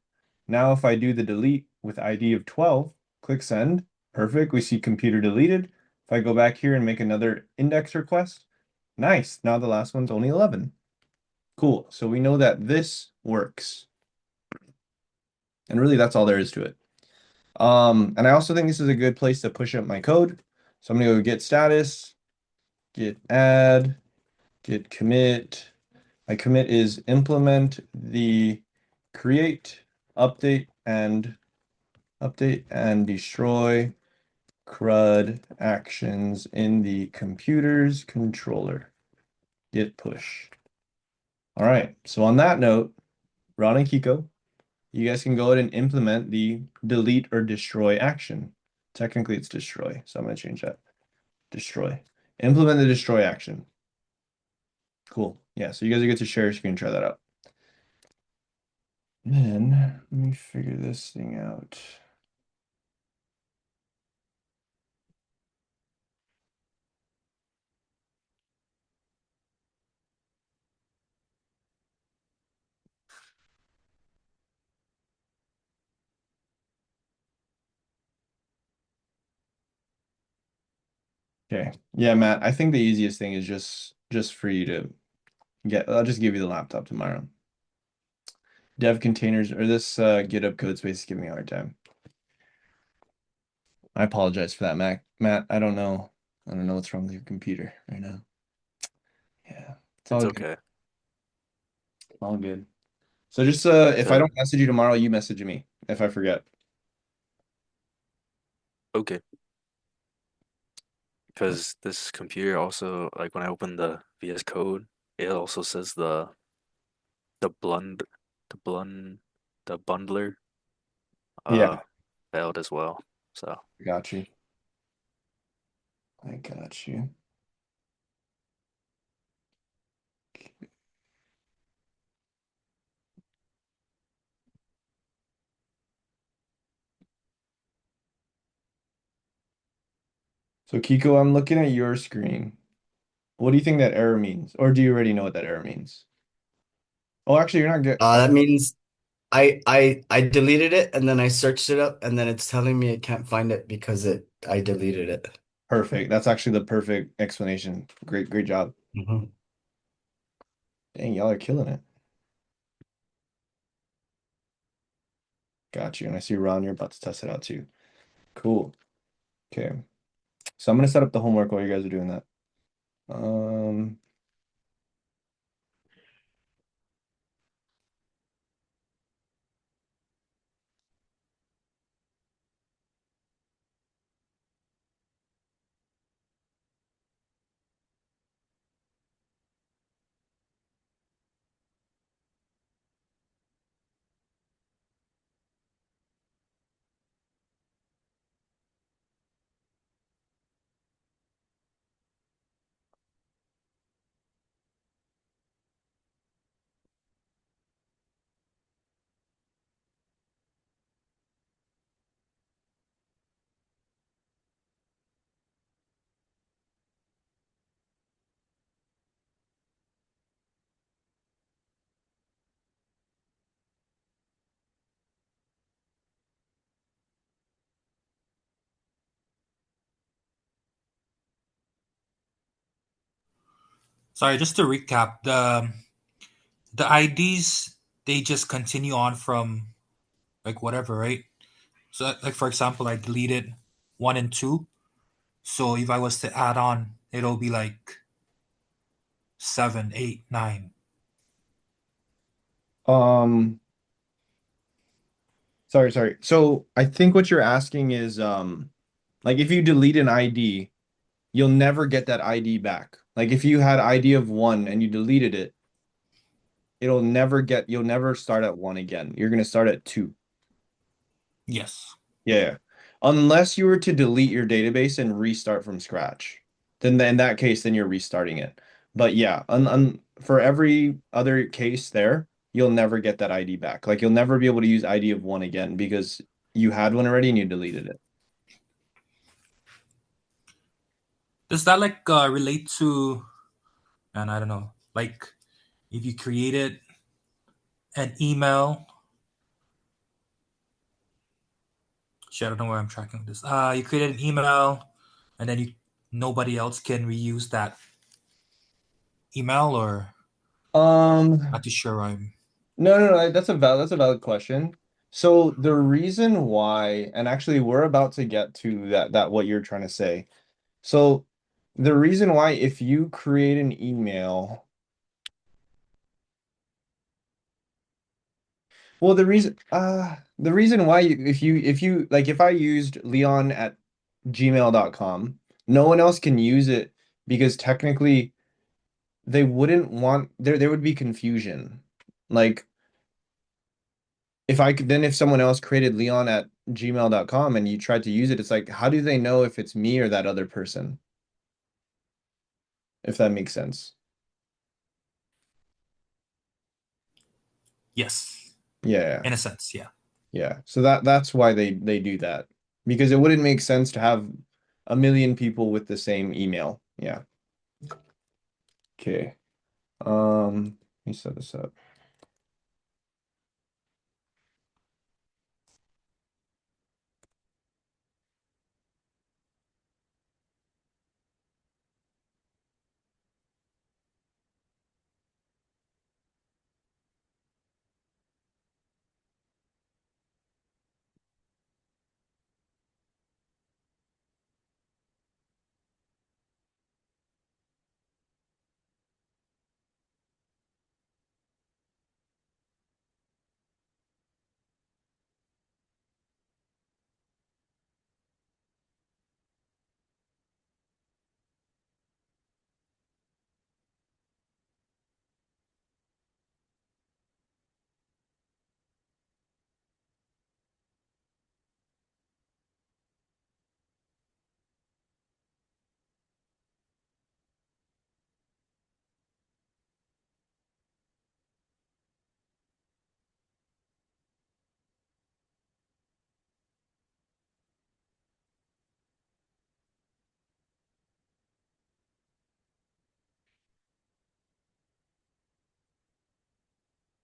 Now, if I do the delete with ID of 12, click send. Perfect. We see computer deleted. If I go back here and make another index request, nice. Now the last one's only 11. Cool. So we know that this works. And really, that's all there is to it. And I also think this is a good place to push up my code. So I'm gonna go get status, get add, get commit. My commit is implement the create, update and destroy CRUD actions in the computer's controller. Git push. All right. So on that note, Ron and Kiko, you guys can go ahead and implement the delete or destroy action. Technically, it's destroy, so I'm going to change that. Destroy. Implement the destroy action. Cool. Yeah, so you guys are good to share, so you can try that out. Then, let me figure this thing out. Okay. Yeah, Matt, I think the easiest thing is just for you to get, I'll just give you the laptop tomorrow. Dev containers or this GitHub code space is giving me a hard time. I apologize for that, Matt. I don't know. I don't know what's wrong with your computer right now. Yeah, it's It's all good. okay. All good. So just if I So, don't message you tomorrow, you message me if I forget. okay. Because this computer also, like when I open the VS Code, it also says the blund the blund the bundler uh Yeah, failed as well. So got you. I got you. So Kiko, I'm looking at your screen. What do you think that error means? Or do you already know what that error means? Oh, actually, you're not good. That means I deleted it and then I searched it up and then it's telling me I can't find it because it I deleted it. Perfect. That's actually the perfect explanation. Great, great job. Mhm. Dang, y'all are killing it. Got you. And I see Ron, you're about to test it out too. Cool. Okay. So I'm gonna set up the homework while you guys are doing that. Um, Sorry, just to recap, the IDs, they just continue on from like whatever, right? So like for example, I deleted 1 and 2. So if I was to add on, it'll be like 7, 8, 9. um, sorry. So I think what you're asking is, like if you delete an ID, you'll never get that ID back. Like if you had ID of one and you deleted it, you'll never start at one again. You're gonna start at two. Yes. Yeah. Unless you were to delete your database and restart from scratch. Then in that case, then you're restarting it. But yeah, for every other case there, you'll never get that ID back. Like you'll never be able to use ID of one again because you had one already and you deleted it. Does that like relate to, and I don't know, like if you created an email, shit, I don't know where I'm tracking this. You created an email and then you nobody else can reuse that email, or Um, not too sure I'm no, that's a valid question. So the reason why, and actually we're about to get to that what you're trying to say. So the reason why if you create an email, well the reason why if you like if I used Leon at gmail.com, no one else can use it because technically they wouldn't want there would be confusion. Like if I could then if someone else created Leon at gmail.com and you tried to use it, it's like how do they know if it's me or that other person? If that makes sense. yes, Yeah. in a sense, yeah. Yeah. So that's why they do that. Because it wouldn't make sense to have a million people with the same email. Yeah. Okay. Let me set this up.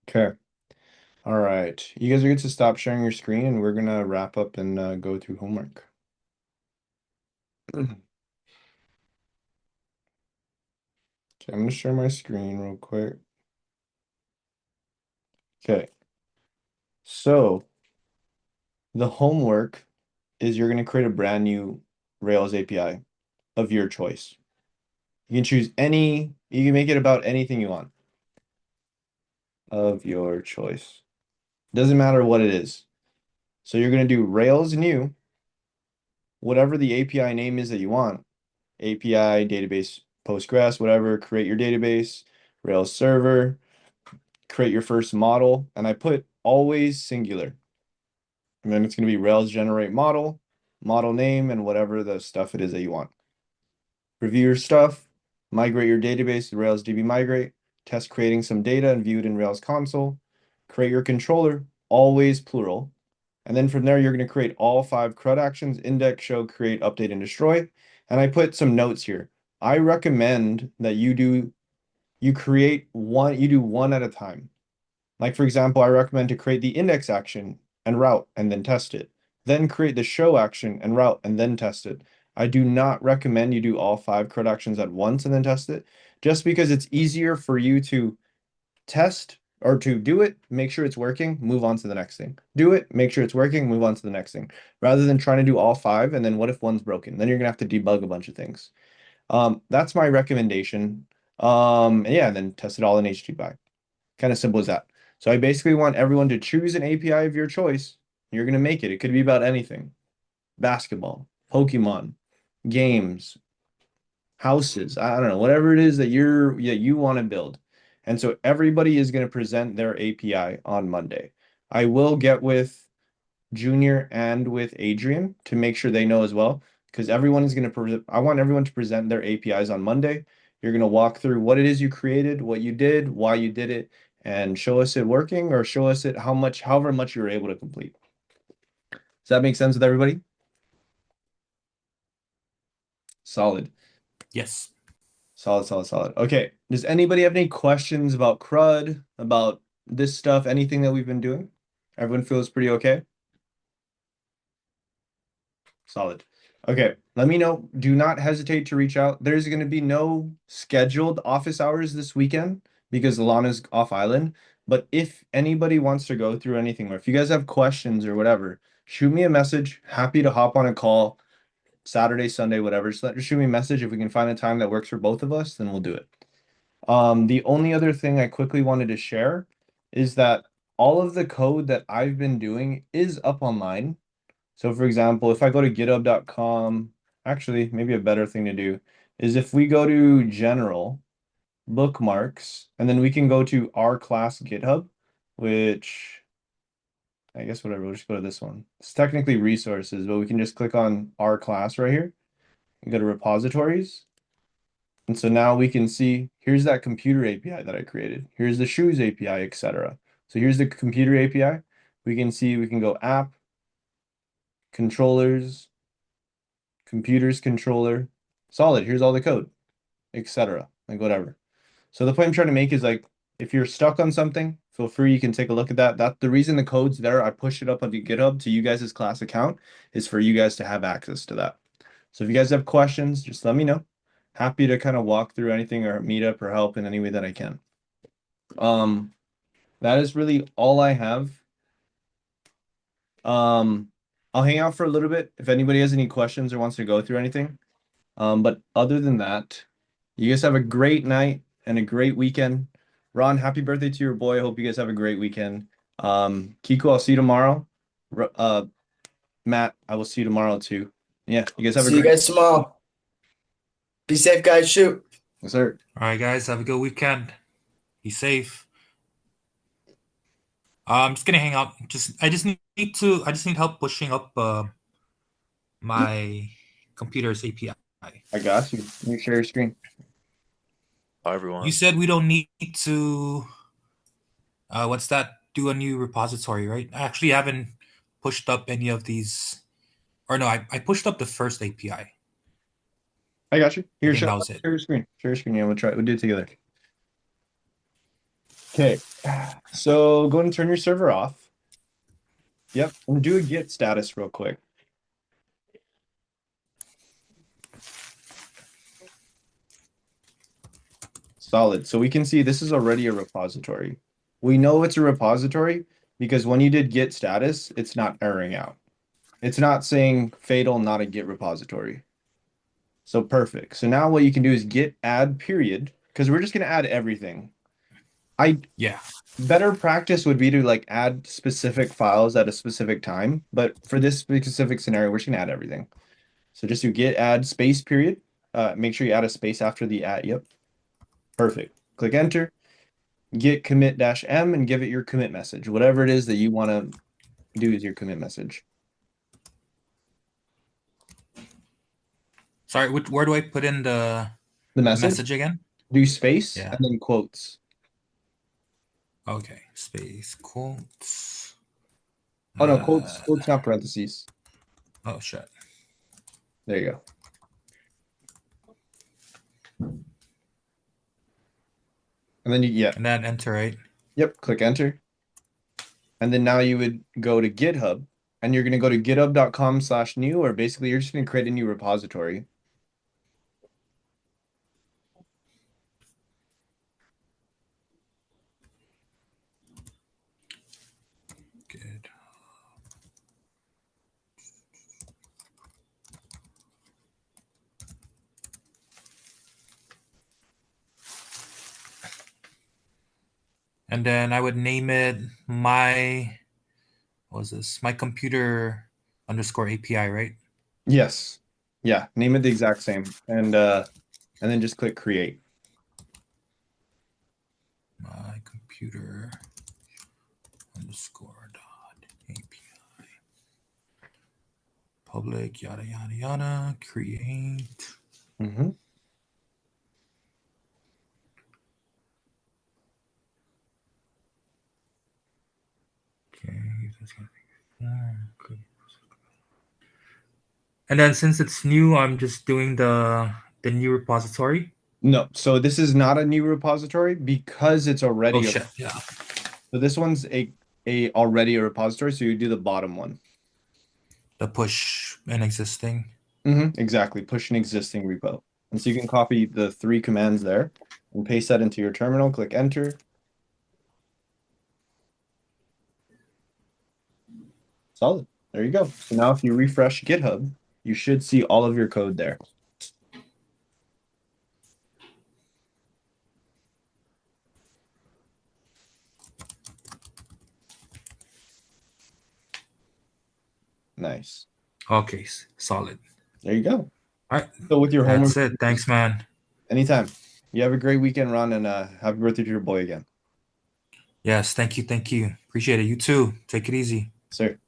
Okay. All right. You guys are good to stop sharing your screen and we're gonna wrap up and go through homework. Okay, I'm gonna share my screen real quick. Okay. So the homework is you're gonna create a brand new Rails API of your choice. You can choose any, you can make it about anything you want of your choice. Doesn't matter what it is. So you're gonna do Rails new, whatever the API name is that you want. API, database, Postgres, whatever, create your database, Rails server, create your first model, and I put always singular. And then it's going to be Rails generate model, model name, and whatever the stuff it is that you want. Review your stuff, migrate your database to Rails DB migrate, test creating some data and view it in Rails console, create your controller, always plural. And then from there, you're going to create all 5 CRUD actions, index, show, create, update, and destroy. And I put some notes here. I recommend that you create one, you do one at a time. Like for example, I recommend to create the index action and route and then test it. Then create the show action and route and then test it. I do not recommend you do all 5 CRUD actions at once and then test it, just because it's easier for you to test or to do it, make sure it's working, move on to the next thing. Do it, make sure it's working, move on to the next thing. Rather than trying to do all 5 and then what if one's broken? Then you're gonna have to debug a bunch of things. That's my recommendation. And yeah, and then test it all in HTTP. Kind of simple as that. So I basically want everyone to choose an API of your choice. You're going to make it. It could be about anything. Basketball, Pokemon, games, houses, I don't know, whatever it is that you want to build. And so everybody is going to present their API on Monday. I will get with Junior and with Adrian to make sure they know as well, because everyone is going to I want everyone to present their APIs on Monday. You're going to walk through what it is you created, what you did, why you did it, and show us it working or show us it however much you're able to complete. Does that make sense with everybody? Solid. Yes. Solid, solid, solid. Okay. Does anybody have any questions about CRUD, about this stuff, anything that we've been doing? Everyone feels pretty okay? Solid. Okay, let me know. Do not hesitate to reach out. There's going to be no scheduled office hours this weekend because Alana's off island. But if anybody wants to go through anything, or if you guys have questions or whatever, shoot me a message. Happy to hop on a call Saturday, Sunday, whatever. Just shoot me a message. If we can find a time that works for both of us, then we'll do it. The only other thing I quickly wanted to share is that all of the code that I've been doing is up online. So for example, if I go to github.com, actually, maybe a better thing to do is if we go to general, bookmarks, and then we can go to our class GitHub, which I guess whatever, we'll just go to this one. It's technically resources, but we can just click on our class right here and go to repositories. And so now we can see here's that computer API that I created. Here's the shoes API, etc. So here's the computer API. We can see we can go app, controllers, computers controller, solid. Here's all the code, etc. Like whatever. So the point I'm trying to make is like if you're stuck on something, feel free. You can take a look at that. That's the reason the code's there. I push it up onto GitHub to you guys' class account is for you guys to have access to that. So if you guys have questions, just let me know. Happy to kind of walk through anything or meet up or help in any way that I can. Um, that is really all I have. Um, I'll hang out for a little bit if anybody has any questions or wants to go through anything. But other than that, you guys have a great night and a great weekend. Ron, happy birthday to your boy. I hope you guys have a great weekend. Kiko, I'll see you tomorrow. Matt, I will see you tomorrow too. Yeah, you guys have a See you great. guys tomorrow. Be safe, guys. Shoot. Yes, sir. All right, guys. Have a good weekend. Be safe. I'm just gonna hang out. I just need to. I just need help pushing up my computer's API. I got you. You share your screen. Bye, You everyone. said we don't need to. What's that? Do a new repository, right? I actually haven't pushed up any of these. Or no, I pushed up the first API. I I got you. I Here, think share that was it. your screen. Share your screen. Yeah, we'll try. We'll do it together. Okay. So go and turn your server off. Yep. And do a git status real quick. Solid. So we can see this is already a repository. We know it's a repository because when you did git status, it's not erroring out. It's not saying fatal, not a git repository. So perfect. So now what you can do is git add period because we're just going to add everything. I Yeah. better practice would be to like add specific files at a specific time, but for this specific scenario, we're just going to add everything. So just do git add space period. Make sure you add a space after the at. Yep. Perfect. Click enter. Git commit dash M and give it your commit message. Whatever it is that you want to do is your commit message. Sorry, where do I put in the The message, message again? do space Yeah. and then quotes. Okay. Space quotes. Oh no, quotes, not parentheses. Oh shit. There you go. And then yeah, And then enter, right? yep, click enter. And then now you would go to GitHub and you're going to go to github.com/new, or basically you're just going to create a new repository. Good. And then I would name it what was this? My computer underscore API, right? Yes. Yeah, name it the exact same. And then just click create. My computer underscore dot API. Public, yada, yada, yada. Create. Mm-hmm. Okay. And then since it's new, I'm just doing the new repository. No, so this is not a new repository because it's Oh already a, shit! Yeah. so this one's a already a repository, so you do the bottom one. The push an existing. Exactly. Push an existing repo. And so you can copy the 3 commands there and paste that into your terminal, click enter. Solid. There you go. So now if you refresh GitHub, you should see all of your code there. Nice. Okay, solid. There you go. All right, So with your homework, that's it. Thanks, man. anytime. You have a great weekend, Ron, and happy birthday to your boy again. Yes, thank you, thank you. Appreciate it. You too. Take it easy. Sir.